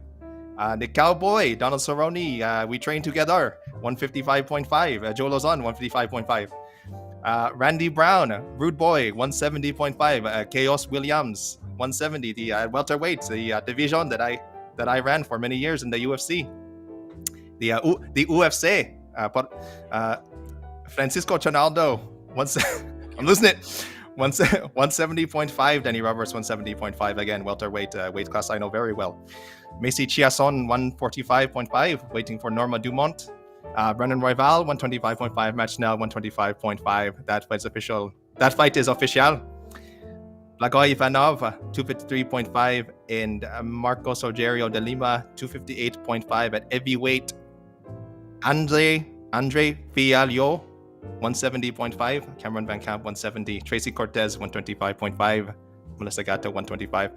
The Cowboy, Donald Cerrone, we trained together, 155.5. Joe Lauzon, 155.5. Randy Brown, Rude Boy, 170.5. Khaos Williams, 170. The welterweight, the division that I ran for many years in the UFC. The UFC, Francisco Trinaldo, I'm losing it. 170.5. Danny Roberts, 170.5. Again, welterweight weight class I know very well. Macy Chiasson, 145.5. Waiting for Norma Dumont. Brendan Royval, 125.5. Matt Schnell, 125.5. That fight's official. That fight is official. Blagoy Ivanov, 253.5. And Marcos Rogerio de Lima, 258.5 at heavyweight. Andre Fialio, 170.5. Cameron Van Camp, 170. Tracy Cortez, 125.5. Melissa Gatto, 125.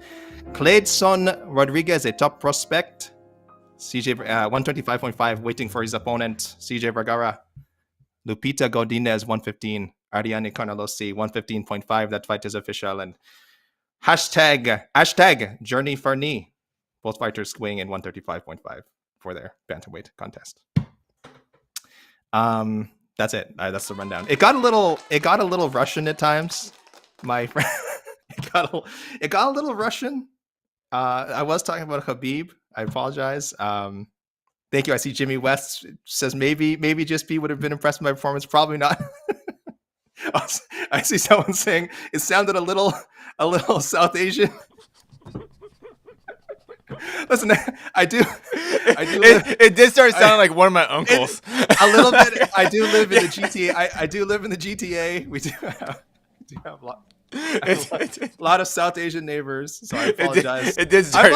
Kleydson Rodrigues, a top prospect. CJ 125.5, waiting for his opponent. CJ Vergara. Lupita Godinez, 115. Ariane Carnelossi, 115.5. That fight is official. And hashtag Journey for Knee. Both fighters weighing in 135.5 for their bantamweight contest. That's it. That's the rundown. It got a little Russian at times. My friend, it got a little Russian. I was talking about Khabib. I apologize. Thank you. I see Jimmy West says maybe GSP would have been impressed with my performance. Probably not. I see someone saying it sounded a little South Asian. Listen, I do. It did start sounding like one of my uncles. A little bit. I do live in the GTA. I do live in the GTA. We do have a lot of South Asian neighbors. So I apologize. It did start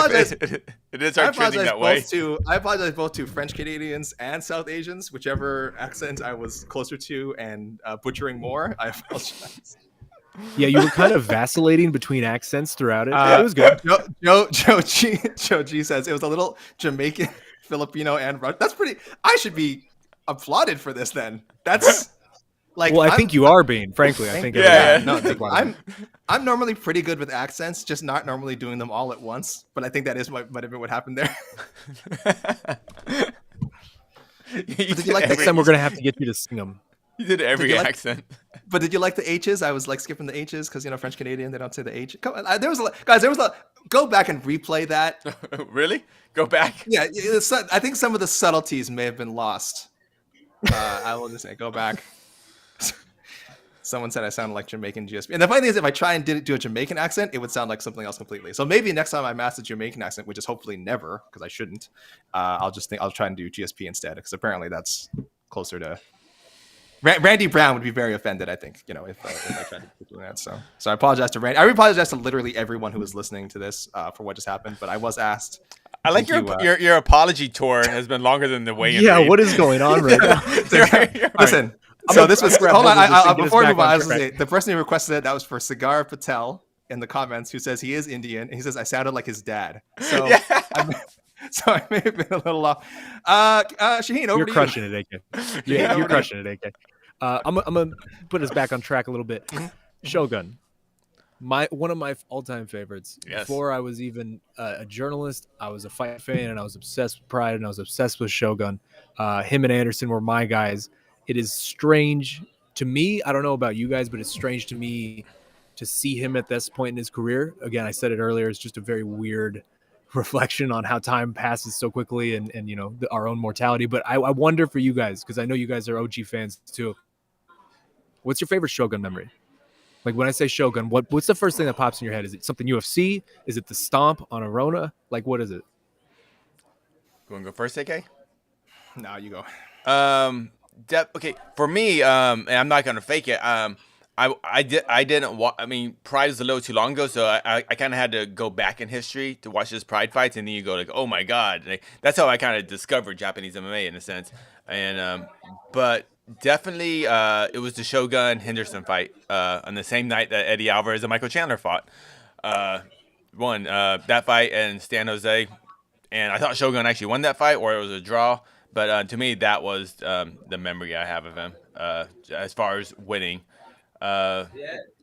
trending that way. I apologize both to French Canadians and South Asians, whichever accent I was closer to and butchering more. I apologize. Yeah, you were kind of vacillating between accents throughout it. It was good. Joe G says it was a little Jamaican, Filipino, and Russian. That's pretty. I should be applauded for this. Then that's like. Well, I think you are being. Frankly, I think. No, I'm normally pretty good with accents, just not normally doing them all at once. But I think that is might have been what happened there. Did you like next time we're gonna have to get you to sing them? You did every accent. But did you like the H's? I was like skipping the H's because French Canadian, they don't say the H. There was a lot, guys. There was a go back and replay that. Really? Go back? Yeah, I think some of the subtleties may have been lost. I will just say go back. Someone said I sounded like Jamaican GSP, and the funny thing is, if I try and do a Jamaican accent, it would sound like something else completely. So maybe next time I master Jamaican accent, which is hopefully never, because I shouldn't. I'll try and do GSP instead, because apparently that's closer to. Randy Brown would be very offended, I think, if I tried to do that. So I apologize to Randy. I apologize to literally everyone who is listening to this for what just happened. But I was asked. I like your apology tour has been longer than the weigh-in. Yeah, what is going on right now? Listen. So this was hold on. Before we move on, I was gonna say the person who requested it, that was for Cigar Patel in the comments, who says he is Indian. And he says I sounded like his dad. So. Yeah. So I may have been a little off. Shaheen, over to you. You're crushing it, AK. Yeah, you're crushing it, AK. I'm gonna put us back on track a little bit. Shogun, one of my all-time favorites. Yes. Before I was even a journalist, I was a fight fan, and I was obsessed with Pride, and I was obsessed with Shogun. Him and Anderson were my guys. It is strange to me. I don't know about you guys, but it's strange to me to see him at this point in his career. Again, I said it earlier. It's just a very weird reflection on how time passes so quickly and our own mortality. But I wonder for you guys, because I know you guys are OG fans too. What's your favorite Shogun memory? Like when I say Shogun, what's the first thing that pops in your head? Is it something UFC? Is it the stomp on Arona? Like what is it? You want to go first, AK? No, you go. Okay, for me, and I'm not gonna fake it. I didn't watch. I mean, Pride is a little too long ago, so I kind of had to go back in history to watch his Pride fights, and then you go like, oh my god, like, that's how I kind of discovered Japanese MMA in a sense. And but definitely, it was the Shogun Henderson fight on the same night that Eddie Alvarez and Michael Chandler fought. Won that fight in San Jose, and I thought Shogun actually won that fight, or it was a draw. But to me, that was the memory I have of him as far as winning. I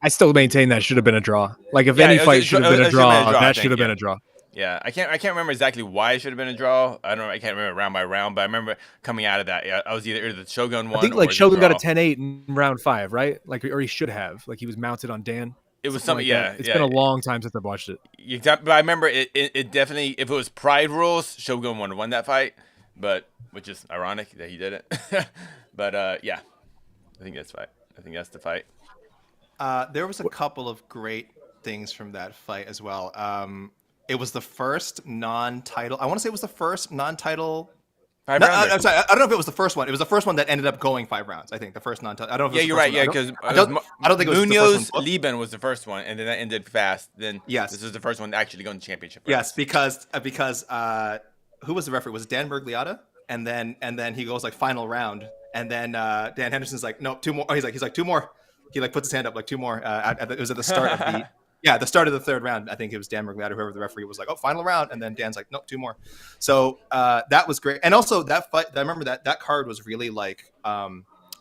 still maintain that should have been a draw. Like if any fight should have been a draw, that should have been a draw. Yeah, I can't remember exactly why it should have been a draw. I can't remember round by round, but I remember coming out of that. Yeah, I was either the Shogun won. I think like Shogun got a 10-8 in round 5, right? Like, or he should have. Like he was mounted on Dan. It was something. Yeah, it's been a long time since I've watched it. But I remember it definitely. If it was Pride rules, Shogun won that fight. But which is ironic that he did it. But yeah, I think that's the fight. There was a couple of great things from that fight as well. It was the first non-title. I want to say it was the first non-title. I'm sorry. I don't know if it was the first one. It was the first one that ended up going 5 rounds. I think the first non-title. I don't know. If it was you're right. Yeah, because I don't think it was Munoz the first one. Liban was the first one, and then that ended fast. Then yes, this is the first one actually going to championship rounds. Yes, because who was the referee? Was it Dan Bergliata? And then he goes like final round, and then Dan Henderson's like, no, 2 more. Oh, he's like 2 more. He like puts his hand up like 2 more. It was at the start of the start of the 3rd round. I think it was Dan Bergliata, whoever the referee was, like, oh, final round, and then Dan's like, nope, 2 more. So that was great. And also that fight, I remember that card was really like, I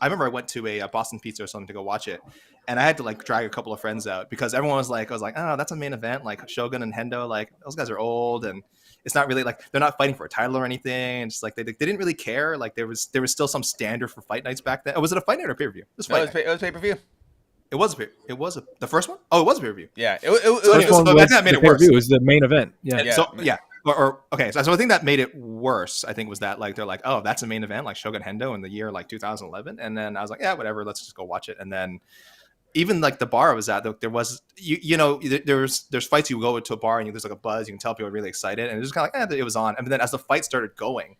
remember I went to a Boston Pizza or something to go watch it, and I had to like drag a couple of friends out because everyone was like, oh, that's a main event, like Shogun and Hendo, like those guys are old and. It's not really like they're not fighting for a title or anything. It's just like they didn't really care. Like there was still some standard for fight nights back then. Oh, was it a fight night or pay-per-view? It was pay-per-view. It was the first one? Oh, it was a pay-per-view. Yeah. That made it worse. It was the main event. Yeah. So okay. So I think that made it worse. I think was that like they're like, oh, that's a main event, like Shogun Hendo in the year like 2011. And then I was like, yeah, whatever, let's just go watch it. And then even like the bar I was at, there was there's fights you go to a bar and there's like a buzz, you can tell people are really excited, and it was kind of like it was on. And then as the fight started going,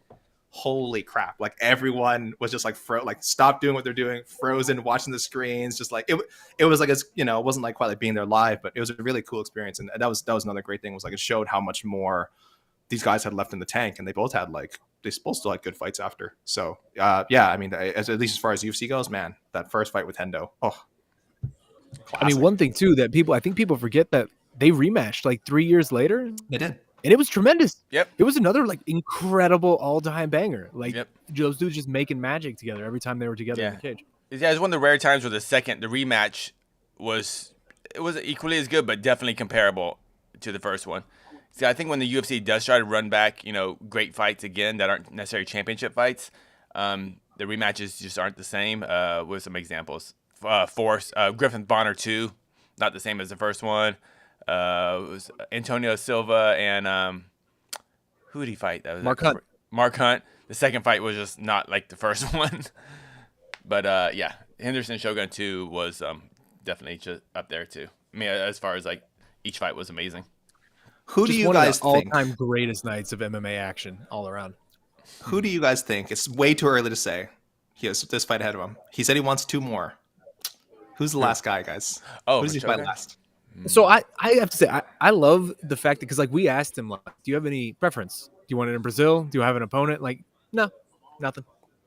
holy crap, like everyone was just like stopped doing what they're doing, frozen, watching the screens, just like it was like, it wasn't like quite like being there live, but it was a really cool experience. And that was another great thing, was like it showed how much more these guys had left in the tank, and they both had they both still had good fights after. So yeah, I mean, at least as far as UFC goes, man, that first fight with Hendo, oh. I mean, one thing too that I think people forget that they rematched like 3 years later. They did. And it was tremendous. Yep. It was another like incredible all-time banger. Like Yep. those dudes just making magic together every time they were together in the cage. Yeah, it's one of the rare times where the rematch was equally as good, but definitely comparable to the first one. See, I think when the UFC does try to run back, great fights again that aren't necessarily championship fights, the rematches just aren't the same. With some examples, Griffin Bonner 2, not the same as the first one. It was Antonio Silva and who did he fight? That was Mark Hunt. Mark Hunt. The second fight was just not like the first one. But yeah, Henderson Shogun 2 was definitely just up there too. I mean, as far as like each fight was amazing. Who do Just you one guys of the think? all-time greatest nights of MMA action all around. Who do you guys think? It's way too early to say. He has this fight ahead of him. He said he wants 2 more. Who's the last guy, guys? Oh, who does he fight last? So I have to say I love the fact that because like we asked him like, do you have any preference? Do you want it in Brazil? Do you have an opponent? Like, no, nothing.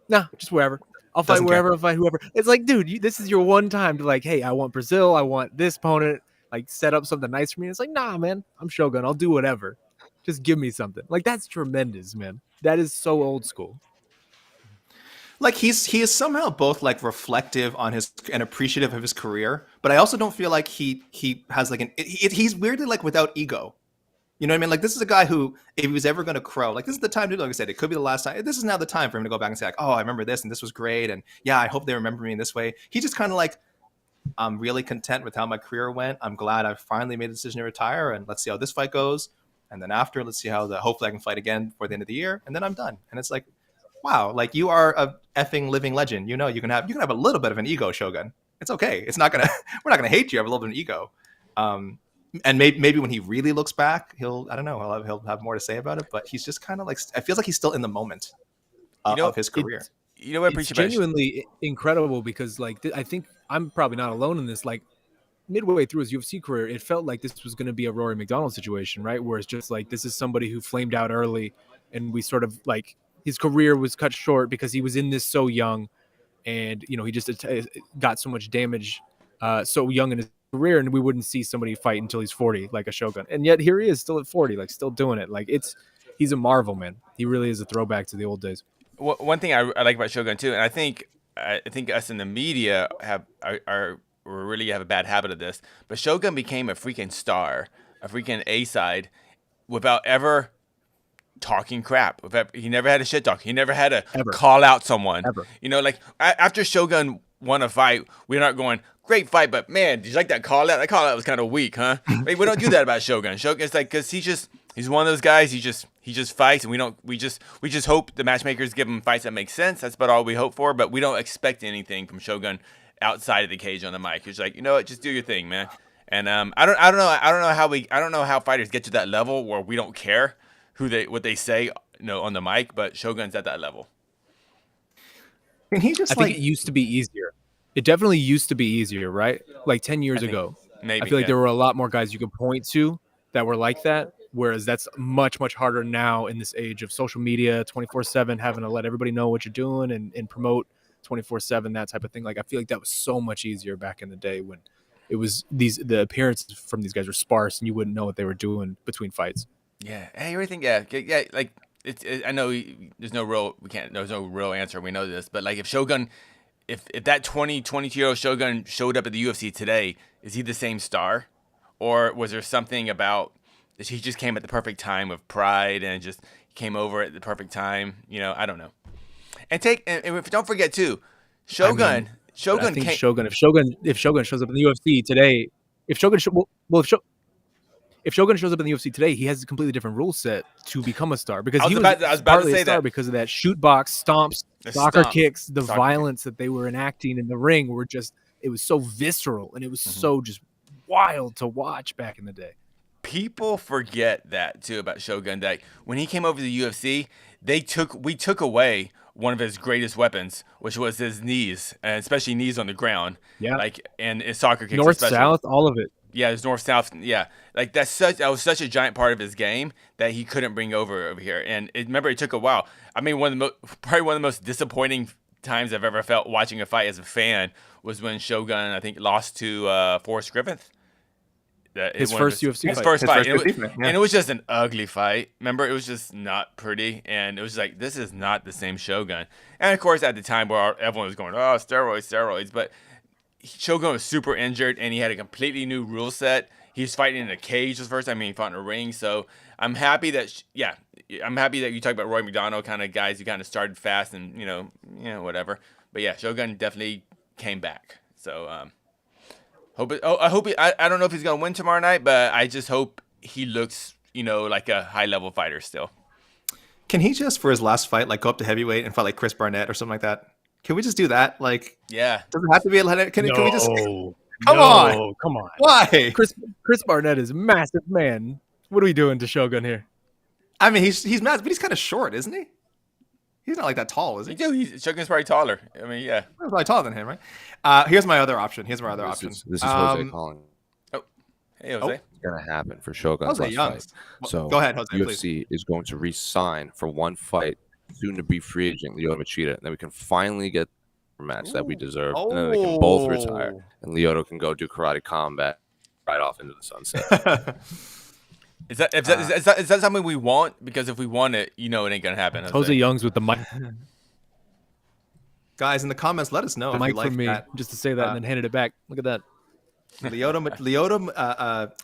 No, just wherever. I'll fight wherever. I'll fight whoever. It's like, dude, this is your one time to like, hey, I want Brazil. I want this opponent. Like, set up something nice for me. It's like, nah, man, I'm Shogun. I'll do whatever. Just give me something. Like, that's tremendous, man. That is so old school. Like he is somehow both like reflective on his and appreciative of his career, but I also don't feel like he has like he's weirdly like without ego. You know what I mean? Like this is a guy who, if he was ever going to crow, like this is the time to, like I said, it could be the last time. This is now the time for him to go back and say like, oh, I remember this and this was great, and yeah, I hope they remember me in this way. He just kind of like, I'm really content with how my career went. I'm glad I finally made the decision to retire, and let's see how this fight goes, and then after, let's see how hopefully I can fight again before the end of the year, and then I'm done. And it's like, wow, like you are a effing living legend. You can have a little bit of an ego, Shogun. It's okay. It's not gonna we're not gonna hate you. Have a little bit of an ego. And maybe when he really looks back, he'll have more to say about it. But he's just kind of like, it feels like he's still in the moment of his career. What I appreciate it's genuinely incredible because like I think I'm probably not alone in this. Like midway through his UFC career, it felt like this was going to be a Rory McDonald situation, right? Where it's just like this is somebody who flamed out early, and we sort of like his career was cut short because he was in this so young, and he just got so much damage so young in his career, and we wouldn't see somebody fight until he's 40 like a Shogun, and yet here he is still at 40, like still doing it. Like he's a marvel, man. He really is a throwback to the old days. One thing I like about Shogun too, and I think us in the media really have a bad habit of this, but Shogun became a freaking star, a freaking A-side, without ever talking crap. He never had a shit talk. He never had to call out someone. Ever. Like after Shogun won a fight, we're not going, great fight, but man, did you like that call out? That call out was kind of weak, huh? We don't do that about Shogun. Shogun's like, because he's one of those guys. He just fights, and we just hope the matchmakers give him fights that make sense. That's about all we hope for. But we don't expect anything from Shogun outside of the cage on the mic. He's like, just do your thing, man. And I don't know how fighters get to that level where we don't care what they say, on the mic. But Shogun's at that level. And he just I think it used to be easier. It definitely used to be easier, right? Like 10 years ago. Maybe, I feel like there were a lot more guys you could point to that were like that, whereas that's much, much harder now in this age of social media, 24/7, having to let everybody know what you're doing and promote 24/7, that type of thing. Like I feel like that was so much easier back in the day when it was the appearances from these guys were sparse and you wouldn't know what they were doing between fights. Yeah. Hey, everything. Yeah. Like I know there's no real answer. We know this, but like if Shogun. If that 22-year-old Shogun showed up at the UFC today, is he the same star? Or was there something about he just came at the perfect time with pride and just came over at the perfect time? I don't know. And don't forget too, Shogun. If Shogun shows up in the UFC today, if Shogun shows up in the UFC today, he has a completely different rule set to become a star because he was partly a star because of that shoot box, stomps, soccer kicks, the violence that they were enacting in the ring it was so visceral and it was so just wild to watch back in the day. People forget that too about Shogun, that when he came over to the UFC, we took away one of his greatest weapons, which was his knees, and especially knees on the ground. Yeah, and his soccer kicks, north, south, all of it. Yeah, it's north south. Yeah, like that was such a giant part of his game that he couldn't bring over here. And remember, it took a while. I mean, probably one of the most disappointing times I've ever felt watching a fight as a fan was when Shogun, I think, lost to Forrest Griffith. His first UFC his fight. first fight. And it was just an ugly fight. Remember, it was just not pretty. And it was like, this is not the same Shogun. And, of course, at the time where everyone was going, oh, steroids. But Shogun was super injured, and he had a completely new rule set. He was fighting in a cage the first time he fought in a ring. So I'm happy that, I'm happy that you talk about Roy McDonald kind of guys who kind of started fast and, whatever. But, yeah, Shogun definitely came back. So, I don't know if he's gonna win tomorrow night, but I just hope he looks, like a high level fighter still. Can he just, for his last fight, like go up to heavyweight and fight like Chris Barnett or something like that? Can we just do that? Like, yeah, does it have to be a Can we just? Come on! Why? Chris Barnett is a massive man. What are we doing to Shogun here? I mean, he's massive, but he's kind of short, isn't he? He's not like that tall, is he? Shogun's probably taller. I mean, yeah. He's probably taller than him, right? Here's my other option. This is Jose calling. Oh, hey, Jose. It's going to happen for Shogun's last fight. So go ahead, Jose, UFC please. is going to re-sign for one fight, soon to be free agent Lyoto Machida, and then we can finally get the match that we deserve, and then they can both retire, and Lyoto can go do karate combat right off into the sunset. Is that something we want? Because if we want it, it ain't gonna happen. Jose Young's with the mic. Guys, in the comments, let us know The if mic you like from me, that. just to say that and then handed it back. Look at that.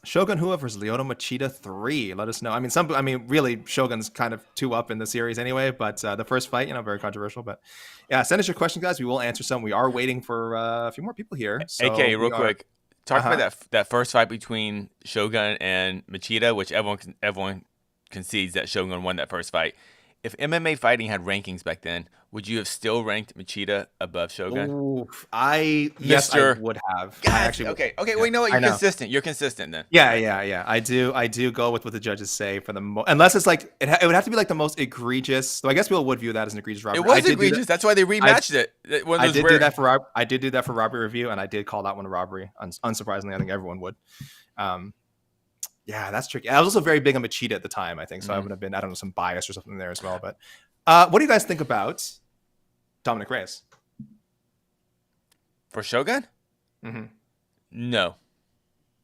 Shogun Rua versus Lyoto Machida 3. Let us know. I mean, really, Shogun's kind of 2 up in the series anyway. But the first fight, very controversial. But yeah, send us your questions, guys. We will answer some. We are waiting for a few more people here. So AK, real quick. Talk about that first fight between Shogun and Machida, which everyone concedes that Shogun won that first fight. If MMA fighting had rankings back then, would you have still ranked Machida above Shogun? Ooh, yes, I would have. God, I actually okay. Well, you know what? You're consistent. You're consistent then. Yeah. I do go with what the judges say for the unless it's like it would have to be like the most egregious. So I guess people would view that as an egregious robbery. It was egregious. That's why they rematched it. I did do that for robbery review, and I did call that one a robbery. Unsurprisingly, I think everyone would. Yeah, that's tricky. I was also very big on Machida at the time, I think. So I would have been, I don't know, some bias or something there as well. But what do you guys think about Dominic Reyes? For Shogun? Mm-hmm. No.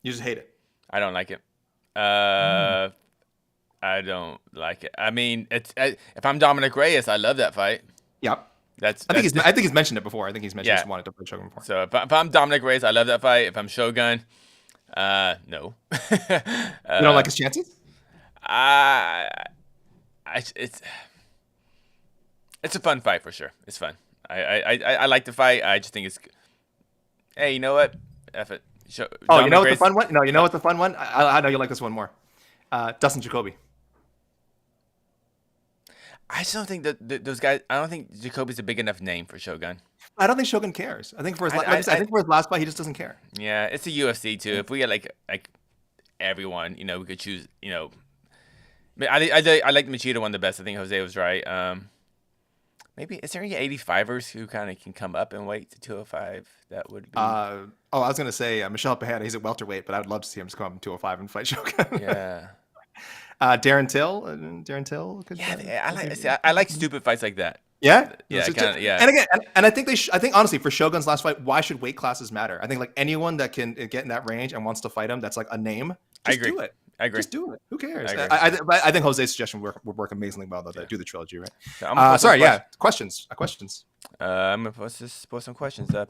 You just hate it? I don't like it. I don't like it. I mean, if I'm Dominic Reyes, I love that fight. Yep. I think he's mentioned it before. I think he's mentioned he wanted to play Shogun before. So if I'm Dominic Reyes, I love that fight. If I'm Shogun, no. You don't like his chances? It's a fun fight for sure. It's fun. I like the fight. I just think it's. Hey, you know what? F it. You know what the fun one? No, you know what the fun one? I know you like this one more. Dustin Jacoby. I just don't think that those guys. I don't think Jacoby's a big enough name for Shogun. I don't think Shogun cares. I think for his last fight, he just doesn't care. Yeah, it's a UFC too. If we get like everyone, we could choose. I like Machida one the best. I think Jose was right. Maybe is there any 85ers who kind of can come up and weight to 205? That would be. I was gonna say Michelle Pajana. He's at welterweight, but I would love to see him just come up in 205 and fight Shogun. Yeah. Darren Till. I like stupid fights like that. Yeah, yeah. And again, and I think I think honestly for Shogun's last fight, why should weight classes matter? I think like anyone that can get in that range and wants to fight him, that's like a name. Just do it. I agree. Just do it. Who cares? I think Jose's suggestion would work amazingly well though. They do the trilogy, right? So Questions. I'm gonna post some questions up.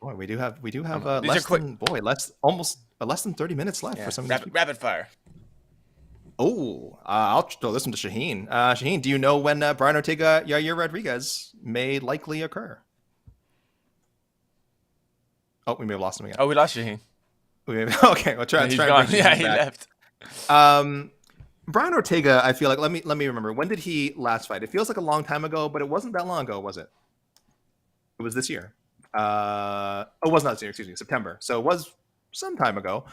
Boy, we do have less than 30 minutes left for some rapid fire. Oh, I'll throw this one to Shaheen. Shaheen, do you know when Brian Ortega, Yair Rodriguez may likely occur? Oh, we may have lost him again. Oh, we lost Shaheen. Okay, we'll try. He's gone. Yeah, he left. Brian Ortega, I feel like let me remember. When did he last fight? It feels like a long time ago, but it wasn't that long ago, was it? It was this year. It was not this year. Excuse me, September. So it was some time ago.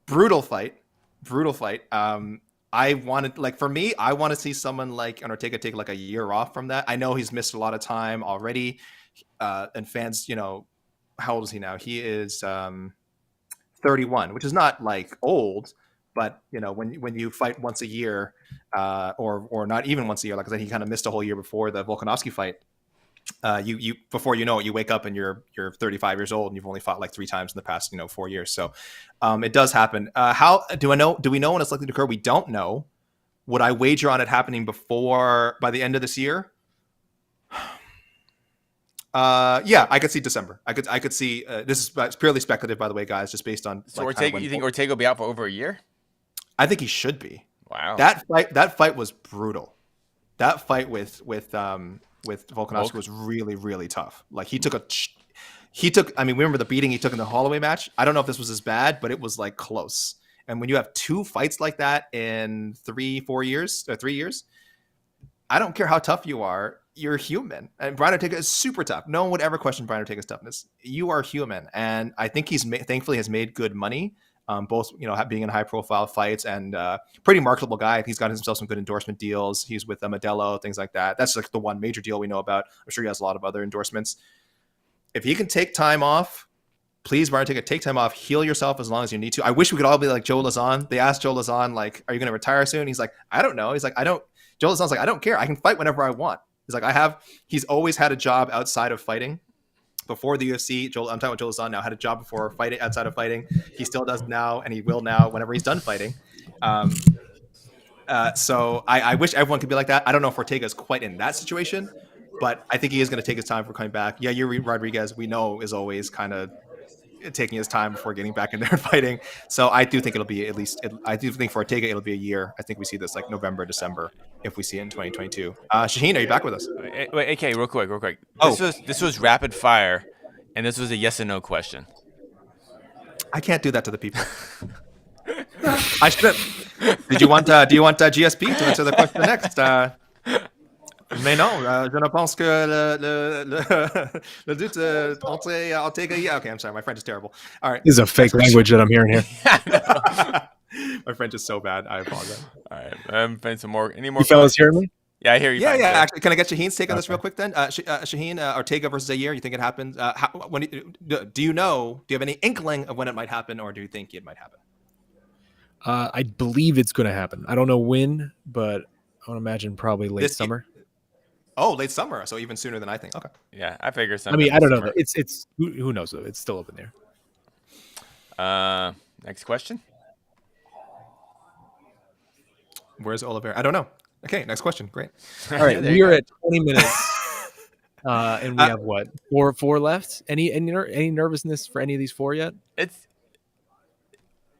Brutal fight. I want to see someone like Ortega take like a year off from that. I know he's missed a lot of time already, and fans, how old is he now? He is 31, which is not like old, but when you fight once a year, or not even once a year, like I said, he kind of missed a whole year before the Volkanovski fight. you before you know it, you wake up and you're 35 years old and you've only fought like 3 times in the past 4 years. So it does happen. How do we know when it's likely to occur? We don't know. Would I wager on it happening by the end of this year? Yeah, I could see December. I could see this is purely speculative, by the way, guys, just based on. So Ortega, you think Ortega will be out for over a year? I think he should be. Wow. That fight was brutal. That fight with Volkanovski was really, really tough. Like he took. I mean, remember the beating he took in the Holloway match? I don't know if this was as bad, but it was like close. And when you have 2 fights like that in 3 years, I don't care how tough you are. You're human. And Brian Ortega is super tough. No one would ever question Brian Ortega's toughness. You are human. And I think he's thankfully has made good money, both, being in high profile fights and pretty marketable guy. He's got himself some good endorsement deals. He's with Modelo, things like that. That's like the one major deal we know about. I'm sure he has a lot of other endorsements. If he can take time off, please, Brian Ortega, take time off, heal yourself as long as you need to. I wish we could all be like Joe Lauzon. They asked Joe Lauzon, like, are you going to retire soon? He's like, I don't know. He's like, Joe Lauzon's like, I don't care. I can fight whenever I want. He's like, he's always had a job outside of fighting. Before the UFC, I'm talking about Joe Lauzon now, had a job before fighting, outside of fighting. He still does now, and he will now whenever he's done fighting. So I wish everyone could be like that. I don't know if Ortega is quite in that situation, but I think he is going to take his time for coming back. Yeah, Yuri Rodriguez, we know, is always kind of taking his time before getting back in there and fighting. So I do think it'll be I do think for Ortega, it'll be a year. I think we see this like November, December, if we see it in 2022. Shaheen, are you back with us? Wait, AK, real quick. Oh. This was rapid fire, and this was a yes or no question. I can't do that to the people. I should have. Do you want GSP to answer the question next? Mais non, je ne pense que le doute Ortega. Yeah, okay, I'm sorry. My French is terrible. All right. This is a fake language that I'm hearing here. My French is so bad. I apologize. All right. Find some more. Any more? You fellas hear me? Yeah, I hear you. Yeah. Actually, can I get Shaheen's take on this real quick then? Shaheen, Ortega versus Zaire. You think it happens? Do you know? Do you have any inkling of when it might happen, or do you think it might happen? I believe it's going to happen. I don't know when, but I would imagine probably late summer. Oh, late summer, so even sooner than I think. Okay. Yeah, I figure I mean, I don't know. It's who knows though. It's still up in there. Next question. Where's Oliveira? I don't know. Okay, next question. Great. All right, we are at 20 minutes, and we have what four left. Any nervousness for any of these 4 yet?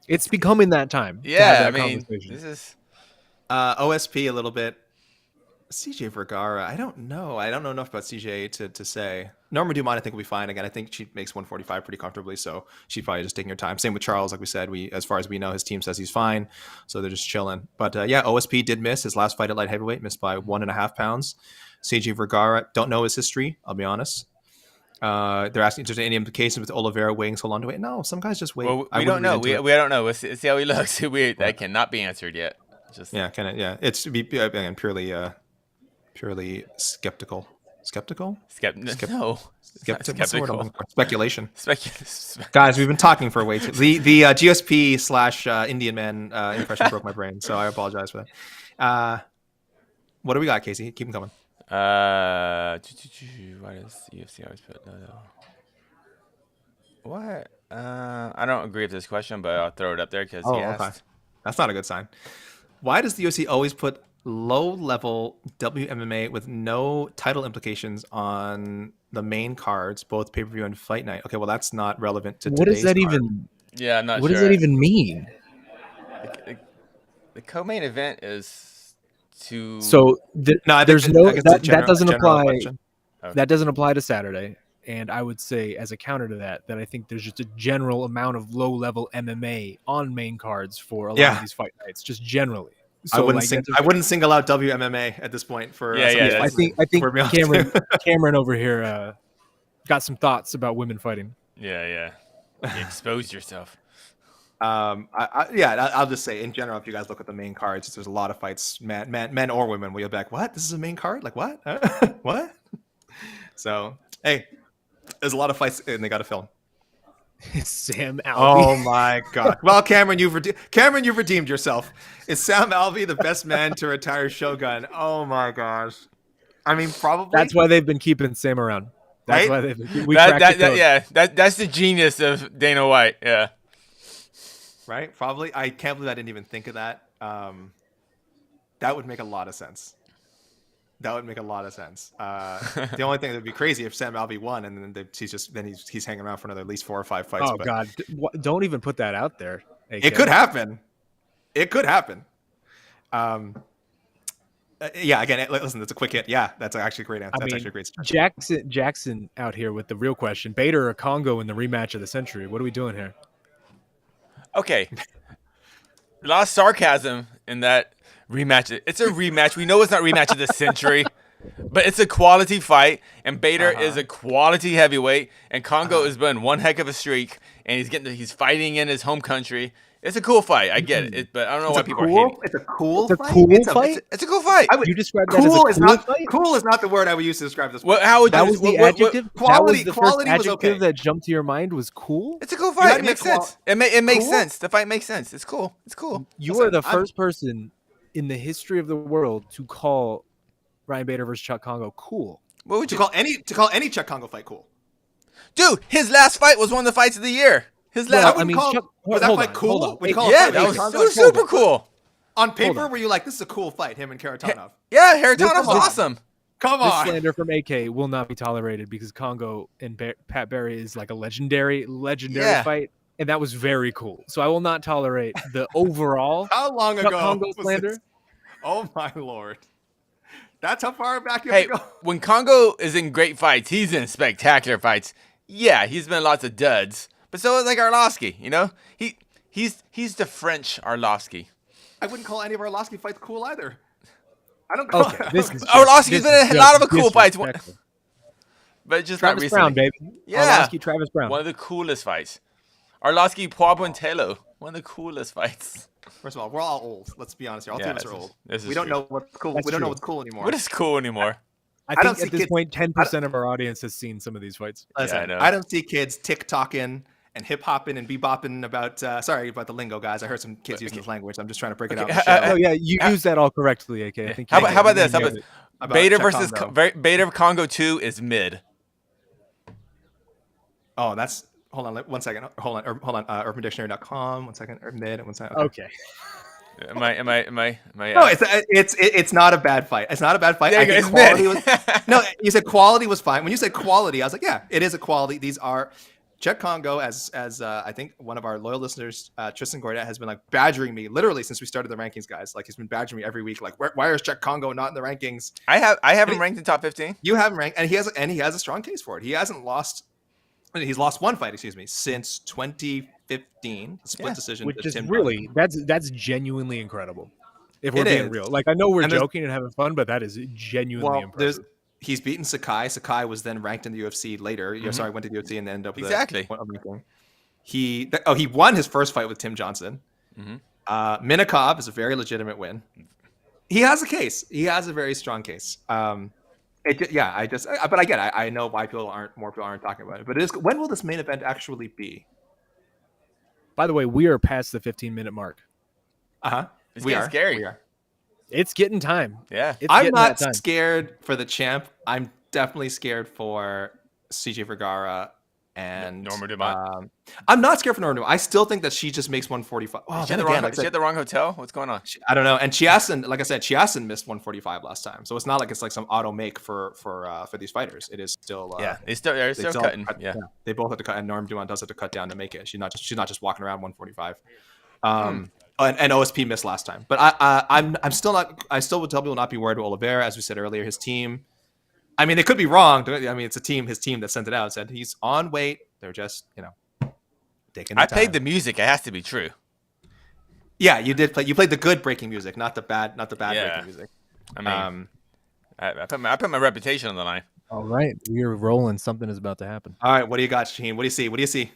It's becoming that time. Yeah, I mean, this is OSP a little bit. CJ Vergara, I don't know. I don't know enough about CJ to say. Norma Dumont, I think, will be fine. Again, I think she makes 145 pretty comfortably, so she's probably just taking her time. Same with Charles, like we said. As far as we know, his team says he's fine, so they're just chilling. But yeah, OSP did miss his last fight at light heavyweight, missed by 1.5 pounds. CJ Vergara, don't know his history, I'll be honest. They're asking if there's any implications with Oliveira weighing so long to wait. No, some guys just wait. Well, we don't know. We don't know. We'll see how he looks. That cannot be answered yet. It's to be again purely skeptical. Skeptical? No. Skeptical. Speculation. Speculation. Guys, we've been talking for way too. The GSP / Indian man impression broke my brain, so I apologize for that. What do we got, Casey? Keep them coming. Why does UFC always put no? What? I don't agree with this question, but I'll throw it up there because he asked. Okay. That's not a good sign. Why does the UFC always put low-level WMMA with no title implications on the main cards, both pay-per-view and fight night? Okay, well, that's not relevant to today's What does that card. even? Yeah, I'm not what sure. Does that even mean? The co-main event is to. So there's no that doesn't apply. Okay. That doesn't apply to Saturday. And I would say, as a counter to that I think there's just a general amount of low-level MMA on main cards for a lot of these fight nights, just generally. So I wouldn't single out WMMA at this point for. I think Cameron over here got some thoughts about women fighting. Yeah. You exposed yourself. I'll just say in general, if you guys look at the main cards, there's a lot of fights, men or women. Where you're like, what? This is a main card? Like what? What? So hey, there's a lot of fights, and they got to film. Sam Alvey. Oh my God! Well, Cameron, you've redeemed yourself. Is Sam Alvey the best man to retire Shogun? Oh my gosh! I mean, probably. That's why they've been keeping Sam around. That's Right? why they've been, we cracked the code. Yeah, that's the genius of Dana White. Yeah. Right? Probably. I can't believe I didn't even think of that. That would make a lot of sense. That would make a lot of sense. The only thing that would be crazy if Sam Alvey won, and then he's hanging around for another at least 4 or 5 fights. Oh but God! Don't even put that out there. AK. it could happen. It could happen. Yeah. Again, listen. That's a quick hit. Yeah, that's actually a great answer. That's actually a great suggestion. Jackson out here with the real question: Bader or Congo in the rematch of the century? What are we doing here? Okay. A lot of sarcasm in that rematch. It's a rematch. We know it's not rematch of the century, but it's a quality fight. And Bader is a quality heavyweight, and Congo has been one heck of a streak. And he's fighting in his home country. It's a cool fight. I get it, but I don't know why people are hating. It's a cool It's a fight. cool fight? It's a cool fight. You described that as a Cool is cool not fight? cool is not the word I would use to describe this. Well, how would That you? was the what- adjective. That quality- was the quality first was adjective okay. that jumped to your mind was cool. It's a cool You fight. had It me makes qual- sense. It makes Cool? sense. The fight makes sense. It's cool. It's cool. You Listen, are the I'm- first person in the history of the world to call Ryan Bader versus Chuck Congo cool. What would To you call any Czech Congo fight cool. Dude, his last fight was one of the fights of the year. His I last. wouldn't call- was that hold fight on, cool? hold on. Would you call it Yeah, fight that like was, Congo? it was super cool. On paper, on. were you like, this is a cool fight, him and Karatanov? Yeah, Haritonov's Come on. awesome. Come This on. slander from AK will not be tolerated because Congo and Pat Barry is like a legendary Yeah. fight, and that was very cool. So I will not tolerate the overall How long Chuck ago Congo was slander. this? Oh my lord. That's how far back you have Hey, to go. when Congo is in great fights, he's in spectacular fights. Yeah, he's been in lots of duds, but so is like Arlovsky. You know, he's the French Arlovsky. I wouldn't call any of our Arlovsky fights cool either. I don't call Okay, this is Arlovsky's been in a lot of cool fights, disrespectful. but just Travis not recently. Brown, baby. Yeah, Arlovsky, Travis Brown. one of the coolest fights. Arlovsky, Puabuentelo, one of the coolest fights. First of all, we're all old. Let's be honest here. All Yeah, three of us this are is- old. this is We don't true. know what's cool. That's we don't know true. what's cool anymore. What is cool anymore? I don't think see at this kids- point, 10% of our audience has seen some of these fights. Listen, Yeah, I know. I don't see kids tick-tocking and hip-hopping and bebopping about, sorry about the lingo, guys. I heard some kids using this language. I'm just trying to break it out. Okay, in the show. Oh yeah, you used that all correctly, AK. I think. How about this? How you about nailed it. About Bader Czech versus Congo. Bader Congo 2 is mid. Oh, that's hold on 1 second. Hold on. UrbanDictionary.com. 1 second. Mid. 1 second. Oh. Okay. Am I? No, it's not a bad fight. It's not a bad fight. There I you go, think it's quality mid. was no. You said quality was fine. When you said quality, I was like, yeah, it is a quality. These are Czech Congo, as I think one of our loyal listeners, Tristan Gordet, has been like badgering me literally since we started the rankings, guys. Like he's been badgering me every week. Like, why is Czech Congo not in the rankings? I have him ranked in top 15. You have him ranked, and he has a strong case for it. He hasn't lost. He's lost one fight, since 2015, split decision, which to is Tim really that's genuinely incredible. If we're It being is. real, like I know we're And there's- joking and having fun, but that is genuinely Well, impressive. he's beaten Sakai. Sakai was then ranked in the UFC later. Mm-hmm. Sorry, went to the UFC and then ended up with Exactly. a ranking. He won his first fight with Tim Johnson. Mm-hmm. Minakov is a very legitimate win. He has a case. He has a very strong case. But again, I know why more people aren't talking about it. But when will this main event actually be? By the way, we are past the 15-minute mark. It's getting scary. We are. It's getting time. Yeah. It's I'm getting not that time. scared for the champ. I'm definitely scared for CJ Vergara and Norma Dumont. I'm not scared for Norma Dumont. I still think that she just makes 145. Oh, She then had again, like I she said, had the wrong hotel. What's going on? I don't know. And Chiasson, like I said, Chiasson missed 145 last time, so it's not like it's like some auto make for these fighters. It is still They're still cutting. Yeah. They both have to cut, and Norm Dumont does have to cut down to make it. She's not just walking around 145. And OSP missed last time, but I'm still not. I still would tell people not be worried about Oliveira, as we said earlier. His team. I mean, they could be wrong. I mean, it's his team that sent it out. Said he's on weight. They're just taking. I played the music. It has to be true. Yeah, you did play. You played the good breaking music, not the bad breaking music. I mean, I put my reputation on the line. All right, we are rolling. Something is about to happen. All right, what do you got, Shaheen? What do you see?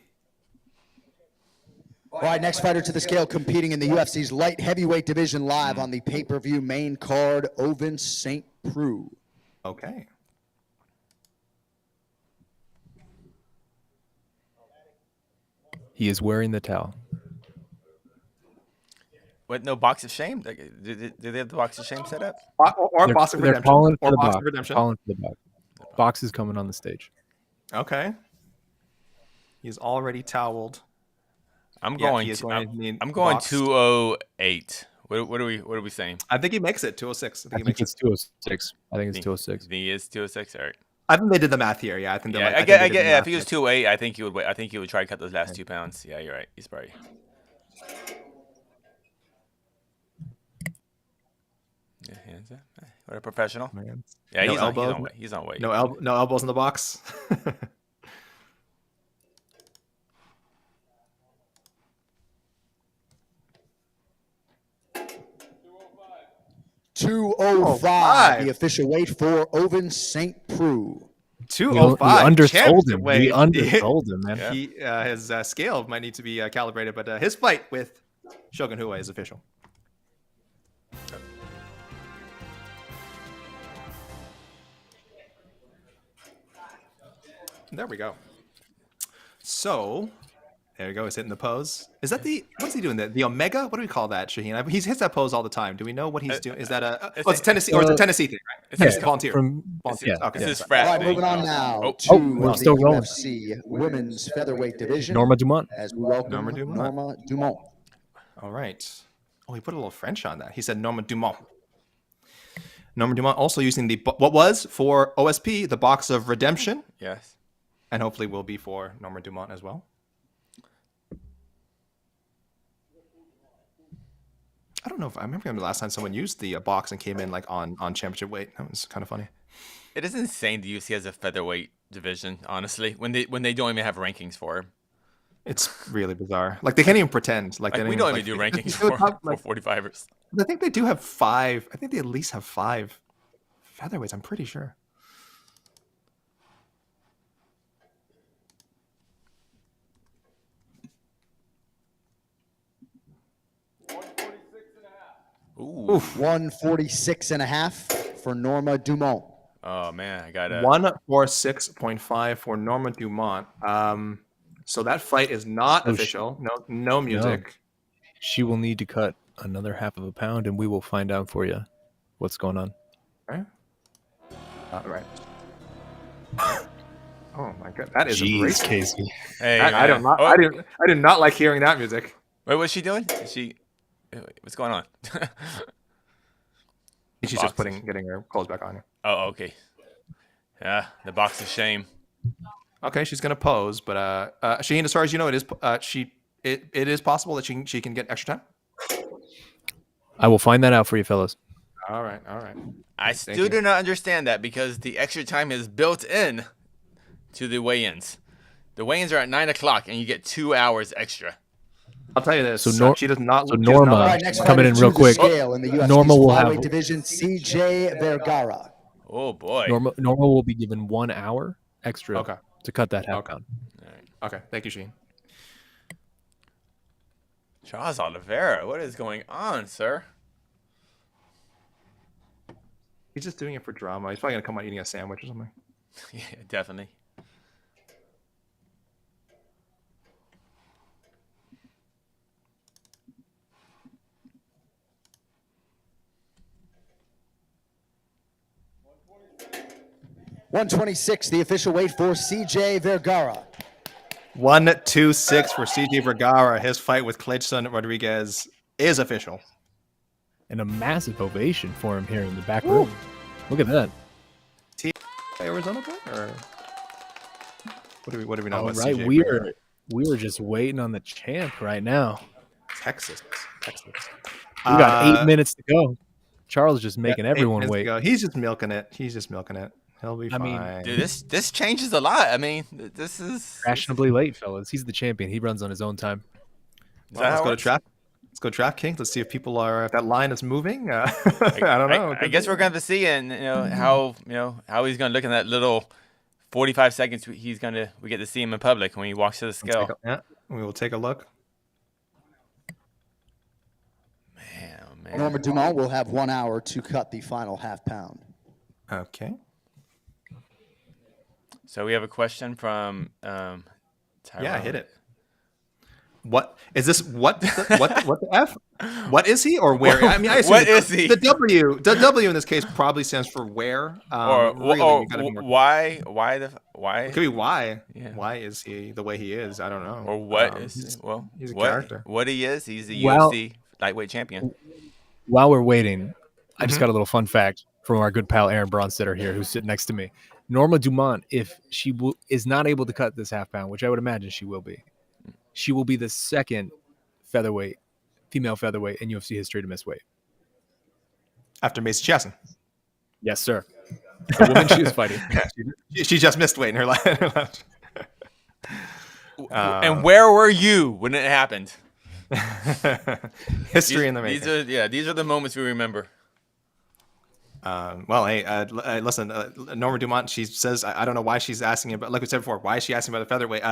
All right, next fighter to the scale competing in the UFC's light heavyweight division live on the pay-per-view main card, Ovince Saint Preux. Okay. He is wearing the towel. What? No box of shame? Like, do they have the box of shame set up? Or box of They're redemption. calling for Or the box box. of redemption. Calling for the box. Box is coming on the stage. Okay. He's already toweled. I'm Yeah, going. he is going to need I'm going boxed. 208. What are we saying? I think he makes it 206. I think it's 206. I think it's 206. He is 206. All right. I think they did the math here. Yeah, I think. Yeah, Like, I get. Yeah, if he was 208, I think he would. I think he would try to cut those last 2 pounds. Yeah, you're right. He's probably. Yeah, hands up. What a professional. Man. Yeah, No he's on elbows. weight. He's on weight. No elbows in the box. 205, the official weight for Ovince Saint Preux. 205. We undersold him. Weight. We undersold him, man. Yeah. His scale might need to be calibrated, but his fight with Shogun Rua is official. There we go. So, there you go. He's hitting the pose. Is that what's he doing there? The Omega? What do we call that, Shaheen? He hits that pose all the time. Do we know what he's doing? Is that it's Tennessee, or it's a Tennessee thing, right? It's volunteer. Volunteer. Okay. This is frat. All right, moving on now to we're still the rolling. UFC women's featherweight division. Norma Dumont. As we welcome Norma Dumont. All right. Oh, he put a little French on that. He said Norma Dumont. Norma Dumont also using what was for OSP the box of redemption. Yes. And hopefully will be for Norma Dumont as well. I don't know if I remember the last time someone used the box and came in like on championship weight. That was kind of funny. It is insane the UFC has a featherweight division, honestly, when they don't even have rankings for it. It's really bizarre. Like they can't even pretend. Like we don't even do rankings for 45ers. I think they do have 5. I think they at least have 5 featherweights. I'm pretty sure. Ooh. 146.5 for Norma Dumont. Oh man, I got a 146.5 for Norma Dumont. So that fight is not official. No music. No. She will need to cut another half of a pound, and we will find out for you what's going on. Right. Right. Oh my god, that is Jeez, Casey. Hey, I did not like hearing that music. Wait, what's she doing? What's going on? She's just getting her clothes back on. Oh, okay. Yeah, the box of shame. Okay, she's gonna pose, but Shaheen, as far as you know, it is possible that she can get extra time. I will find that out for you, fellas. All right. I still do not understand that because the extra time is built in to the weigh-ins. The weigh-ins are at 9 o'clock, and you get 2 hours extra. I'll tell you this. So she does not. So Norma coming in real quick. Norma will have division CJ Vergara. Oh boy. Norma will be given 1 hour extra to cut that half pound. All right. Okay, thank you, Shaheen. Charles Oliveira, what is going on, sir? He's just doing it for drama. He's probably gonna come out eating a sandwich or something. Yeah, definitely. $126, the official weight for CJ Vergara. 126 for CJ Vergara. His fight with Kleydson Rodrigues is official. And a massive ovation for him here in the back room. Look at that. Arizona boy, or what do we know about right, CJ we Vergara? are just waiting on the champ right now. Texas. We got 8 minutes to go. Charles just making everyone wait. He's just milking it. He'll be fine. I mean, Dude, this changes a lot. I mean, this is fashionably late, fellas. He's the champion. He runs on his own time. Let's go to DraftKings. Let's see if people are. If that line is moving. I don't know. I guess we're going to see, and how he's going to look in that little 45 seconds. We get to see him in public when he walks to the scale. We will take a look. Man. Norma Dumont will have 1 hour to cut the final half pound. Okay. So we have a question from Tyrone. Yeah, hit it. What is this? What the f? What is he or where? I mean, I assume What is he? The W in this case probably stands for where. Really, you gotta be more. Why? It could be why. Yeah. Why is he the way he is? I don't know. Or what is he's a what, character. What he is? He's a Well- UFC lightweight champion. While we're waiting, I just Mhm. got a little fun fact from our good pal Aaron Bronstetter here, who's sitting next to me. Norma Dumont, if she is not able to cut this half pound, which I would imagine she will be the second female featherweight in UFC history to miss weight. After Macy Chiasson. Yes, sir. The woman she was fighting. She just missed weight in her life. And where were you when it happened? History in the making. These are the moments we remember. Well, hey, listen, Norma Dumont, she says, I don't know why she's asking about, like we said before, why is she asking about the featherweight?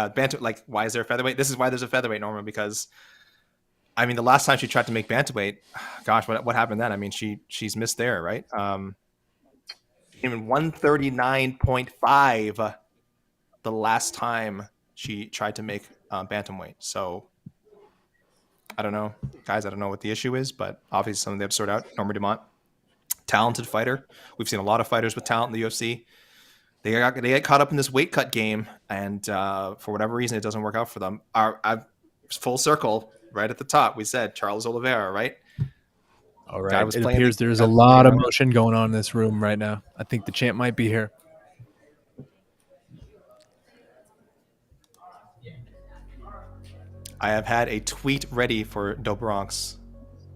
Like, why is there a featherweight? This is why there's a featherweight, Norma, because, I mean, the last time she tried to make bantamweight, gosh, what happened then? I mean, she's missed there, right? Even 139.5 the last time she tried to make bantamweight. So, I don't know, guys, I don't know what the issue is, but obviously something they have to sort out. Norma Dumont. Talented fighter. We've seen a lot of fighters with talent in the UFC. They get caught up in this weight cut game, and for whatever reason, it doesn't work out for them. Full circle, right at the top, we said Charles Oliveira, right? All right. It appears there's a lot of motion going on in this room right now. I think the champ might be here. I have had a tweet ready for Do Bronx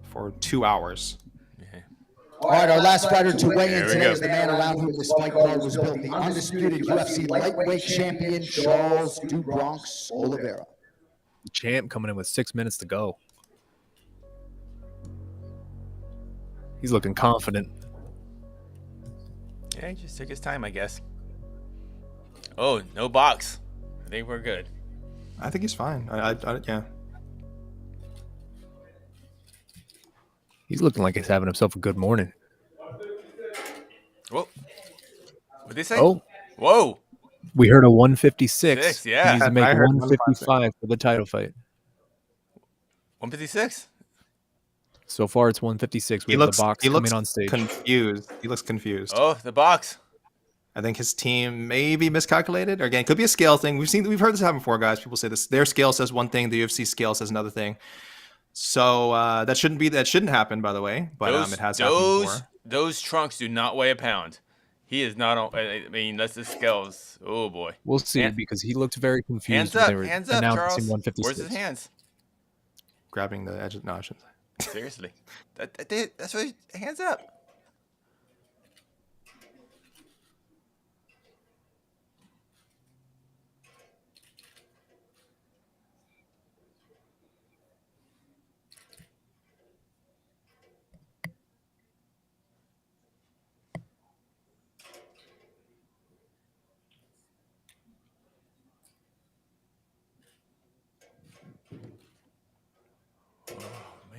for 2 hours. All right, our last fighter to weigh in There we today go. is the man around whom this fight card was built, the undisputed UFC lightweight champion, Charles Do Bronx Oliveira. The champ coming in with 6 minutes to go. He's looking confident. Yeah, he just took his time, I guess. Oh, no box. I think we're good. I think he's fine. Yeah. He's looking like he's having himself a good morning. Whoa. What'd they say? Oh, Whoa. we heard a 156. Yeah. He needs to make I heard 155 for the title fight. 156? So far, it's 156. We have the box coming on stage. Confused. He looks confused. Oh, the box. I think his team maybe miscalculated. Or again, it could be a scale thing. We've heard this happen before, guys. People say this. Their scale says one thing. The UFC scale says another thing. So that shouldn't happen, by the way. But it has happened before. Those trunks do not weigh a pound. He is not on. I mean, that's the scales. Oh boy. We'll see because he looked very confused. Hands up, Charles. 156. Where's his hands? Grabbing the edge of no, I shouldn't say. Seriously, that's what. Hands up.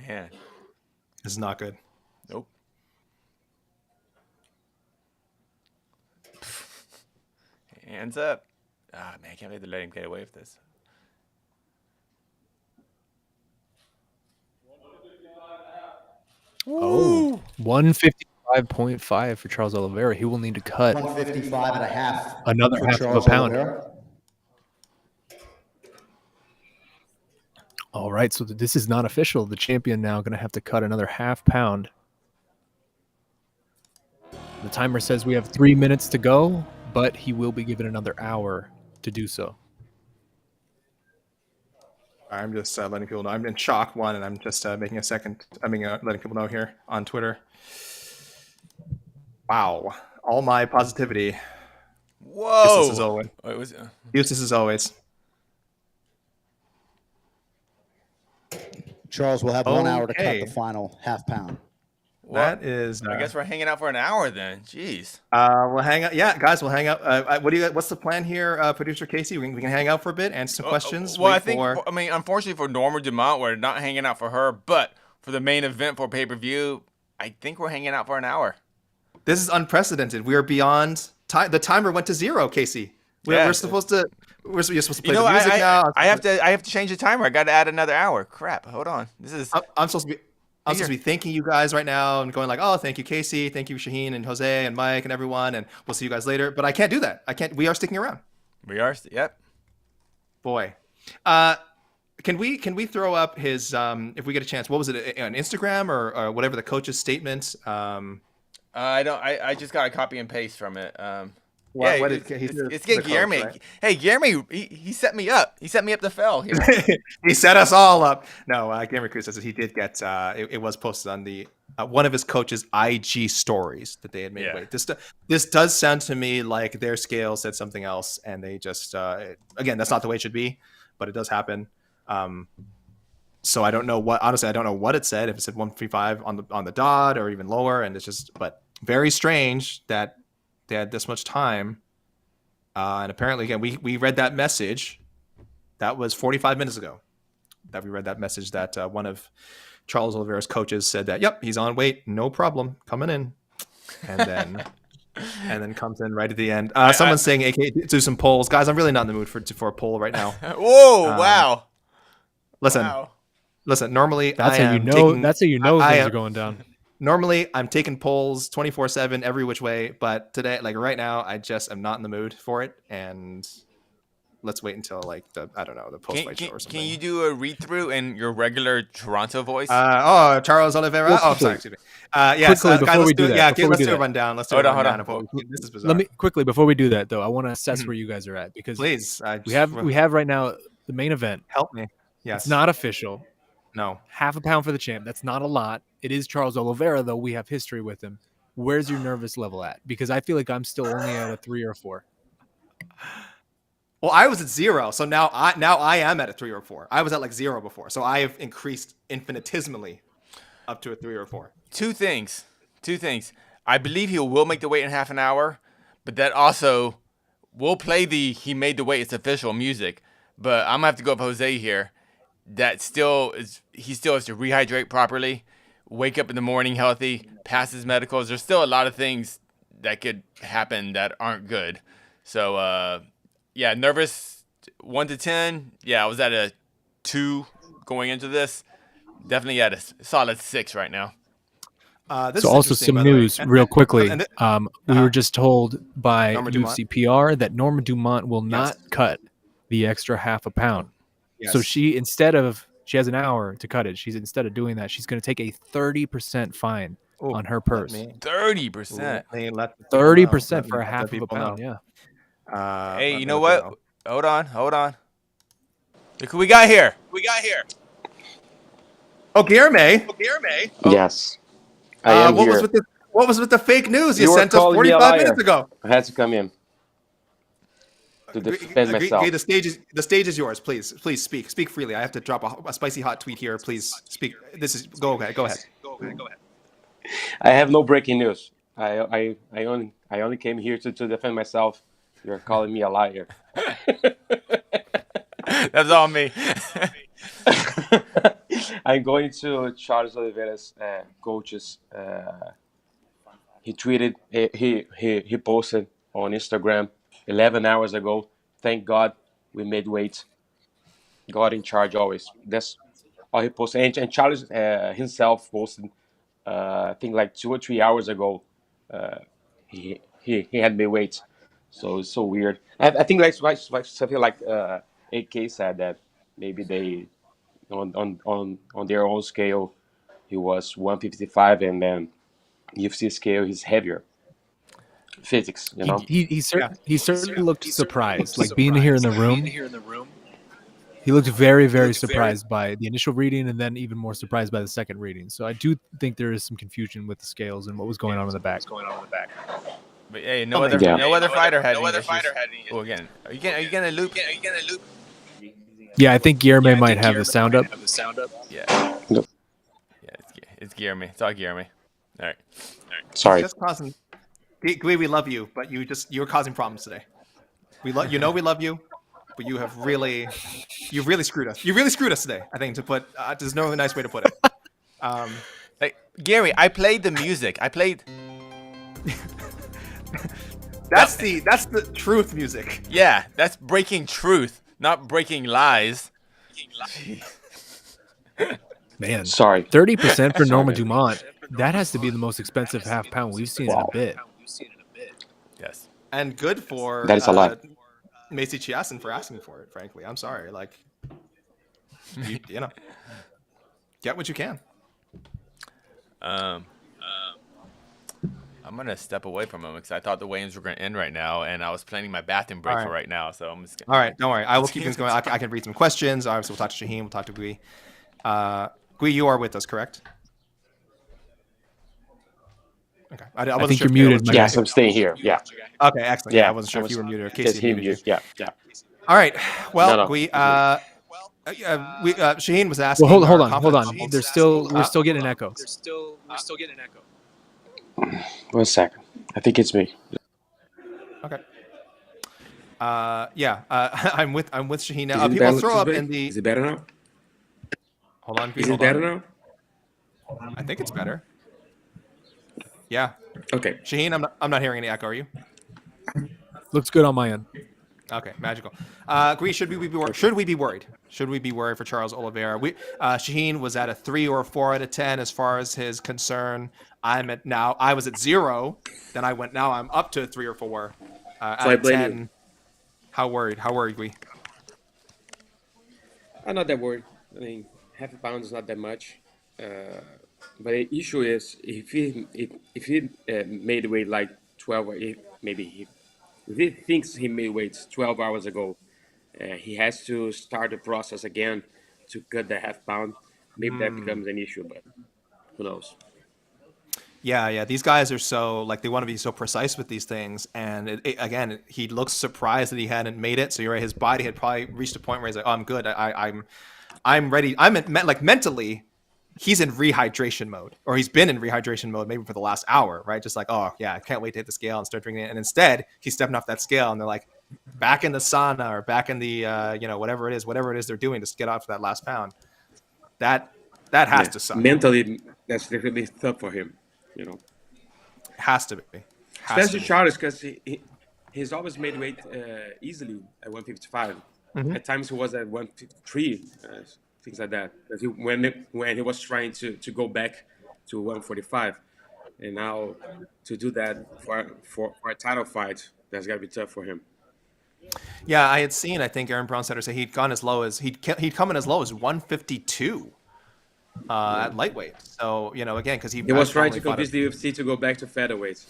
Man, This is not good. nope. Hands up. Ah, man, I can't believe they let him get away with this. Oh, 155.5 for Charles Oliveira. He will need to cut 155 and a half. another for half Charles of a pound. Oliveira. All right, so this is not official. The champion now going to have to cut another half pound. The timer says we have 3 minutes to go, but he will be given another hour to do so. I'm just letting people know. I'm in shock, one, and I'm just making a second. Letting people know here on Twitter. Wow. All my positivity. Whoa! Useless as always. Oh, it was. Useless as always. Charles will have 1 hour to cut Okay. the final half pound. That is. I guess we're hanging out for an hour then. Jeez. We'll hang out. Yeah, guys, we'll hang out. What's the plan here, producer Casey? We can hang out for a bit, answer some questions. Well, wait I mean, unfortunately for Norma Dumont, we're not hanging out for her, but for the main event for pay-per-view, I think we're hanging out for an hour. This is unprecedented. We are beyond time. The timer went to zero, Casey. We're supposed to. You're supposed to play the music now. I have to change the timer. I got to add another hour. Crap. Hold on. This is. I'm supposed to be thanking you guys right now and going like, oh, thank you, Casey, thank you, Shaheen and Jose and Mike and everyone, and we'll see you guys later. But I can't do that. I can't. We are sticking around. We are. Yep. Boy, can we throw up his if we get a chance? What was it on Instagram or whatever the coach's statement? I don't. I just got a copy and paste from it. It's getting Guillermo. Right? Hey, Guillermo, he set me up. He set me up to fail here. He set us all up. No, Guillermo Cruz says that he did get. It was posted on the one of his coach's IG stories that they had made. Wait, this does sound to me like their scale said something else, and they just again, that's not the way it should be, but it does happen. So I don't know what. Honestly, I don't know what it said. If it said 135 on the dot or even lower, and it's just, but very strange that they had this much time. And apparently, again, we read that message. That was 45 minutes ago that we read that message that one of Charles Oliveira's coaches said that, yep, he's on weight, no problem, coming in. And then comes in right at the end. Someone's saying, AK, do some polls. Guys, I'm really not in the mood for a poll right now. Whoa, wow. Listen, normally that's how you know things are going down. Normally, I'm taking polls 24/7 every which way, but today, like right now, I just am not in the mood for it. And let's wait until like the post-fight show or something. Can you do a read-through in your regular Toronto voice? Charles Oliveira. Sorry, excuse me. Yes, quickly, guys, let's do a rundown. Let's do a rundown. This is bizarre. Let me quickly before we do that though. I want to assess where you guys are at because please, we have right now the main event. Help me. Yes, it's not official. No, half a pound for the champ. That's not a lot. It is Charles Oliveira, though. We have history with him. Where's your nervous level at? Because I feel like I'm still only at a 3 or 4. Well, I was at 0, so now I am at a 3 or 4. I was at like 0 before, so I have increased infinitesimally up to a 3 or 4. Two things. I believe he will make the weight in half an hour, but that also will play the he made the weight. It's official music, but I'm gonna have to go with Jose here. He still has to rehydrate properly, wake up in the morning healthy, pass his medicals. There's still a lot of things that could happen that aren't good. So, nervous 1 to 10. Yeah, I was at a 2 going into this. Definitely at a solid 6 right now. So also some news real quickly. We were just told by UFC PR that Norma Dumont will not cut the extra half a pound. Yes. So she has an hour to cut it. Instead of doing that, she's going to take a 30% fine on her purse. 30%. 30% for a half of a pound. Yeah. Hey, you know what? Hold on. Look who we got here. Oh, Guillermo. Yes. I am what here. What was with the fake news you sent us 45 minutes ago? I had to come in to defend myself. The stage is yours. Please speak freely. I have to drop a spicy hot tweet here. Please speak. Go ahead. I have no breaking news. I only came here to defend myself. You're calling me a liar. That's all me. I'm going to Charles Oliveira's coaches. He tweeted. He posted on Instagram 11 hours ago. Thank God we made weight. God in charge always. That's all he posted. And Charles himself posted, I think like 2 or 3 hours ago, he had made weight. So it's so weird. I think like something like AK said that maybe they on their own scale he was 155 and then UFC scale he's heavier. Physics, you know. He certainly looked surprised, like being here in the room. He looked very, very surprised by the initial reading, and then even more surprised by the second reading. So I do think there is some confusion with the scales and what was going on in the back. But hey, no other fighter had any issues. Oh, again, are you gonna loop? Yeah, I think Guillermo might have the sound up. Yeah. It's Guillermo. It's all Guillermo. All right. Sorry. We love you, but you're causing problems today. We love you, but you've really screwed us. You really screwed us today. I think there's no nice way to put it. Like Gary, I played the music. That's the truth music. Yeah, that's breaking truth, not breaking lies. Man, Sorry. 30% for Norma Sorry. Dumont. That has to be the most expensive half pound we've seen in a bit. Yes. And good for That is a lot. Macy Chiasson for asking for it, frankly. I'm sorry. Like, you know, get what you can. I'm gonna step away from him because I thought the weigh-ins were gonna end right now, and I was planning my bathroom break for right now. So I'm just gonna... All right, don't worry. I will keep things going. I can read some questions. Obviously, we'll talk to Shaheen. We'll talk to Gui. Gui, you are with us, correct? Okay. I wasn't think sure you're muted. Yes, I'm staying here. Yeah. Okay, excellent. Yeah, I wasn't sure if you were muted or Just Casey him muted you. mute. Yeah. All right. Well, No. Gui, Shaheen was asking. Well, hold on. levels. We're still getting an echo. One second. I think it's me. Okay. Yeah. I'm with Shaheen now. People throw up in the. Is it better now? Hold on. Gui, Is it hold better on. now? I think it's better. Yeah. Okay. Shaheen, I'm not hearing any echo. Are you? Looks good on my end. Okay, magical. Gui, should we be worried? Should we be worried for Charles Oliveira? Shaheen was at a 3 or a 4 out of 10 as far as his concern. I was at 0. Then now I'm up to 3 or 4 out of 10. You. How worried, Gui? I'm not that worried. I mean, half a pound is not that much. But the issue is if he made weight like 12, or if he thinks he made weight 12 hours ago, he has to start the process again to cut the half pound. Maybe that becomes an issue, but who knows? Yeah. These guys are so they want to be so precise with these things, and again, he looks surprised that he hadn't made it. So you're right, his body had probably reached a point where he's like, "Oh, I'm good. I'm ready. Mentally." He's in rehydration mode, or he's been in rehydration mode maybe for the last hour, right? Just like, oh yeah, I can't wait to hit the scale and start drinking it. And instead, he's stepping off that scale, and they're like, back in the sauna or back in the whatever it is they're doing to get off that last pound. That has to suck. Mentally, that's definitely tough for him. Has to be. Especially Charles, because he's always made weight easily at 155. Mm-hmm. At times he was at 153. Things like that. When he was trying to go back to 145, and now to do that for a title fight, that's gotta be tough for him. Yeah, I had seen. I think Aaron Bronstetter say he'd come in as low as 152 at lightweight. So again, because he was trying to convince the UFC to go back to featherweight.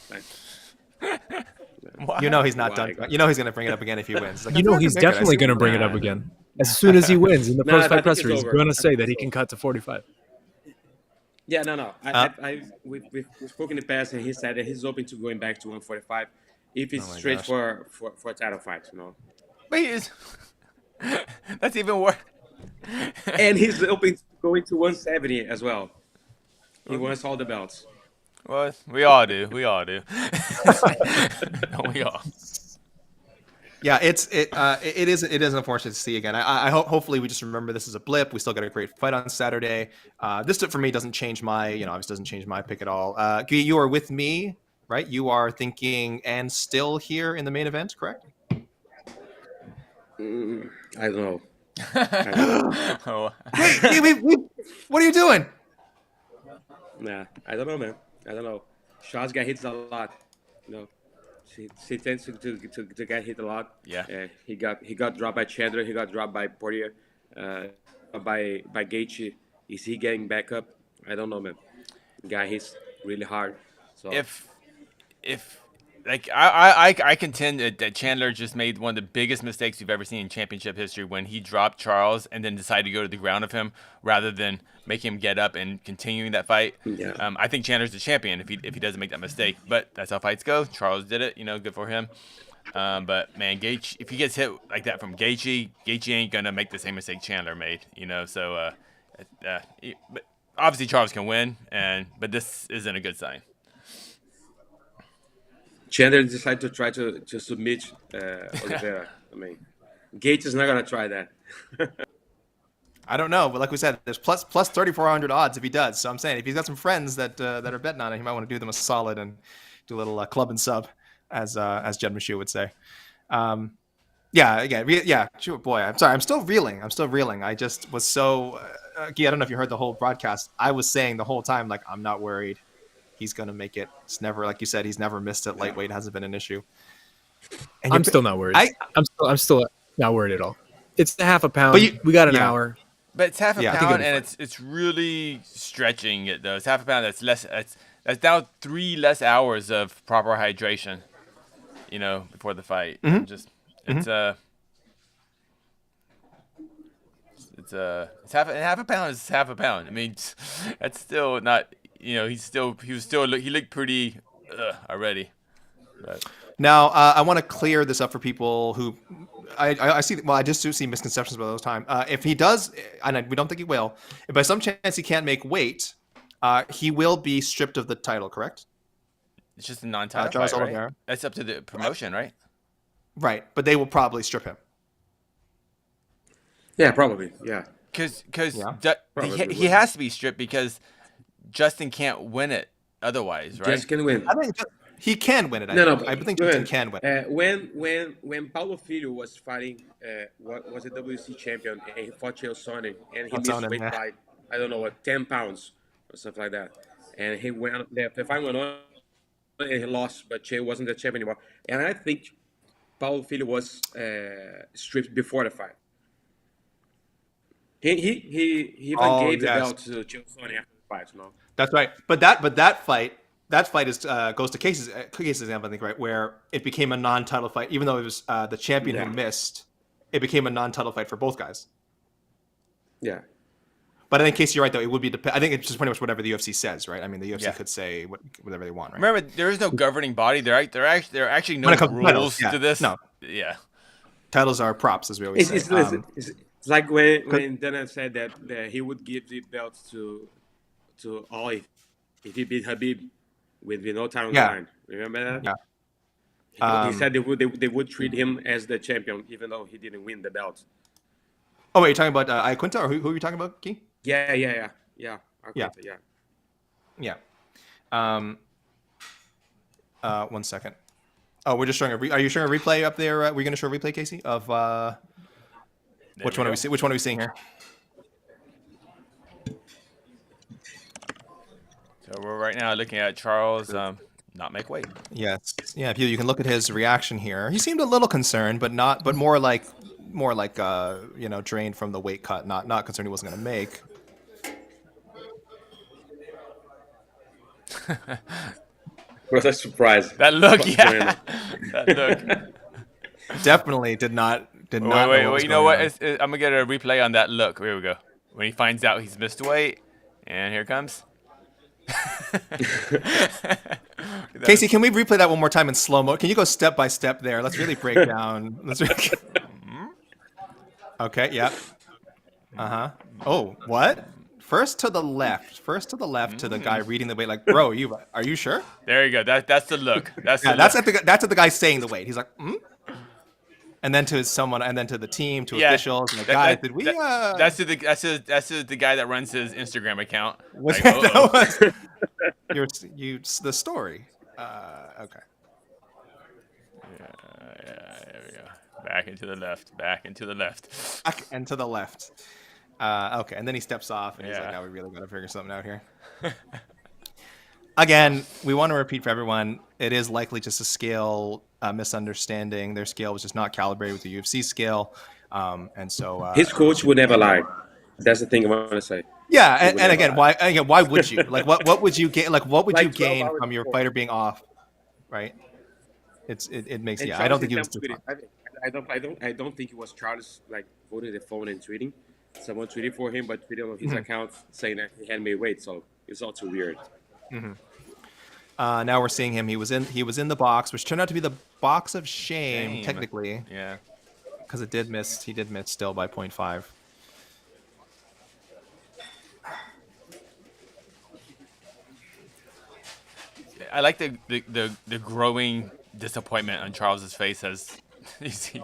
He's not done. He's going to bring it up again if he wins. He's definitely going to bring it up again. As soon as he wins in the post-fight presser, he's going to say that he can cut to 45. Yeah, no. We've spoken in the past, and he said that he's open to going back to 145 if it's straight for a title fight. Wait, that's even worse. And he's open to going to 170 as well. He wants all the belts. Well, we all do. We all. Yeah, it is unfortunate to see again. I hope hopefully we just remember this is a blip. We still got a great fight on Saturday. This for me doesn't change my obviously doesn't change my pick at all. Guy, you are with me, right? You are thinking and still here in the main event, correct? I don't know. What are you doing? Nah, I don't know, man. I don't know. Shaw's got hits a lot. She tends to get hit a lot. Yeah. He got dropped by Chandler. He got dropped by Poirier. By Gaethje. Is he getting back up? I don't know, man. The guy hits really hard. So if I contend that Chandler just made one of the biggest mistakes we've ever seen in championship history when he dropped Charles and then decided to go to the ground of him rather than make him get up and continuing that fight. Yeah. I think Chandler's the champion if he doesn't make that mistake. But that's how fights go. Charles did it. Good for him. But man, Gaethje, if he gets hit like that from Gaethje ain't gonna make the same mistake Chandler made. So but obviously Charles can win, but this isn't a good sign. Chandler decided to try to submit Oliveira. I mean, Gaethje is not gonna try that. I don't know, but like we said, there's plus 3,400 odds if he does. So I'm saying if he's got some friends that are betting on it, he might want to do them a solid and do a little club and sub as Jed Meshew would say. Sure, boy, I'm sorry. I'm still reeling. I just was so. Guy, I don't know if you heard the whole broadcast. I was saying the whole time, like, I'm not worried. He's gonna make it. It's never, like you said, he's never missed it. Lightweight hasn't been an issue. And I'm still not worried. I'm still not worried at all. It's a half a pound. But we got an hour. But it's half a pound, and it's really stretching it though. It's half a pound. That's less. That's now 3 less hours of proper hydration. You know, before the fight. It's half a pound is half a pound. I mean, that's still not. You know, he looked pretty already. But. Now, I want to clear this up for people who I see. Well, I just do see misconceptions about those time. If he does, and we don't think he will, if by some chance he can't make weight, he will be stripped of the title. Correct? It's just a non-title fight, right? That's up to the promotion, right? Right, but they will probably strip him. Yeah, probably. Yeah, because he has to be stripped because Justin can't win it otherwise, right? Justin can win. I think he can win it. I think Justin can win. When Paulo Filho was fighting, was a WC champion, and he fought Cerrone, and he missed weight by I don't know what 10 pounds or something like that, and he went. The fight went on, and he lost, but Che wasn't the champion anymore. And I think Paulo Filho was stripped before the fight. He even gave the belt to Cerrone after the fight, you know. That's right. But that fight is goes to Casey's example, I think, right, where it became a non-title fight, even though it was the champion who missed. It became a non-title fight for both guys. Yeah. But I think, Casey, you're right, though. It would be I think it's just pretty much whatever the UFC says, right? I mean, the UFC could say whatever they want, right? Remember, there is no governing body. There are actually no rules to this. No. Yeah. Titles are props, as we always say. It's like when Dana said that he would give the belt to Ali if he beat Khabib with no time on the line. Remember that? Yeah. He said they would treat him as the champion even though he didn't win the belt. Oh, wait, you're talking about Iaquinta, or who are you talking about, Key? Yeah. Iaquinta, yeah. One second. Oh, we're just showing are you showing a replay up there? We're going to show a replay, Casey, of which one are we seeing here? So we're right now looking at Charles not make weight. Yes. Yeah, you can look at his reaction here. He seemed a little concerned, but more like drained from the weight cut, not concerned he wasn't going to make. What a surprise. That look, yeah. That look. Definitely did not. Wait, you know what? I'm going to get a replay on that look. Here we go. When he finds out he's missed weight. And here it comes. Casey, can we replay that one more time in slow-mo? Can you go step by step there? Let's really break down. Okay, yeah. Oh, what? First to the left to the guy reading the weight, like, bro, are you sure? There you go. That's the look. That's at the guy saying the weight. He's like, and then to someone, and then to the team, to officials, and the guy. Did we? That's to the guy that runs his Instagram account. What's that was the story. Okay. Yeah, there we go. Back and to the left. Back and to the left. Okay, and then he steps off, and he's like, "Now we really got to figure something out here." Again, we want to repeat for everyone, it is likely just a scale misunderstanding. Their scale was just not calibrated with the UFC scale. And so his coach would never lie. That's the thing I want to say. Yeah, and again, why would you? Like, what would you gain? Like, what would you gain from your fighter being off? Right? It makes I don't think he was. I don't think it was Charles like holding the phone and tweeting. Someone tweeted for him, but tweeted on his account saying that he had made weight. So it's all too weird. Mm-hmm. Now we're seeing him. He was in the box, which turned out to be the box of shame. Technically. Yeah. Because he did miss still by 0.5. I like the growing disappointment on Charles's face as he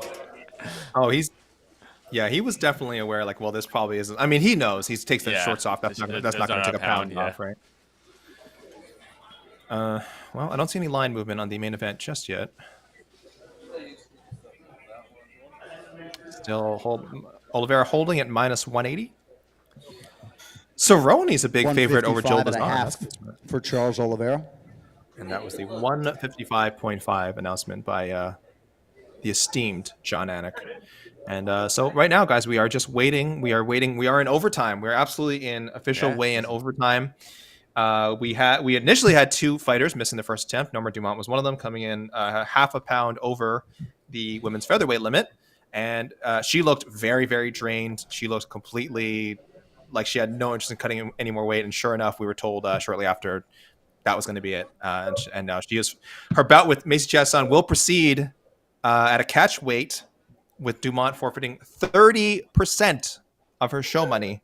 was definitely aware, like, well, this probably isn't. I mean, he knows. He takes the shorts off. That's not going to take a pound off, right? Well, I don't see any line movement on the main event just yet. Still Oliveira holding at -180. Cerrone's a big favorite over Joe Lauzon for Charles Oliveira. And that was the 155.5 announcement by the esteemed John Anik. And so right now, guys, we are just waiting. We are waiting. We are in overtime. We're absolutely in official weigh-in overtime. We initially had 2 fighters missing the first attempt. Norma Dumont was one of them, coming in half a pound over the women's featherweight limit. And she looked very, very drained. She looked completely like she had no interest in cutting any more weight. And sure enough, we were told shortly after that was going to be it. And now her bout with Macy Chiasson will proceed at a catch weight, with Dumont forfeiting 30% of her show money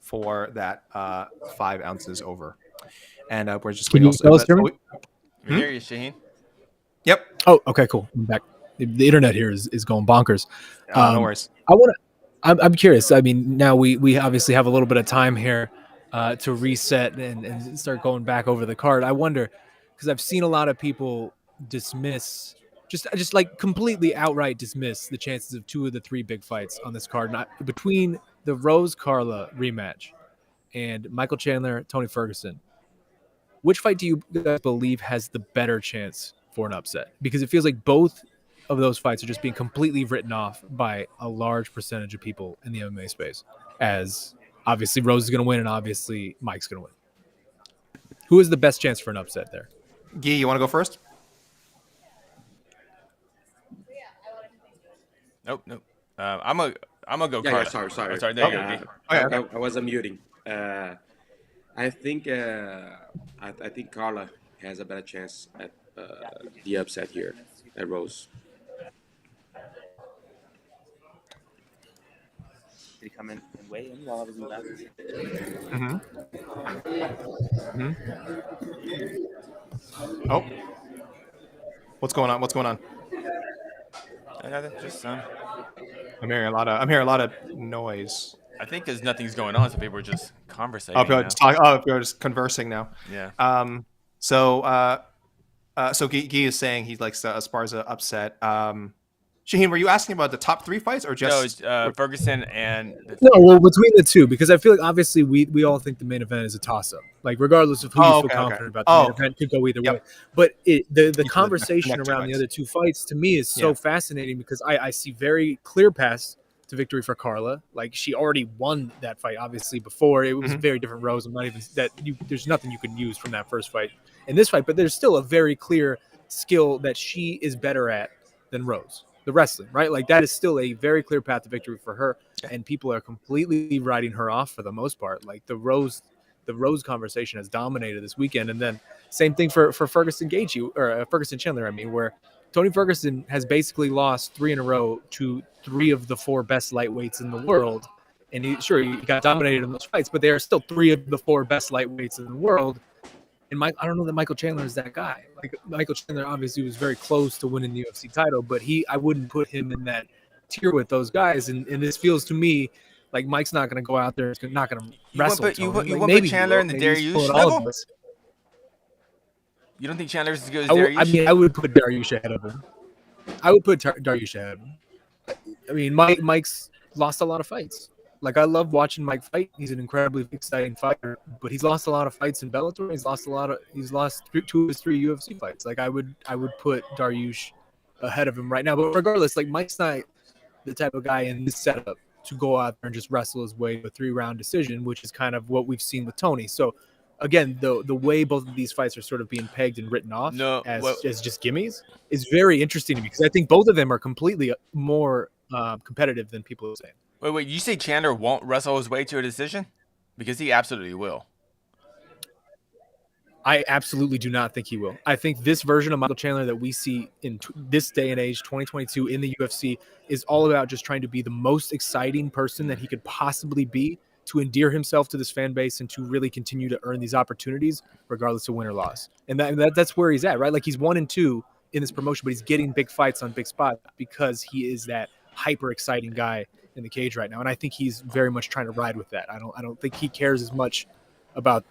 for that 5 ounces over. And we're just Can you spell this to me? We hear you, Shaheen. Yep. Oh, okay, cool. I'm back. The internet here is going bonkers. No worries. I'm curious. I mean, now we obviously have a little bit of time here to reset and start going back over the card. I wonder, because I've seen a lot of people dismiss, just like completely outright dismiss the chances of 2 of the 3 big fights on this card. Not between the Rose-Carla rematch and Michael Chandler, Tony Ferguson. Which fight do you guys believe has the better chance for an upset? Because it feels like both of those fights are just being completely written off by a large percentage of people in the MMA space, as obviously Rose is going to win and obviously Mike's going to win. Who is the best chance for an upset there? Guy, you want to go first? Nope. I'm gonna go. Yeah, Carla. sorry. There you go. I was unmuting. I think Carla has a better chance at the upset here at Rose. Did he come in and weigh in while I was in the bathroom? Oh, what's going on? Just I'm hearing a lot of noise. I think because nothing's going on, so people are just conversating. People are just conversing now. Yeah. So Guy is saying he likes the Esparza upset. Shaheen, were you asking about the top 3 fights or just Ferguson and well, between the 2, because I feel like obviously we all think the main event is a toss-up. Like regardless of who you feel confident about, the main event could go either way. But the conversation around the other 2 fights to me is so fascinating, because I see very clear paths to victory for Carla. Like she already won that fight obviously before. It was very different rows. I'm not even there's nothing you can use from that first fight in this fight, but there's still a very clear skill that she is better at than Rose. The wrestling, right? Like that is still a very clear path to victory for her, and people are completely writing her off for the most part. Like the Rose conversation has dominated this weekend, and then same thing for Ferguson Gaethje or Ferguson Chandler. I mean, where Tony Ferguson has basically lost 3 in a row to 3 of the 4 best lightweights in the world, and he got dominated in those fights, but they are still 3 of the 4 best lightweights in the world. And I don't know that Michael Chandler is that guy. Like Michael Chandler obviously was very close to winning the UFC title, but I wouldn't put him in that tier with those guys. And this feels to me like Mike's not going to go out there. He's not going to wrestle. You won't put Chandler in the Dariush level? You don't think Chandler's as good as Dariush? I mean, I would put Dariush ahead of him. Dariush ahead of him. I mean, Mike's lost a lot of fights. Like, I love watching Mike fight. He's an incredibly exciting fighter, but he's lost a lot of fights in Bellator. He's lost 2 of his 3 UFC fights. Like, I would put Dariush ahead of him right now. But regardless, like, Mike's not the type of guy in this setup to go out there and just wrestle his way to a 3-round decision, which is kind of what we've seen with Tony. So, again, the way both of these fights are sort of being pegged and written off as just gimmies is very interesting to me, because I think both of them are completely more competitive than people are saying. Wait, you say Chandler won't wrestle his way to a decision? Because he absolutely will. I absolutely do not think he will. I think this version of Michael Chandler that we see in this day and age, 2022, in the UFC, is all about just trying to be the most exciting person that he could possibly be, to endear himself to this fan base and to really continue to earn these opportunities, regardless of win or loss. And that's where he's at, right? Like, he's 1-2 in this promotion, but he's getting big fights on big spots because he is that hyper exciting guy in the cage right now. And I think he's very much trying to ride with that. I don't think he cares as much about,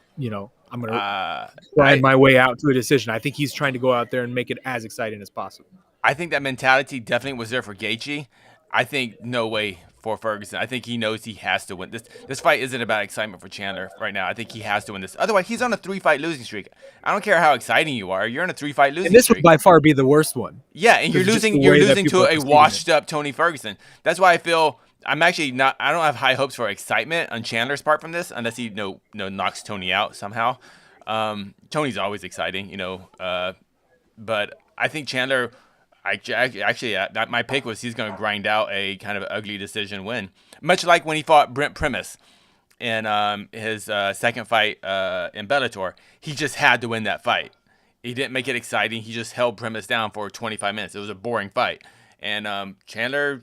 I'm going to grind my way out to a decision. I think he's trying to go out there and make it as exciting as possible. I think that mentality definitely was there for Gaethje. I think no way for Ferguson. I think he knows he has to win. This fight isn't about excitement for Chandler right now. I think he has to win this. Otherwise, he's on a 3-fight losing streak. I don't care how exciting you are. You're on a 3-fight losing streak. And this would by far be the worst one. Yeah, and you're losing to a washed-up Tony Ferguson. That's why I feel I'm actually not. I don't have high hopes for excitement on Chandler's part from this, unless he knocks Tony out somehow. Tony's always exciting, but I think Chandler. My pick was he's going to grind out a kind of ugly decision win, much like when he fought Brent Primus in his second fight in Bellator. He just had to win that fight. He didn't make it exciting. He just held Primus down for 25 minutes. It was a boring fight. And Chandler,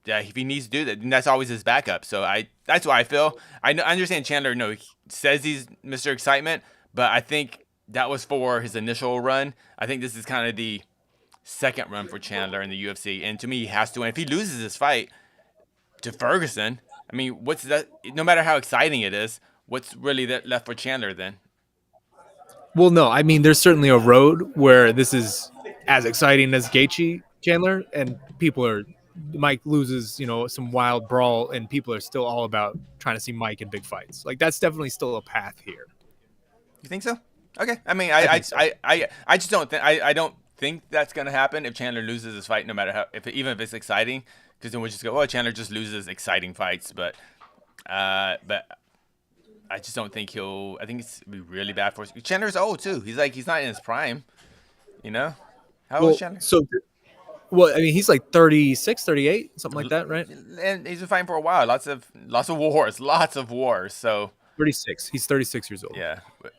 yeah, if he needs to do that, then that's always his backup. So that's why I feel. I understand Chandler. He says he's Mr. Excitement, but I think that was for his initial run. I think this is kind of the second run for Chandler in the UFC, and to me, he has to win. If he loses this fight to Ferguson, I mean, what's that? No matter how exciting it is, what's really left for Chandler then? Well, no, I mean, there's certainly a road where this is as exciting as Gaethje Chandler, and Mike loses, some wild brawl, and people are still all about trying to see Mike in big fights. Like that's definitely still a path here. You think so? Okay, I mean, I just don't think I don't think that's going to happen if Chandler loses his fight, no matter how, even if it's exciting, because then we'll just go, well, Chandler just loses exciting fights, but I just don't think I think it's be really bad for us. Chandler's old too. He's not in his prime, How old is Chandler? I mean, he's like 36, 38, something like that, right? And he's been fighting for a while. Lots of wars. So 36. He's 36 years old. Yeah, but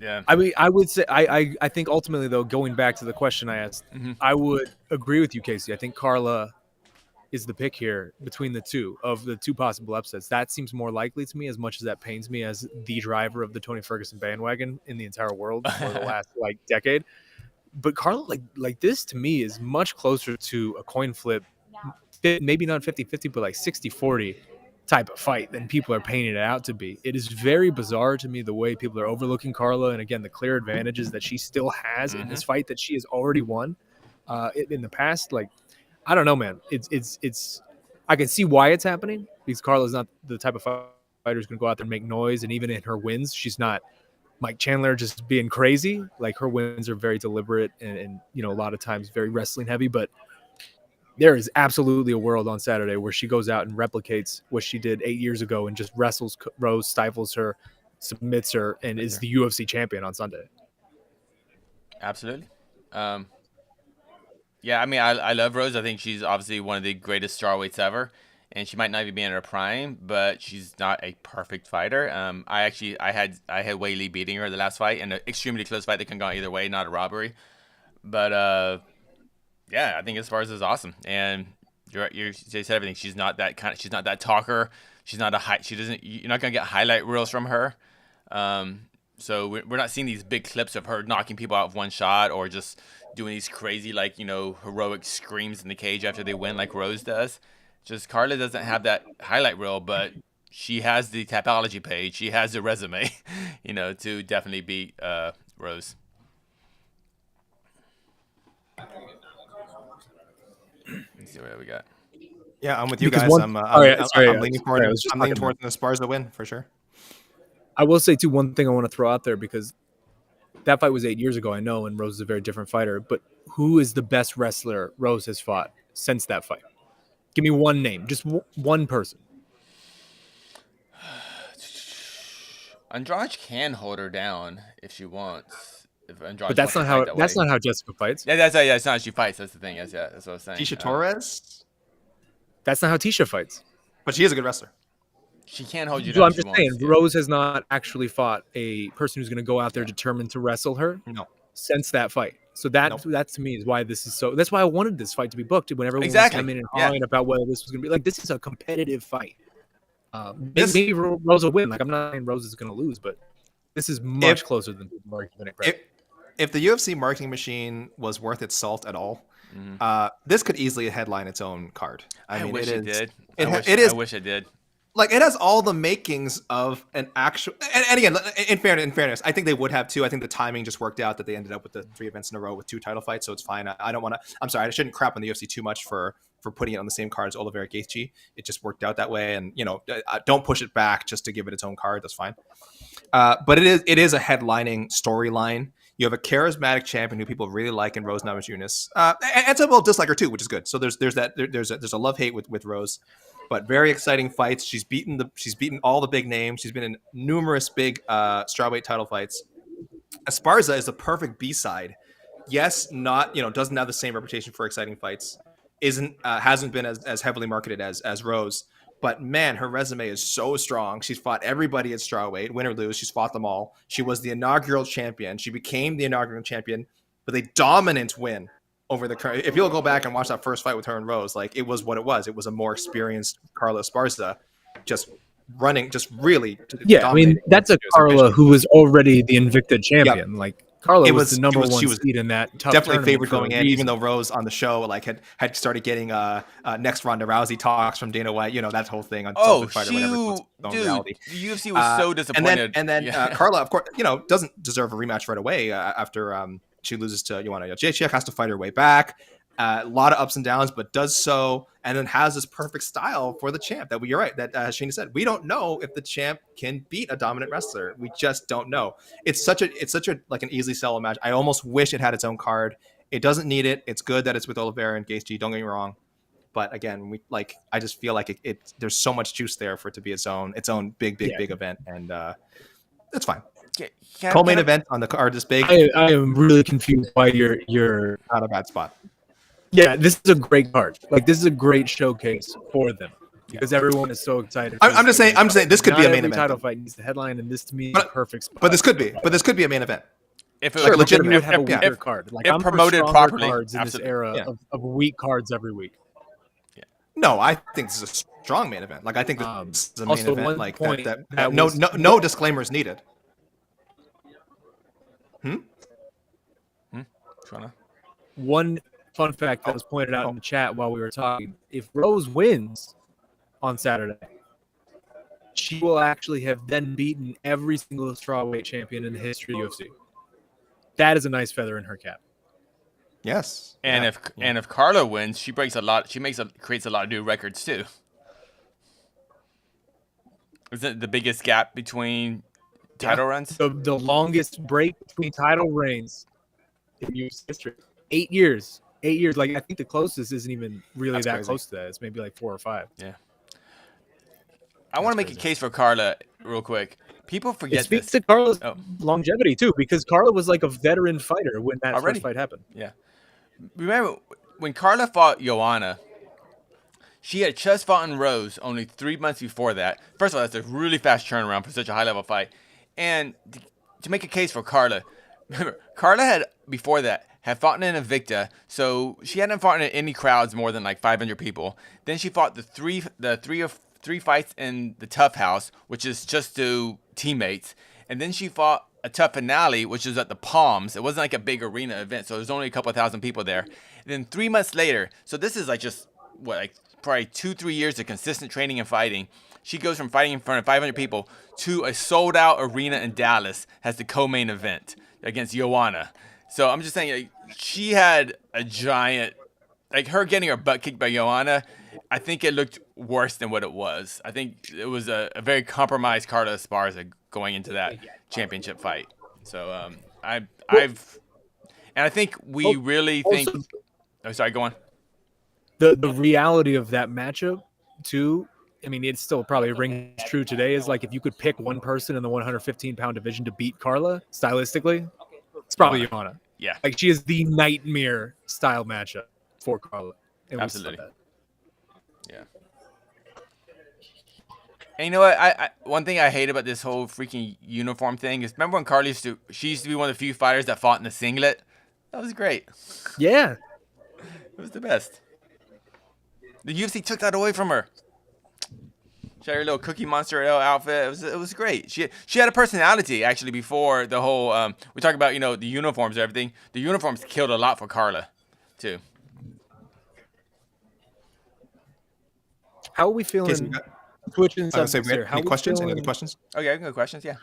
yeah. I mean, I would say I think ultimately though, going back to the question I asked, I would agree with you, Casey. I think Carla is the pick here between the two of the two possible upsets. That seems more likely to me, as much as that pains me as the driver of the Tony Ferguson bandwagon in the entire world for the last decade. But Carla, like this to me is much closer to a coin flip, maybe not 50-50, but like 60-40 type of fight than people are painting it out to be. It is very bizarre to me the way people are overlooking Carla, and again the clear advantages that she still has in this fight that she has already won in the past. Like, I don't know, man. It's I can see why it's happening, because Carla's not the type of fighter who's going to go out there and make noise, and even in her wins, she's not Mike Chandler just being crazy. Like, her wins are very deliberate and a lot of times very wrestling heavy, but there is absolutely a world on Saturday where she goes out and replicates what she did 8 years ago and just wrestles Rose, stifles her, submits her, and is the UFC champion on Sunday. Absolutely. Yeah, I mean, I love Rose. I think she's obviously one of the greatest strawweights ever, and she might not even be in her prime, but she's not a perfect fighter. I had Weili beating her the last fight in an extremely close fight that can go either way, not a robbery. But yeah, I think Esparza is awesome, and you said everything. She's not that she's not that talker. She's not you're not gonna get highlight reels from her. So we're not seeing these big clips of her knocking people out with one shot, or just doing these crazy heroic screams in the cage after they win like Rose does. Just Carla doesn't have that highlight reel, but she has the Tapology page. She has the resume, to definitely beat Rose. Let's see what we got. Yeah, I'm with you guys. I'm leaning towards an Esparza win for sure. I will say too, one thing I want to throw out there, because that fight was 8 years ago, I know, and Rose is a very different fighter. But who is the best wrestler Rose has fought since that fight? Give me one name, just one person. Andrade can hold her down if she wants. But that's not how Jessica fights. Yeah, that's not how she fights. That's the thing. That's what I was saying. Tisha Torres. That's not how Tisha fights. But she is a good wrestler. She can't hold you down. So I'm just saying, Rose has not actually fought a person who's going to go out there determined to wrestle her. No. Since that fight. So that to me is why this is so. That's why I wanted this fight to be booked. When everyone was coming in and hollering about whether this was going to be like, this is a competitive fight. Maybe Rose will win. Like, I'm not saying Rose is going to lose, but this is much closer than people are giving it credit. If the UFC marketing machine was worth its salt at all, this could easily headline its own card. I wish it did. I wish it did. like it has all the makings of an actual. And again, in fairness, I think they would have too. I think the timing just worked out that they ended up with the 3 events in a row with 2 title fights, so it's fine. I don't want to. I'm sorry, I shouldn't crap on the UFC too much for putting it on the same card as Oliveira Gaethje. It just worked out that way, and don't push it back just to give it its own card. That's fine. But it is a headlining storyline. You have a charismatic champion who people really like in Rose Namajunas, and some people dislike her too, which is good. So there's a love hate with Rose. But very exciting fights. She's beaten all the big names. She's been in numerous big strawweight title fights. Esparza is the perfect B-side. Yes, doesn't have the same reputation for exciting fights. Hasn't been as heavily marketed as Rose. But man, her resume is so strong. She's fought everybody at strawweight, win or lose. She's fought them all. She was the inaugural champion. She became the inaugural champion with a dominant win over the current. If you'll go back and watch that first fight with her and Rose, like it was what it was. It was a more experienced Carla Esparza, just really. Yeah, I mean that's a Carla who was already the Invicta champion. Yep. Like Carla was the number one seed in that. Tough definitely favored going in, even though Rose on the show like had started getting next Ronda Rousey talks from Dana White. That whole thing on Fighter, dude, the UFC was so disappointed. And then Carla, of course, doesn't deserve a rematch right away after she loses to Joanna Jędrzejczyk, has to fight her way back. A lot of ups and downs, but does so, and then has this perfect style for the champ. You're right. That Sheena said, we don't know if the champ can beat a dominant wrestler. We just don't know. It's such a like an easily sellable match. I almost wish it had its own card. It doesn't need it. It's good that it's with Oliveira and Gaethje. Don't get me wrong, but again, I just feel like it there's so much juice there for it to be its own big event, and it's fine. Co-main event on the card this big. I am really confused why you're not a bad spot. Yeah, this is a great card. Like this is a great showcase for them because everyone is so excited. I'm just saying this could be a main event. Title fight needs the headline, and this to me is the perfect spot. But this could be a main event. If it sure, legitimately would have a weaker card. Like if promoted properly, cards in this era of weak cards every week. Yeah. No, I think this is a strong main event. Like I think this is a main event. Like that no disclaimers needed. One fun fact that was pointed out in the chat while we were talking: if Rose wins on Saturday, she will actually have then beaten every single strawweight champion in the history of UFC. That is a nice feather in her cap. Yes, and if Carla wins, she breaks a lot. She creates a lot of new records too. Is it the biggest gap between title runs? The longest break between title reigns in UFC history. 8 years. 8 years. Like I think the closest isn't even really that crazy. Close to that. It's maybe like 4 or 5. Yeah. I want to make a case for Carla real quick. People forget it speaks to Carla's longevity too, because Carla was like a veteran fighter when that first fight happened. Yeah. Remember when Carla fought Joanna, she had just fought in Rose only 3 months before that. First of all, that's a really fast turnaround for such a high level fight. And to make a case for Carla, remember Carla had before that had fought in an Invicta, so she hadn't fought in any crowds more than like 500 people. Then she fought the three fights in the Tough House, which is just to teammates, and then she fought a Tough Finale, which was at the Palms. It wasn't like a big arena event, so there's only a couple of thousand people there. And then 3 months later, so this is like just probably 2-3 years of consistent training and fighting. She goes from fighting in front of 500 people to a sold-out arena in Dallas as the co-main event against Joanna. So I'm just saying, like, she had a giant, like her getting her butt kicked by Joanna. I think it looked worse than what it was. I think it was a very compromised Carla Esparza going into that championship fight. So I think we really think. Oh, sorry, go on. The reality of that matchup, too. I mean, it still probably rings true today. Is like if you could pick one person in the 115-pound division to beat Carla stylistically, it's probably Joanna. Yeah, like she is the nightmare style matchup for Carla. Absolutely. Yeah. And you know what? One thing I hate about this whole freaking uniform thing is remember when Carla used to be one of the few fighters that fought in the singlet? That was great. Yeah. It was the best. The UFC took that away from her. She had her little Cookie Monster outfit. It was great. She had a personality actually before the whole. We talk about the uniforms and everything. The uniforms killed a lot for Carla, too. How are we feeling switching I was gonna say, subjects here. How any we questions? Any feeling? other questions? Oh yeah, good questions. Yeah.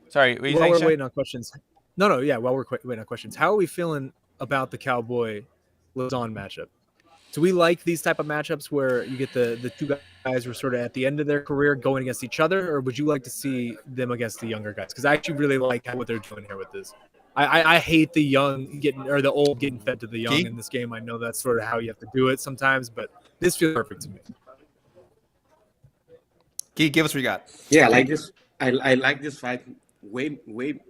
Sorry, what are you While saying, we're Shane? waiting on questions. No, yeah. While we're waiting on questions, how are we feeling about the Cowboy Lauzon matchup? Do we like these type of matchups where you get the two guys who are sort of at the end of their career going against each other, or would you like to see them against the younger guys? Because I actually really like what they're doing here with this. I hate the young getting or the old getting fed to the young in this game. I know that's sort of how you have to do it sometimes, but this feels perfect to me. Give us what you got. Yeah, like this. I like this fight way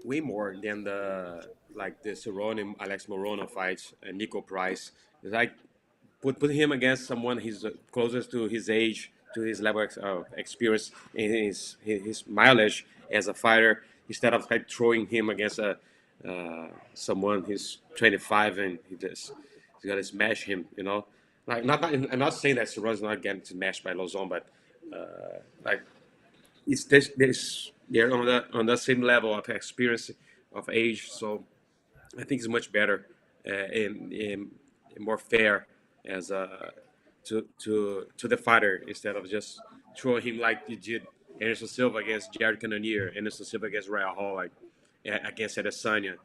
more than the Cerrone Alex Morono fights and Nico Price. It's like put him against someone he's closest to his age, to his level of experience, and his mileage as a fighter, instead of like throwing him against a someone who's 25 and he's gonna smash him. You know, like I'm not saying that Cerrone's not getting smashed by Lauzon, but like it's this they're on the same level of experience of age, so I think it's much better and more fair as to the fighter, instead of just throwing him like you did Anderson Silva against Jared Cannonier, Anderson Silva against Royval Hall, like against Adesanya.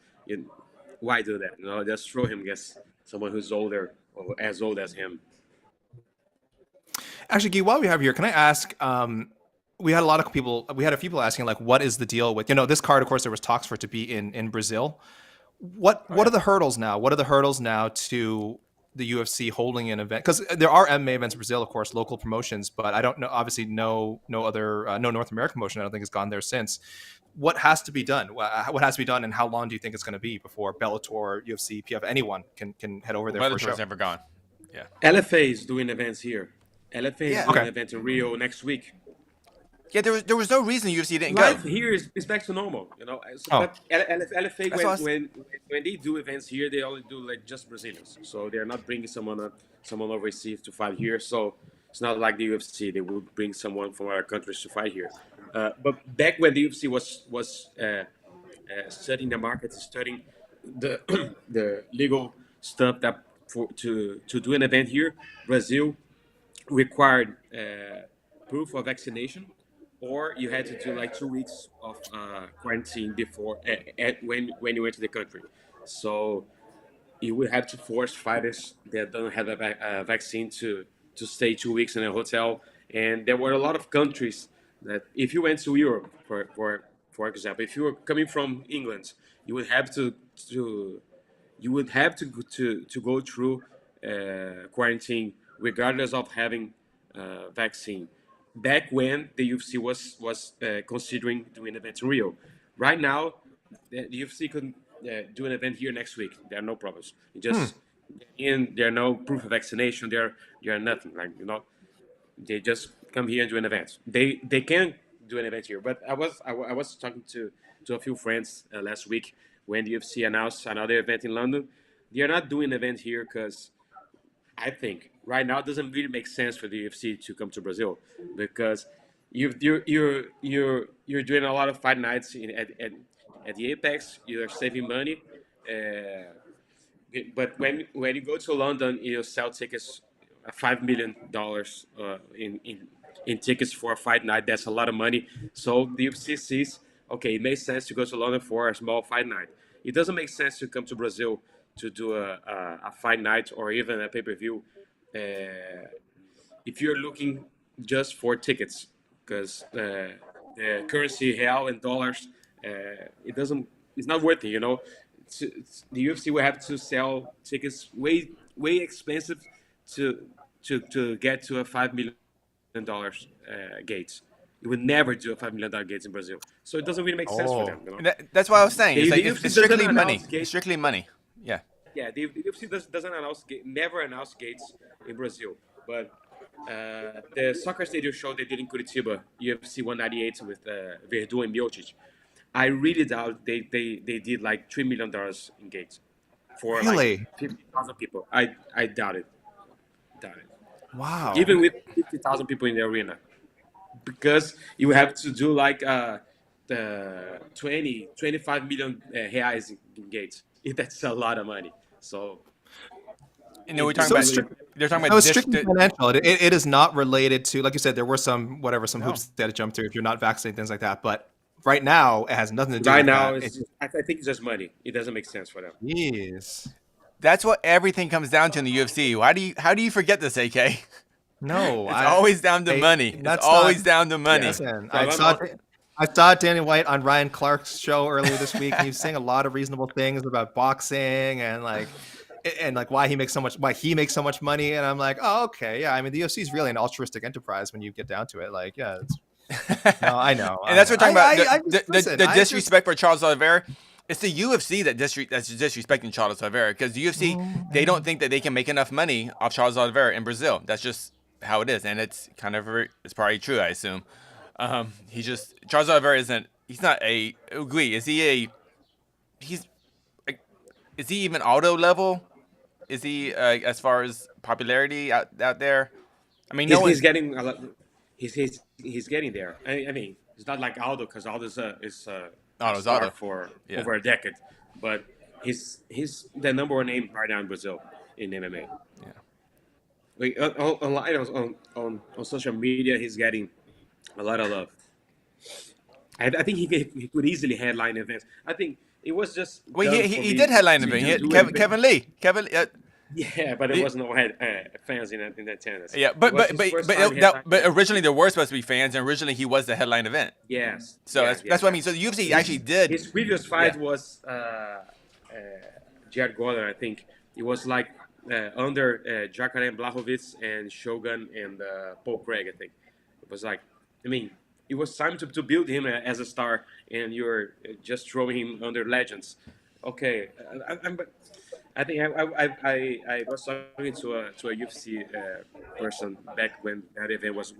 Why do that? You know, just throw him against someone who's older or as old as him. Actually, Guy, while we have you here, can I ask? We had a few people asking, like, what is the deal with, this card? Of course, there was talks for it to be in Brazil. What are the hurdles now? What are the hurdles now to the UFC holding an event? Because there are MMA events in Brazil, of course, local promotions, but I don't know. Obviously, no North American promotion, I don't think, has gone there since. What has to be done? What has to be done, and how long do you think it's going to be before Bellator, UFC, PF, anyone can head over there for a show? Bellator's never gone. Yeah. LFA is doing events here. LFA is doing an event in Rio next week. Yeah, there was no reason UFC didn't Life go. here is back to normal, But LFA, when they do events here, they only do like just Brazilians. So they're not bringing someone overseas to fight here. So it's not like the UFC; they will bring someone from other countries to fight here. But back when the UFC was studying the market, studying the the legal stuff to do an event here, Brazil required proof of vaccination, or you had to do like 2 weeks of quarantine before when you went to the country. So you would have to force fighters that don't have a vaccine to stay 2 weeks in a hotel. And there were a lot of countries that, if you went to Europe, for example, if you were coming from England, you would have to go through quarantine regardless of having vaccine. Back when the UFC was considering doing events in Rio. Right now, the UFC could do an event here next week. There are no problems. There are no proof of vaccination. There are nothing. They just come here and do an event. They can do an event here. But I was talking to a few friends last week when the UFC announced another event in London. They are not doing an event here because I think right now it doesn't really make sense for the UFC to come to Brazil, because you're doing a lot of fight nights at the Apex. You're saving money, but when you go to London, you sell tickets $5 million in tickets for a fight night. That's a lot of money. So the UFC sees, okay, it makes sense to go to London for a small fight night. It doesn't make sense to come to Brazil to do a fight night or even a pay-per-view if you're looking just for tickets, because the currency real and dollars, it's not worth it. The UFC will have to sell tickets way expensive to get to a $5 million gates. You would never do a $5 million gates in Brazil, so it doesn't really make sense for them. That's what I was saying. It's strictly money. It's strictly money. Yeah. Yeah, the UFC doesn't never announce gates in Brazil, but the soccer stadium show they did in Curitiba, UFC 198 with Verdun and Miocic, I really doubt they did like $3 million in gates for like 50,000 people. I doubt it. Wow. Even with 50,000 people in the arena, because you have to do like the 25 million reais in gates. That's a lot of money. So we're talking about They're talking No, about it's strictly financial. It is not related to, like you said, there were some hoops they had to jump through if you're not vaccinated, things like that. But right now, it has nothing to do Right with now, that. I think it's just money. It doesn't make sense for them. Yes. That's what everything comes down to in the UFC. How do you forget this, AK? No, it's always down to money. It's always down to money. Listen, I saw Danny White on Ryan Clark's show earlier this week. He was saying a lot of reasonable things about boxing and why he makes so much money. And I'm like, oh, okay, yeah. I mean, the UFC is really an altruistic enterprise when you get down to it. Like, yeah, no, I know. And that's what we're talking about. The disrespect for for Charles Oliveira. It's the UFC that's disrespecting Charles Oliveira, because the UFC, they don't think that they can make enough money off Charles Oliveira in Brazil. That's just how it is, and it's it's probably true, I assume. Charles Oliveira he's not a Gui. Is he even Aldo level? Is he as far as popularity out there? I mean, he's getting a lot. He's getting there. I mean, it's not like Aldo, because Aldo's Aldo for over a decade, but he's the number one name right now in Brazil in MMA. Yeah. Like on social media, he's getting a lot of love. I think he could easily headline events. I think it was just. Well, he did headline event. Kevin Lee. Yeah, but there was no fans in attendance. Yeah, but originally there were supposed to be fans, and originally he was the headline event. Yes. So that's what I mean. So the UFC actually did. His previous fight was Jared Gordon, I think. It was like under Jacare Blachowicz and Shogun and Paul Craig, I think. It was like, I mean, it was time to build him as a star, and you're just throwing him under legends. Okay, I think I was talking to a UFC person back when that event was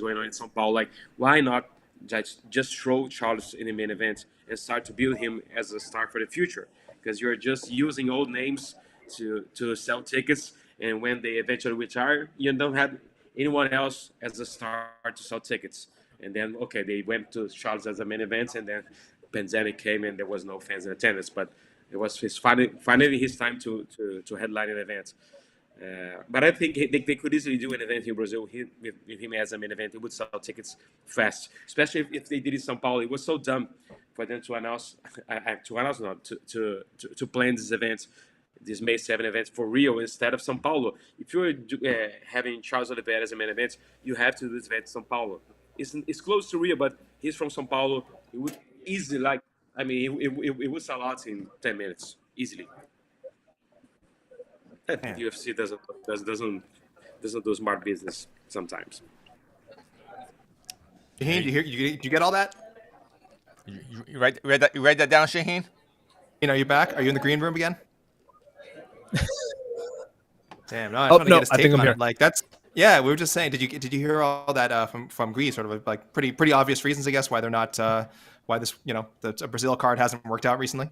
going on in São Paulo. Like, why not just throw Charles in the main event and start to build him as a star for the future? Because you're just using old names to sell tickets, and when they eventually retire, you don't have anyone else as a star to sell tickets. And then, okay, they went to Charles as a main event, and then pandemic came and there was no fans in attendance. But it was finally his time to headline an event. But I think they could easily do an event in Brazil with him as a main event. It would sell tickets fast, especially if they did it in São Paulo. It was so dumb for them to plan this event, this May 7 event for Rio instead of São Paulo. If you're having Charles Oliveira as a main event, you have to do this event in São Paulo. It's close to Rio, but he's from São Paulo. It would easily, it would sell out in 10 minutes easily. I think the UFC doesn't do smart business sometimes. Shaheen, did you get all that? You write that down, Shaheen? Are you back? Are you in the green room again? Damn, no, I think I'm here. Like, that's. Yeah, we were just saying. Did you hear all that from Greece? Sort of like pretty obvious reasons, I guess, why they're not why this the Brazil card hasn't worked out recently.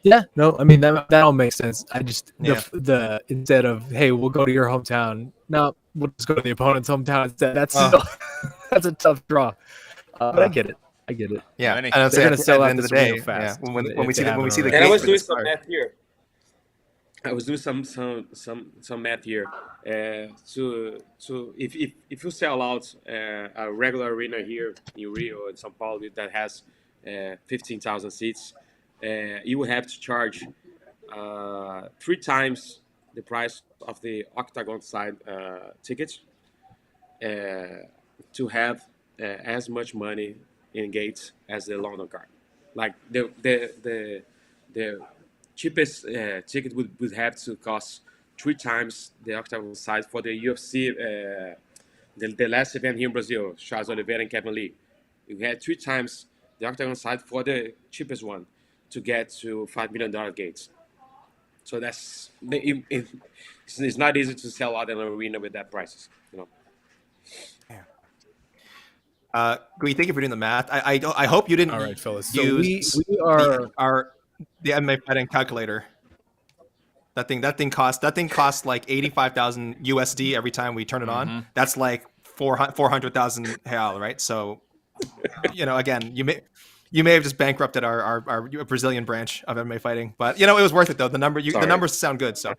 Yeah, no, I mean that all makes sense. I just the instead of, hey, we'll go to your hometown. No, we'll just go to the opponent's hometown instead. That's that's a tough draw. But I get it. Yeah, and they're going to sell out this real fast. Yeah. When we see the and I was doing some math here. I was doing some math here. So if you sell out a regular arena here in Rio and São Paulo that has 15,000 seats, you will have to charge 3 times the price of the octagon side tickets to have as much money in gates as the London card. Like the cheapest ticket would have to cost 3 times the octagon side for the UFC, the last event here in Brazil, Charles Oliveira and Kevin Lee. You had 3 times the octagon side for the cheapest one to get to $5 million gates. So it's not easy to sell out an arena with that prices, Gui, thank you for doing the math. I hope you didn't. All right, fellas. So use we are the MMA betting calculator. That thing costs like 85,000 USD every time we turn it on. That's like 400,000 real, right? So, again, You may have just bankrupted our Brazilian branch of MMA fighting, but it was worth it though. The numbers sound good, so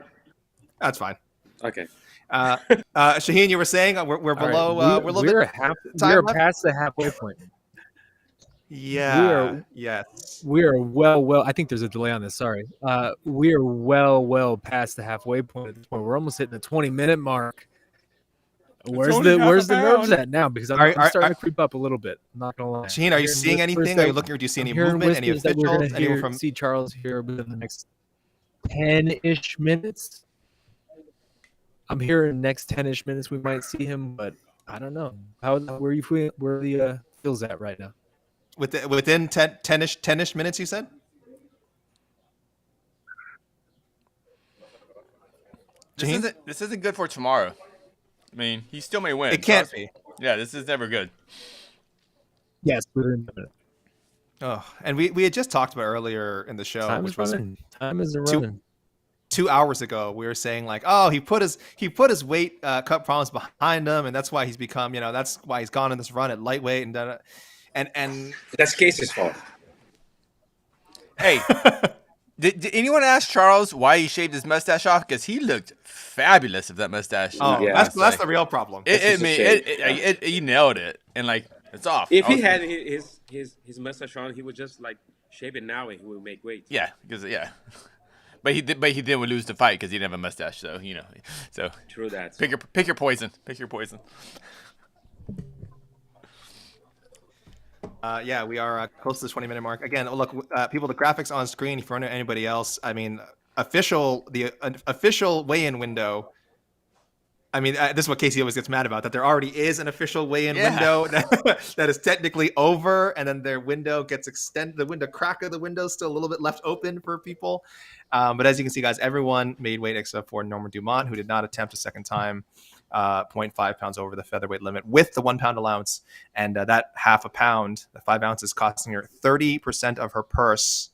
that's fine. Okay. Shaheen, you were saying we're below. We're a little bit. We're past the halfway point. Yeah. We are well. I think there's a delay on this. Sorry. We are well past the halfway point at this point. We're almost hitting the 20-minute mark. Where's the nerves at now? Because I'm starting to creep up a little bit. I'm not gonna lie. Shaheen, are you seeing anything? Are you looking? Or do you see any movement? Any officials? Anyone from? See Charles here within the next 10-ish minutes. I'm here in the next 10-ish minutes. We might see him, but I don't know. Where are you feeling? Where the feels at right now? Within 10-ish minutes, you said? This isn't good for tomorrow. I mean, he still may win. It can't be. Yeah, this is never good. Yes, within a minute. Oh, and we had just talked about earlier in the show, Time is running. 2 hours ago, we were saying like, oh, he put his weight cut problems behind him, and that's why he's become, that's why he's gone in this run at lightweight and that's Casey's fault. Hey, did anyone ask Charles why he shaved his mustache off? Because he looked fabulous with that mustache. Oh, yeah, that's the real problem. He nailed it, and like it's off. If he had his mustache on, he would just like shave it now, and he would make weight. Yeah, but he did lose the fight because he didn't have a mustache. So so true that. Pick your poison. Pick your poison. Yeah, we are close to the 20-minute mark. Again, look, people, the graphics on screen, if you're wondering anybody else, I mean, the official weigh-in window, I mean, this is what Casey always gets mad about, that there already is an official weigh-in window that is technically over, and then their window gets extended. The window crack of the window is still a little bit left open for people. But as you can see, guys, everyone made weight except for Norma Dumont, who did not attempt a second time. 0.5 pounds over the featherweight limit with the 1 pound allowance, and that half a pound, the 5 ounces, costing her 30% of her purse.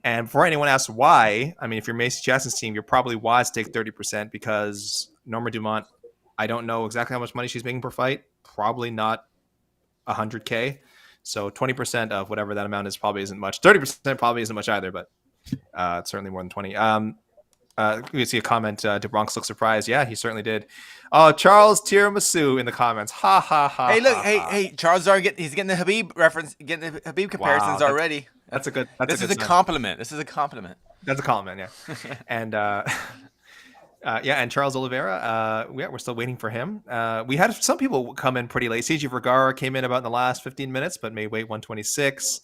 And before anyone asks why, I mean, if you're Macy Chiasson's team, you're probably wise to take 30% because Norma Dumont, I don't know exactly how much money she's making per fight, probably not 100K. So 20% of whatever that amount is probably isn't much. 30% probably isn't much either, but it's certainly more than 20. You see a comment. DeBronx looks surprised. Yeah, he certainly did. Oh, Charles Tiramisu in the comments. Ha ha ha. Hey, look. Ha, hey, Charles he's getting the Habib reference, getting the Habib comparisons already. That's a good. This is a compliment. This is a compliment. That's a compliment. Yeah. And and Charles Oliveira. We're still waiting for him. We had some people come in pretty late. CG Vergara came in about in the last 15 minutes, but made weight 126.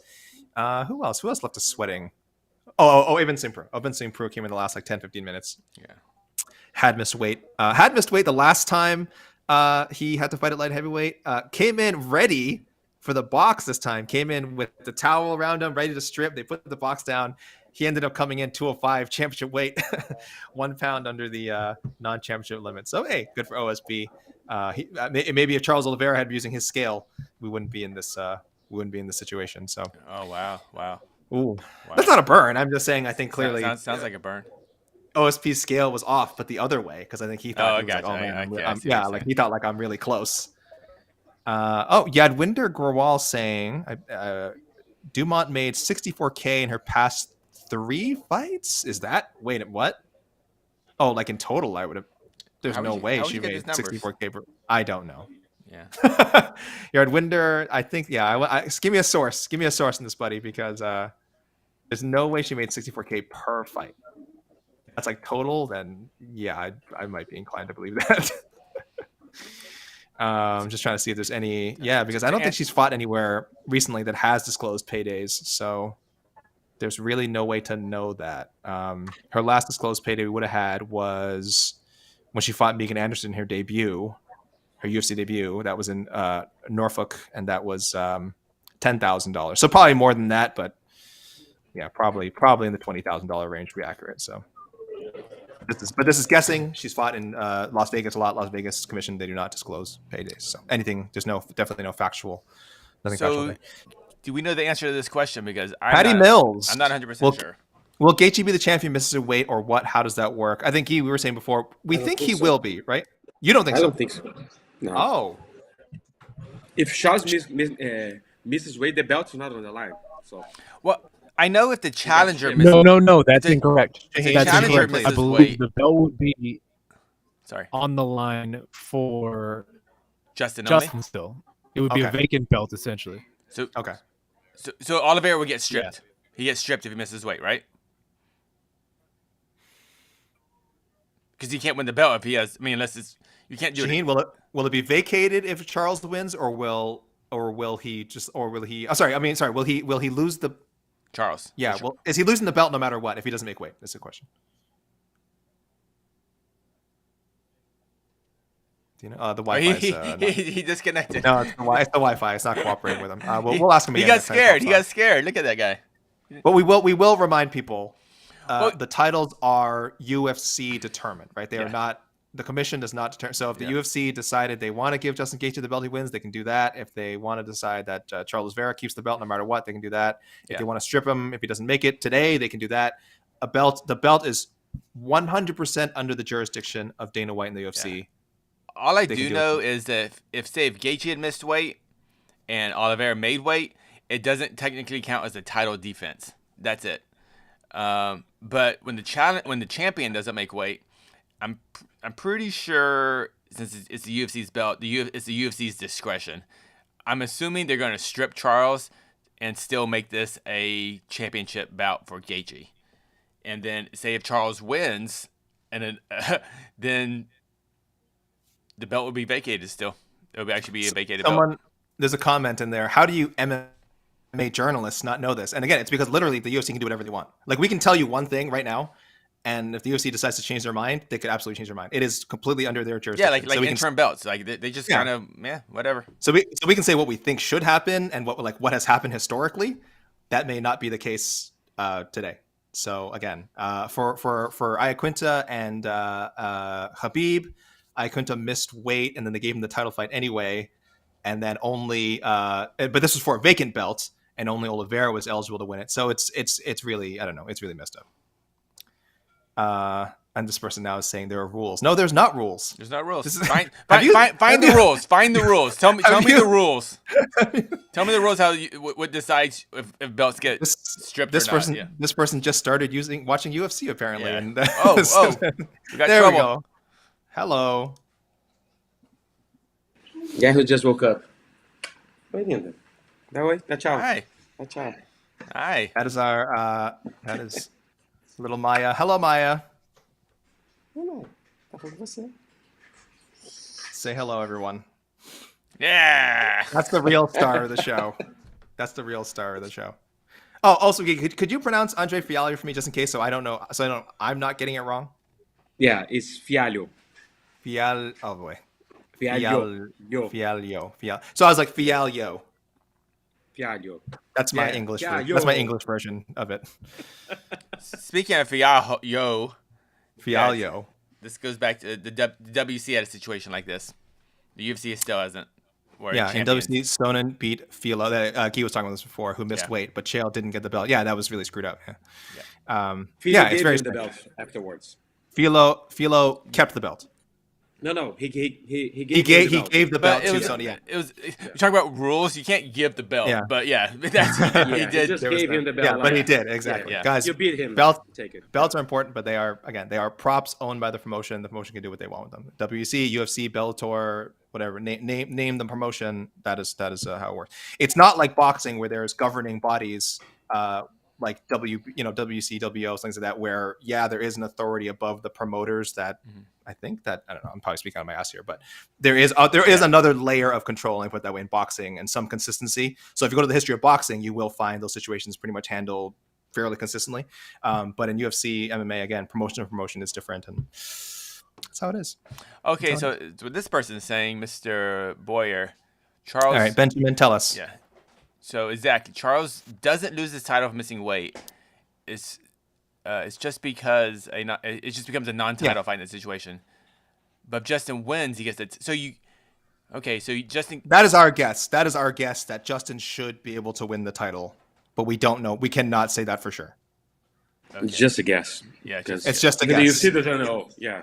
Who else? Who else left us sweating? Even Saint Preux. Saint Preux came in the last like 10-15 minutes. Yeah. Had missed weight the last time he had to fight at light heavyweight. Came in ready for the box this time. Came in with the towel around him, ready to strip. They put the box down. He ended up coming in 205 championship weight, 1 pound under the non-championship limit. So hey, good for OSB. Maybe if Charles Oliveira had been using his scale, we wouldn't be in this. We wouldn't be in this situation. So. Oh wow. Ooh, wow. That's not a burn. I'm just saying. I think clearly sounds like a burn. OSP's scale was off, but the other way because I think he thought, he thought like I'm really close. Yadwinder Grawal saying Dumont made 64K in her past 3 fights. Is that what? Oh, like in total, I would have. There's no way she made 64K. I don't know. Yeah. Yardwinder, I think, give me a source. Give me a source in this, buddy, because there's no way she made 64K per fight. That's like total, then yeah, I might be inclined to believe that. Just trying to see if there's any, because I don't think she's fought anywhere recently that has disclosed paydays. So there's really no way to know that. Her last disclosed payday we would have had was when she fought Megan Anderson in her debut. Her UFC debut, that was in Norfolk, and that was $10,000. So probably more than that, but yeah, probably in the $20,000 range to be accurate. So this is guessing. She's fought in Las Vegas a lot. Las Vegas Commission, they do not disclose paydays. So anything, there's definitely no factual. Nothing factual there. Do we know the answer to this question? Because Patty Mills. I'm not 100% sure. Will Gaethje be the champion, misses a weight, or what? How does that work? I think we were saying before, we think he will be, right? You don't think so? I don't think so. No. Oh. If Charles misses weight, the belt's not on the line. So Well, I know if the challenger No, that's the- incorrect. the That's challenger incorrect. I misses believe weight. the belt would be Sorry, on the line for Justin only. Justin still. It would be a vacant belt essentially. So Okay. So Oliveira would get stripped. He gets stripped if he misses weight, right? Because he can't win the belt if he has. I mean, unless it's you can't do Shaheen, it. will it be vacated if Charles wins, or will he? Oh, sorry. I mean, sorry. Will he lose the Charles? Yeah. Sure. Well, is he losing the belt no matter what if he doesn't make weight? That's the question. Do you know the Wi-Fi? He disconnected. No, it's the Wi-Fi. It's not cooperating with him. We'll ask him again. He got scared. He got scared. Look at that guy. But we will remind people. The titles are UFC determined, right? They are not. The commission does not determine. So if the UFC decided they want to give Justin Gaethje the belt, he wins. They can do that. If they want to decide that Charles Oliveira keeps the belt no matter what, they can do that. If they want to strip him, if he doesn't make it today, they can do that. The belt is 100% under the jurisdiction of Dana White and the UFC. Yeah. All I do know is that if Gaethje had missed weight and Oliveira made weight, it doesn't technically count as a title defense. That's it. But when the champion doesn't make weight, I'm pretty sure, since it's the UFC's belt, it's the UFC's discretion. I'm assuming they're going to strip Charles and still make this a championship bout for Gaethje. And then say if Charles wins, and then the belt will be vacated still. It will actually be a vacated belt. There's a comment in there. How do you MMA journalists not know this? And again, it's because literally the UFC can do whatever they want. Like, we can tell you one thing right now, and if the UFC decides to change their mind, they could absolutely change their mind. It is completely under their jurisdiction. Yeah, like interim belts. Like they just kind of whatever. So we can say what we think should happen and what has happened historically. That may not be the case today. So again, for Iaquinta and Khabib, Iaquinta missed weight, and then they gave him the title fight anyway. And then only, but this was for a vacant belt, and only Oliveira was eligible to win it. So it's really, I don't know, it's really messed up. And this person now is saying there are rules. No, there's not rules. There's not rules. Find the rules. Find the rules. Tell me the rules. Tell me the rules. How what decides if belts get stripped or not? This person just started watching UFC apparently. Yeah. And we got there trouble. we go. Hello. Guy who just woke up. Oi, linda. Dá oi. Dá tchau. Hi. Dá tchau. Hi. That is little Maya. Hello, Maya. Não, tá falando com você. Say hello, everyone. Yeah. That's the real star of the show. That's the real star of the show. Oh, also, could you pronounce Andre Fialho for me, just in case, so I'm not getting it wrong? Yeah, it's Fialho. Oh boy. Fialho. So I was like Fialho. Fialho. That's my English. That's my English version of it. Speaking of Fialho. Fialho. This goes back to the WC had a situation like this. The UFC still hasn't. In WC, Sonnen beat Filo. Guy was talking about this before, who missed weight, but Chael didn't get the belt. Yeah, that was really screwed up. It's very the belt afterwards. Filo kept the belt. No, he gave the belt to Sonnen. Yeah, it was. You're talking about rules. You can't give the belt. Yeah. But that's he did. He just gave him the belt. Yeah, but he did exactly. Yeah. Guys, you beat him. Belts are important, but they are props owned by the promotion. The promotion can do what they want with them. WC, UFC, Bellator, whatever. Name the promotion. That is how it works. It's not like boxing where there's governing bodies. Like WC, WO, things like that, where there is an authority above the promoters that I think that, I don't know, I'm probably speaking on my ass here, but there is another layer of control, I put it that way, in boxing, and some consistency. So if you go to the history of boxing, you will find those situations pretty much handled fairly consistently. But in UFC, MMA, again, promotion is different, and that's how it is. Okay, so what this person is saying, Mr. Boyer, Charles. All right, Benjamin, tell us. Yeah. So exactly, Charles doesn't lose his title of missing weight. It's just because it just becomes a non-title fight in that situation. But if Justin wins, he gets it. So Justin. That is our guess. That Justin should be able to win the title, but we don't know. We cannot say that for sure. Okay. It's just a guess. Yeah, it's just a guess. The UFC doesn't know. Yeah.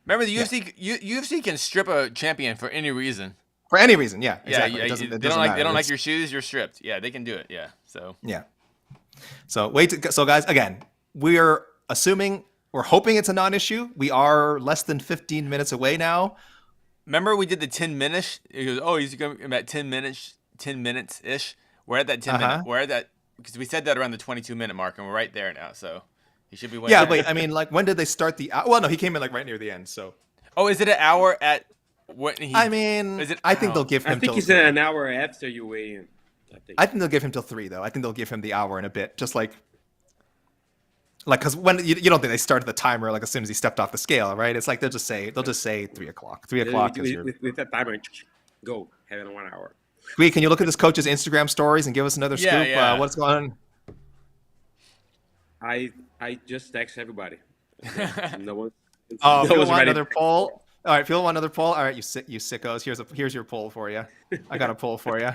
Remember, the UFC can strip a champion for any reason. For any reason, yeah, Yeah, exactly. they don't like your shoes, you're stripped. Yeah, they can do it. Yeah. So yeah. So so guys, again, we're hoping it's a non-issue. We are less than 15 minutes away now. Remember we did the 10 minutes? He goes, oh, he's going about 10 minutes ish. We're at that 10 minute. We're at that because we said that around the 22-minute mark, and we're right there now. So he should be waiting. Yeah, wait. I mean, like, when did they start the? Well, no, he came in like right near the end. So. Oh, is it an hour at what? I mean, I think they'll give him. I think it's an hour after you weigh in. I think they'll give him till 3 though. I think they'll give him the hour and a bit, just like because when you don't think they started the timer like as soon as he stepped off the scale, right? It's like they'll just say 3 o'clock. 3 o'clock is your with that timer. Go have it in 1 hour. Gui, can you look at this coach's Instagram stories and give us another scoop? Yeah. What's going on? I just text everybody. No one. Oh, if you want another poll. All right, if you want another poll, all right, you sickos. Here's your poll for you. I got a poll for you.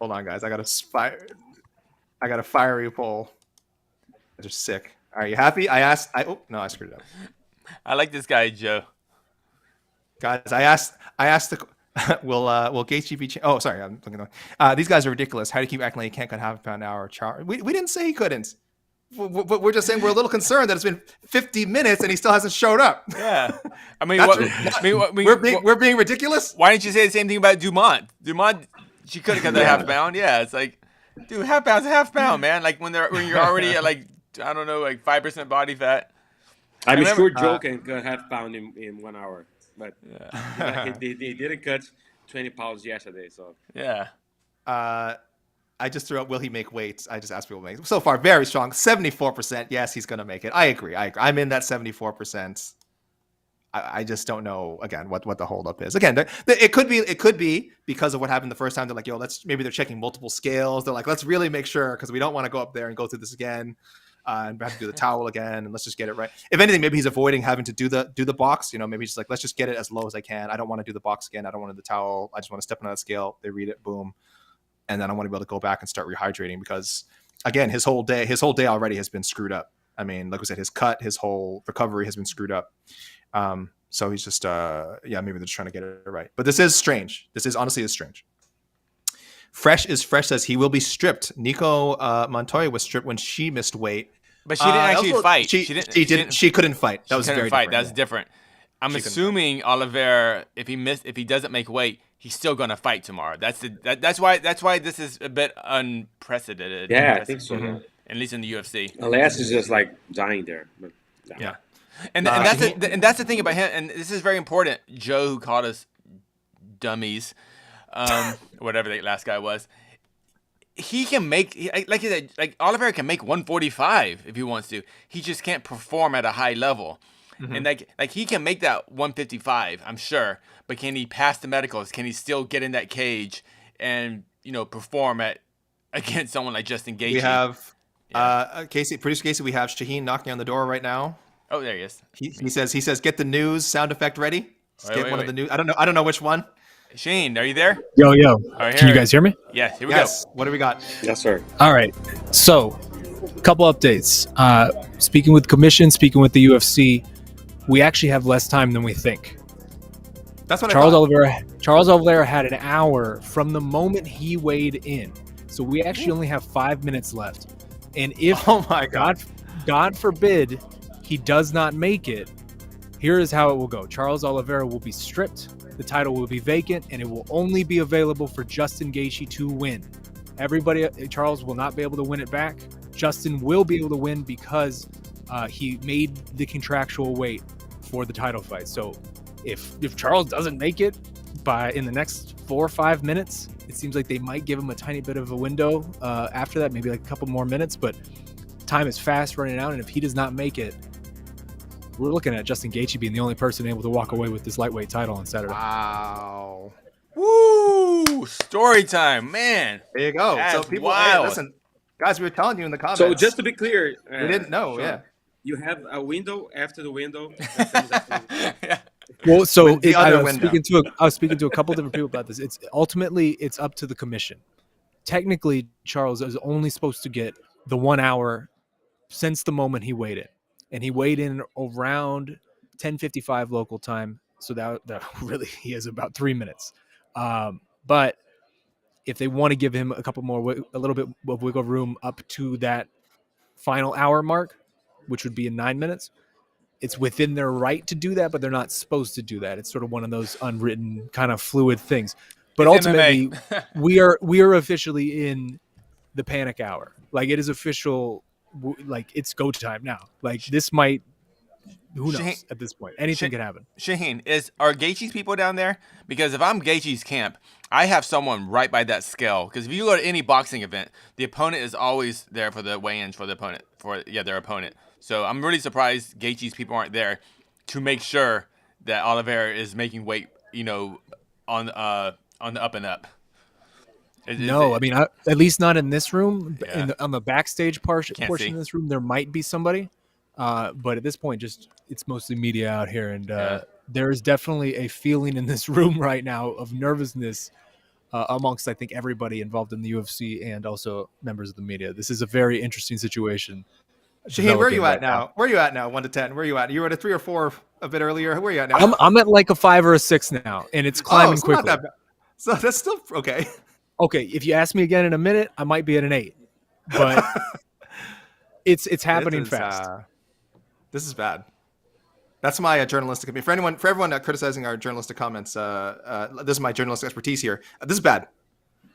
Hold on, guys. I got a fiery poll. They're sick. Are you happy? I screwed it up. I like this guy, Joe. Guys, I asked the will Gaethje be? Oh, sorry, I'm looking. These guys are ridiculous. How do you keep acting like you can't cut half a pound an hour? We didn't say he couldn't. But we're just saying we're a little concerned that it's been 50 minutes and he still hasn't showed up. Yeah, I mean, we're being ridiculous. Why didn't you say the same thing about Dumont? Dumont, she could have cut that half pound. Yeah, it's like, dude, half pound's a half pound, man. Like when you're already at like, I don't know, like 5% body fat. I'm sure Joe can cut half pound in 1 hour, but they didn't cut 20 pounds yesterday. So yeah. I just threw out, will he make weight? I just asked people to make. So far, very strong. 74%. Yes, he's going to make it. I agree. I'm in that 74%. I just don't know, again, what the holdup is. Again, it could be because of what happened the first time. They're like, maybe they're checking multiple scales. They're like, let's really make sure because we don't want to go up there and go through this again and have to do the towel again. And let's just get it right. If anything, maybe he's avoiding having to do the box. Maybe he's just like, let's just get it as low as I can. I don't want to do the box again. I don't want to do the towel. I just want to step on that scale. They read it, boom. And then I want to be able to go back and start rehydrating because, again, his whole day already has been screwed up. I mean, like we said, his cut, his whole recovery has been screwed up. So he's just, maybe they're just trying to get it right. But this is strange. This is honestly strange. Fresh says he will be stripped. Nico Montoya was stripped when she missed weight. But she didn't actually fight. She couldn't fight. That was very different. That's different. I'm assuming Oliveira, if he doesn't make weight, he's still gonna fight tomorrow. That's why this is a bit unprecedented. Yeah, I think so. Mm-hmm. At least in the UFC. Unless he's just like dying there. But, yeah. And that's the thing about him, and this is very important. Joe, who called us dummies, whatever the last guy was, he can make, like you said, like Oliveira can make 145 if he wants to. He just can't perform at a high level. Mm-hmm. And like he can make that 155, I'm sure, but can he pass the medicals? Can he still get in that cage and perform against someone like Justin Gaethje? We have producer Casey. We have Shaheen knocking on the door right now. Oh, there he is. He says get the news sound effect ready. Get one of the news. I don't know which one. Shane, are you there? Yo. Can you guys hear me? Yes, here we go. What do we got? Yes, sir. All right. So, a couple updates. Speaking with the commission, speaking with the UFC, we actually have less time than we think. That's what Charles Oliveira had an hour from the moment he weighed in. So we actually only have 5 minutes left. And if, oh my God forbid, he does not make it, here is how it will go. Charles Oliveira will be stripped. The title will be vacant, and it will only be available for Justin Gaethje to win. Charles will not be able to win it back. Justin will be able to win because he made the contractual weight for the title fight. So if Charles doesn't make it in the next 4 or 5 minutes, it seems like they might give him a tiny bit of a window after that, maybe like a couple more minutes, but time is fast running out. And if he does not make it, we're looking at Justin Gaethje being the only person able to walk away with this lightweight title on Saturday. Wow. Woo! Story time, man. There you go. That's so people, wild. Hey, listen, guys, we were telling you in the comments. So just to be clear, we didn't know. Sean, you have a window after the window. Yeah. Well, so I was speaking to a couple different people about this. It's ultimately up to the commission. Technically, Charles is only supposed to get the 1 hour since the moment he weighed in. And he weighed in around 10:55 local time. So that really, he has about 3 minutes. But if they want to give him a couple more, a little bit of wiggle room up to that final hour mark, which would be in 9 minutes, it's within their right to do that, but they're not supposed to do that. It's sort of one of those unwritten kind of fluid things. But It's ultimately, MMA. we are officially in the panic hour. Like, it is official. Like, it's go time now. Like, this might, who knows at this point? Anything could happen. Shaheen, are Gaethje's people down there? Because if I'm Gaethje's camp, I have someone right by that scale. Because if you go to any boxing event, the opponent is always there for the weigh-ins for the opponent, their opponent. So I'm really surprised Gaethje's people aren't there to make sure that Oliveira is making weight, on the up and up. I mean, at least not in this room. Yeah. On the backstage portion see. of this room, there might be somebody. But at this point, it's mostly media out here. And there is definitely a feeling in this room right now of nervousness amongst, I think, everybody involved in the UFC and also members of the media. This is a very interesting situation. Shaheen, where are you at now? Where are you at now? 1 to 10. Where are you at? You were at a 3 or 4 a bit earlier. Where are you at now? I'm at like a 5 or a 6 now, and it's climbing quickly. Not that bad. So that's still okay. Okay, if you ask me again in a minute, I might be at an 8, but it's happening fast. This is bad. That's my journalistic opinion. For everyone criticizing our journalistic comments, this is my journalistic expertise here. This is bad.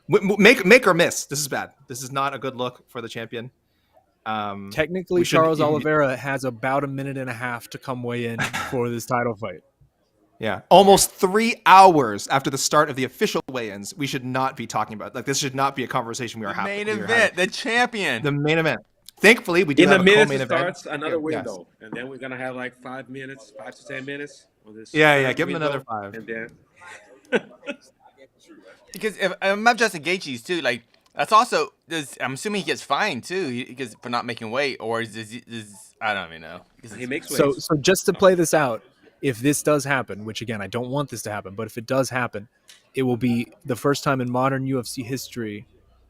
Make or miss. This is bad. This is not a good look for the champion. Technically, Charles Oliveira has about a minute and a half to come weigh in for this title fight. Yeah, almost 3 hours after the start of the official weigh-ins, we should not be talking about. Like, this should not be a conversation we are having. Main event, the champion. The main event. Thankfully, we do have a co-main event. In the minute starts another window, and then we're gonna have like 5 minutes, 5 to 10 minutes on this. Yeah, give him another 5. And then because if I'm not just Gaethje's too, like that's also. I'm assuming he gets fined too, because for not making weight, or is I don't even know. He makes weight. So just to play this out, if this does happen, which again I don't want this to happen, but if it does happen, it will be the first time in modern UFC history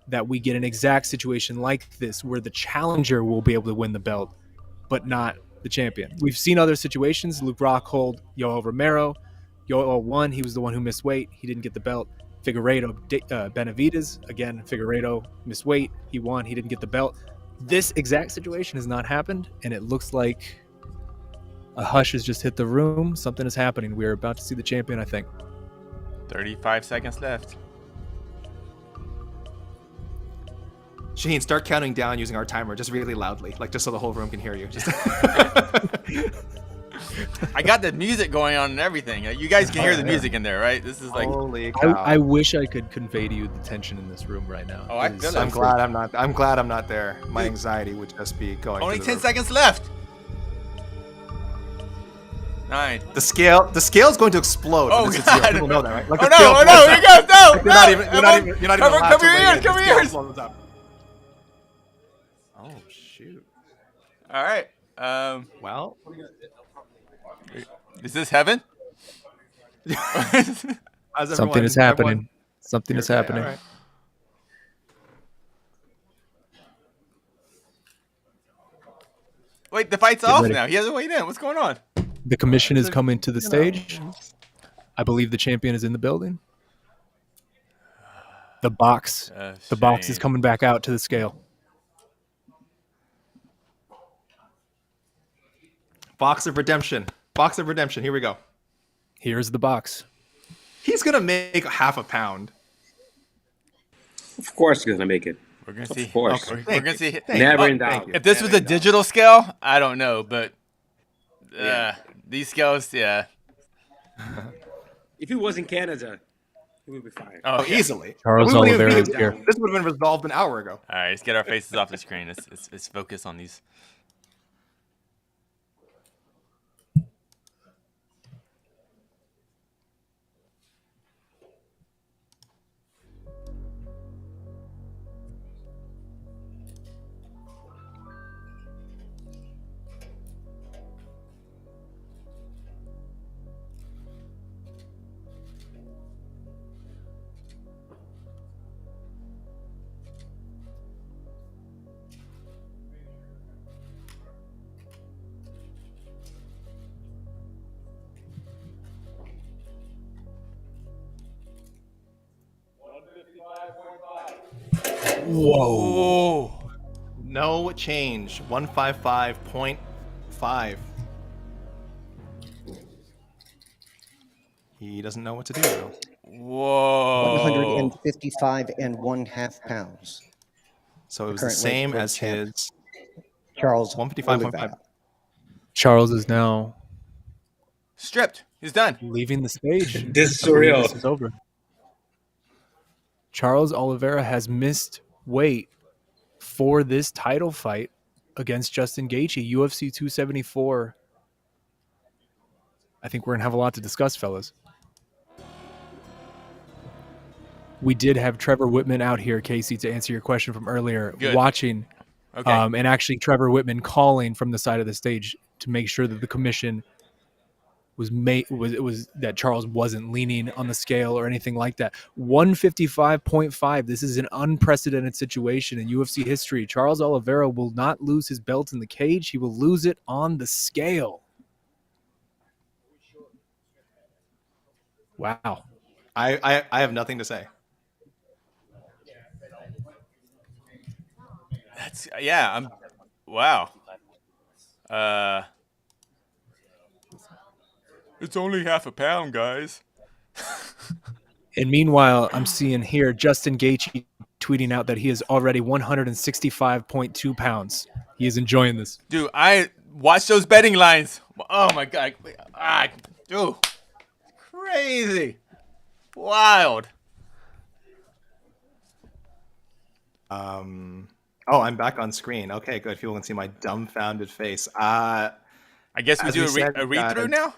that we get an exact situation like this, where the challenger will be able to win the belt, but not the champion. We've seen other situations. Luke Rockhold, Yoel Romero. Yoel won. He was the one who missed weight. He didn't get the belt. Figueiredo, Benavidez. Again, Figueiredo missed weight. He won. He didn't get the belt. This exact situation has not happened, and it looks like a hush has just hit the room. Something is happening. We're about to see the champion, I think. 35 seconds left. Shaheen, start counting down using our timer just really loudly, like just so the whole room can hear you. Just I got the music going on and everything. You guys can hear the music in there, right? This is like holy cow. I wish I could convey to you the tension in this room right now. Oh, I feel it. I'm glad I'm not there. My anxiety would just be going. Only 10 seconds left. 9. The scale is going to explode. Oh God! People know that, right? Like oh no! Here goes! No! Like you're not even cover your ears! Cover your ears! Oh shoot! All right. Well, is this heaven? Something is happening. Something is happening. Right. Wait, the fight's off now. He hasn't weighed in. What's going on? The commission is coming to the stage. I believe the champion is in the building. The box is coming back out to the scale. Box of redemption. Here we go. Here's the box. He's gonna make half a pound. Of course, he's gonna make it. We're gonna see. Of course, we're gonna see. Never in doubt. If this was a digital scale, I don't know, but these scales, yeah. If he was in Canada, he would be fine. Oh, easily. Charles Oliveira is here. This would have been resolved an hour ago. All right, let's get our faces off the screen. Let's focus on these. Whoa. No change. 155.5. He doesn't know what to do, though. Whoa. 155 1/2 pounds. So it was The the current same weight as champ, his Charles 155.5. Oliveira. Charles is now stripped. He's done. Leaving the stage. This is I believe surreal. This is over. Charles Oliveira has missed weight for this title fight against Justin Gaethje, UFC 274. I think we're gonna have a lot to discuss, fellas. We did have Trevor Whitman out here, Casey, to answer your question from earlier, Good. watching, Okay. and actually Trevor Whitman calling from the side of the stage to make sure that the commission was that Charles wasn't leaning on the scale or anything like that. 155.5. This is an unprecedented situation in UFC history. Charles Oliveira will not lose his belt in the cage. He will lose it on the scale. Wow. I have nothing to say. That's wow. It's only half a pound, guys. And meanwhile, I'm seeing here Justin Gaethje tweeting out that he is already 165.2 pounds. He is enjoying this. Dude, I watch those betting lines. Oh my god. Dude. Crazy. Wild. Oh, I'm back on screen. Okay, good. People can see my dumbfounded face. I guess we do a read-through now?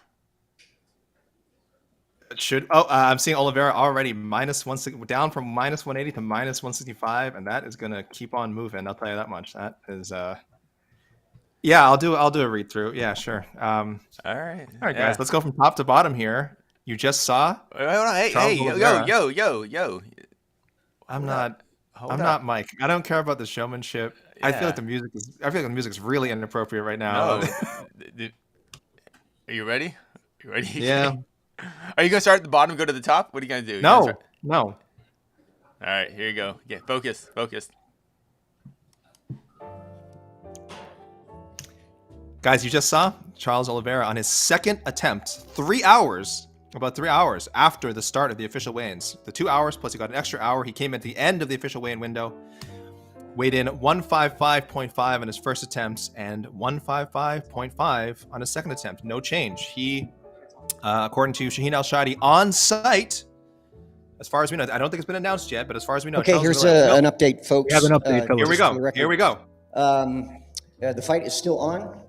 I'm seeing Oliveira already down from minus 180 to minus 165, and that is gonna keep on moving. I'll tell you that much. That is yeah, I'll do a read through. Yeah, sure. All right, guys, let's go from top to bottom here. You just saw. Hey, yo. I'm not Mike. I don't care about the showmanship. Yeah. I feel like the music is really inappropriate right now. No. Are you ready? Yeah. Are you gonna start at the bottom and go to the top? What are you gonna do? No. All right, here you go. Get focused. Guys, you just saw Charles Oliveira on his second attempt, about 3 hours after the start of the official weigh-ins. The 2 hours plus he got an extra hour. He came at the end of the official weigh-in window, weighed in 155.5 on his first attempt and 155.5 on his second attempt. No change. He, according to Shaheen Al-Shadi on site, as far as we know, I don't think it's been announced yet, but as far as we know, Okay, Charles here's Oliveira, an update, folks. We have an update. Here we go. The fight is still on,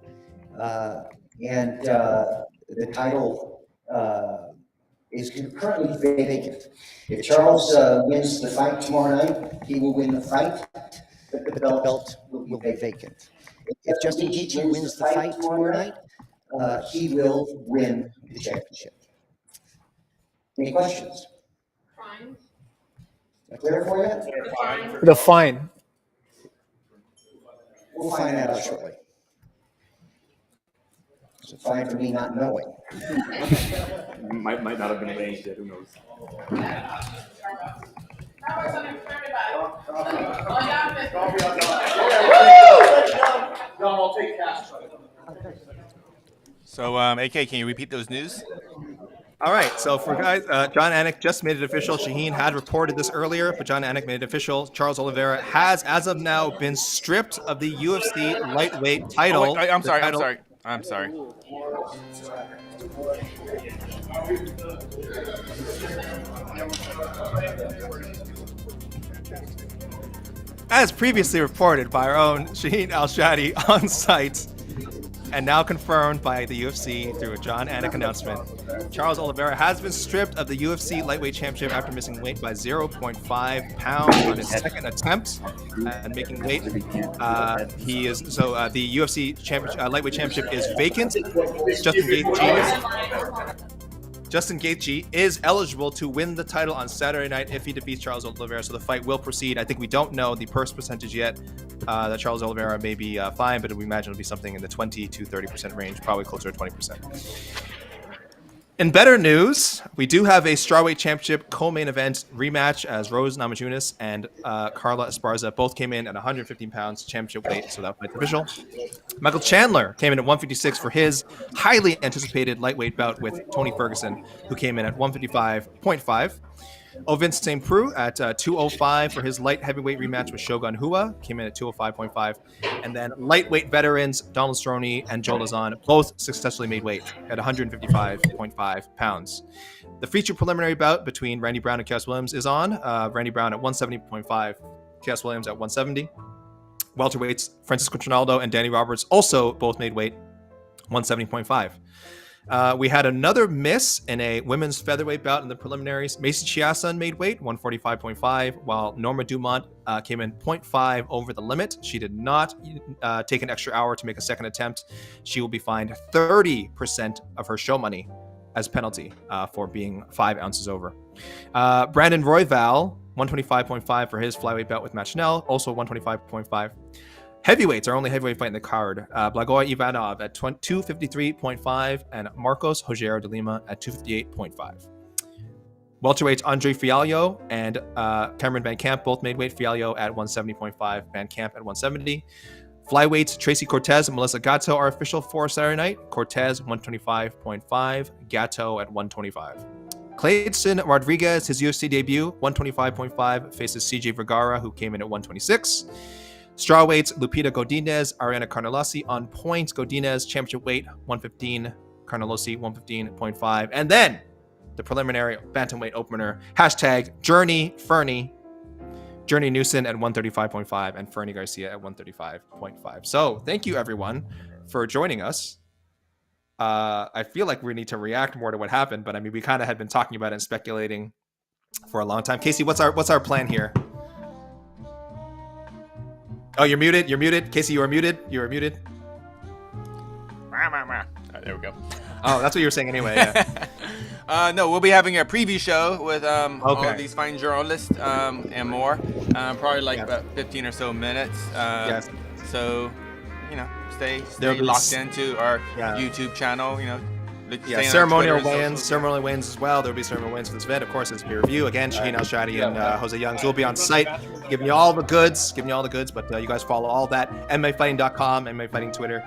and the title is currently vacant. If Charles wins the fight tomorrow night, he will win the fight, but the belt will be vacant. If Justin Gaethje wins the fight tomorrow night, he will win the championship. Any questions? Fine. Is that clear for you? The fine. We'll find that out shortly. Is it fine for me not knowing? might not have been arranged yet. Who knows? So, AK, can you repeat those news? All right, so for guys, John Anik just made it official. Shaheen had reported this earlier, but John Anik made it official. Charles Oliveira has, as of now, been stripped of the UFC lightweight title. Oh, wait, I'm sorry. As previously reported by our own Shaheen Al-Shadi on site, and now confirmed by the UFC through a John Anik announcement, Charles Oliveira has been stripped of the UFC lightweight championship after missing weight by 0.5 pounds on his second attempt and making weight. The UFC lightweight championship is vacant. Justin Gaethje is eligible to win the title on Saturday night if he defeats Charles Oliveira, so the fight will proceed. I think we don't know the purse percentage yet. That Charles Oliveira may be fine, but we imagine it'll be something in the 20 to 30% range, probably closer to 20%. In better news, we do have a strawweight championship co-main event rematch as Rose Namajunas and Carla Esparza both came in at 115 pounds championship weight, so that fight's official. Michael Chandler came in at 156 for his highly anticipated lightweight bout with Tony Ferguson, who came in at 155.5. Ovince Saint Preux at 205 for his light heavyweight rematch with Shogun Rua, came in at 205.5. And then lightweight veterans Donald Cerrone and Joe Lauzon both successfully made weight at 155.5 pounds. The feature preliminary bout between Randy Brown and Khaos Williams is on. Randy Brown at 170.5, Khaos Williams at 170. Welterweights Francisco Trinaldo and Danny Roberts also both made weight, 170.5. We had another miss in a women's featherweight bout in the preliminaries. Macy Chiasson made weight, 145.5, while Norma Dumont came in 0.5 over the limit. She did not take an extra hour to make a second attempt. She will be fined 30% of her show money as penalty for being 5 ounces over. Brandon Royval, 125.5 for his flyweight bout with Matt Schnell, also 125.5. Heavyweights, our only heavyweight fight in the card. Blagoy Ivanov at 253.5 and Marcos Rogerio de Lima at 258.5. Welterweights Andre Fialho and Cameron Van Camp both made weight. Fialho at 170.5, Van Camp at 170. Flyweights Tracy Cortez and Melissa Gatto are official for Saturday night. Cortez 125.5, Gatto at 125. Kleydson Rodrigues, his UFC debut, 125.5, faces CJ Vergara, who came in at 126. Strawweights, Lupita Godinez, Ariane Carnelossi on points. Godinez, championship weight, 115. Carnelossi, 115.5. And then the preliminary bantamweight opener, hashtag Journey Fernie. Journey Newson at 135.5 and Fernie Garcia at 135.5. So thank you, everyone, for joining us. I feel like we need to react more to what happened, but I mean, we kind of had been talking about it and speculating for a long time. Casey, what's our plan here? Oh, you're muted. You're muted. Casey, you are muted. You are muted. There we go. Oh, that's what you were saying anyway. Yeah. No, we'll be having a preview show with all of these fine journalists and more. Probably like about 15 or so minutes. Yes. So, you know, stay locked into our YouTube channel. You know, ceremonial weigh-ins as well. There'll be ceremonial weigh-ins for this event. Of course, it's peer-review. Again, Shaheen Al-Shadi and Jose Youngs will be on site, giving you all the goods. But you guys follow all that. MMAfighting.com, MMA Fighting Twitter.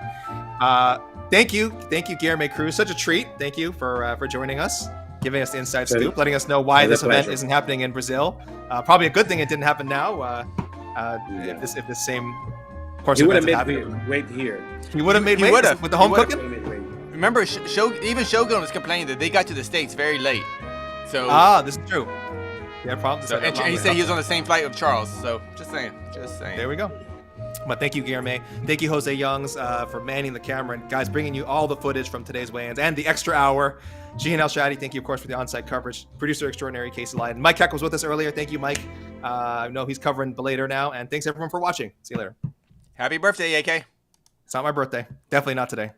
Thank you, Guilherme Cruz. Such a treat. Thank you for joining us, giving us the inside scoop, letting us know why this event isn't happening in Brazil. Probably a good thing it didn't happen now. If this same course of events happened, weight here. He would have made weight with the home cooking. Remember, even Shogun was complaining that they got to the States very late. So this is true. Yeah, probably. So, and he said he was on the same flight with Charles. So just saying. There we go. But thank you, Guilherme. Thank you, Jose Youngs, for manning the camera and guys bringing you all the footage from today's weigh-ins and the extra hour. Shaheen Al-Shadi, thank you, of course, for the on-site coverage. Producer extraordinary Casey Lyon. Mike Heck was with us earlier. Thank you, Mike. I know he's covering Belater now, and thanks everyone for watching. See you later. Happy birthday, AK. It's not my birthday. Definitely not today.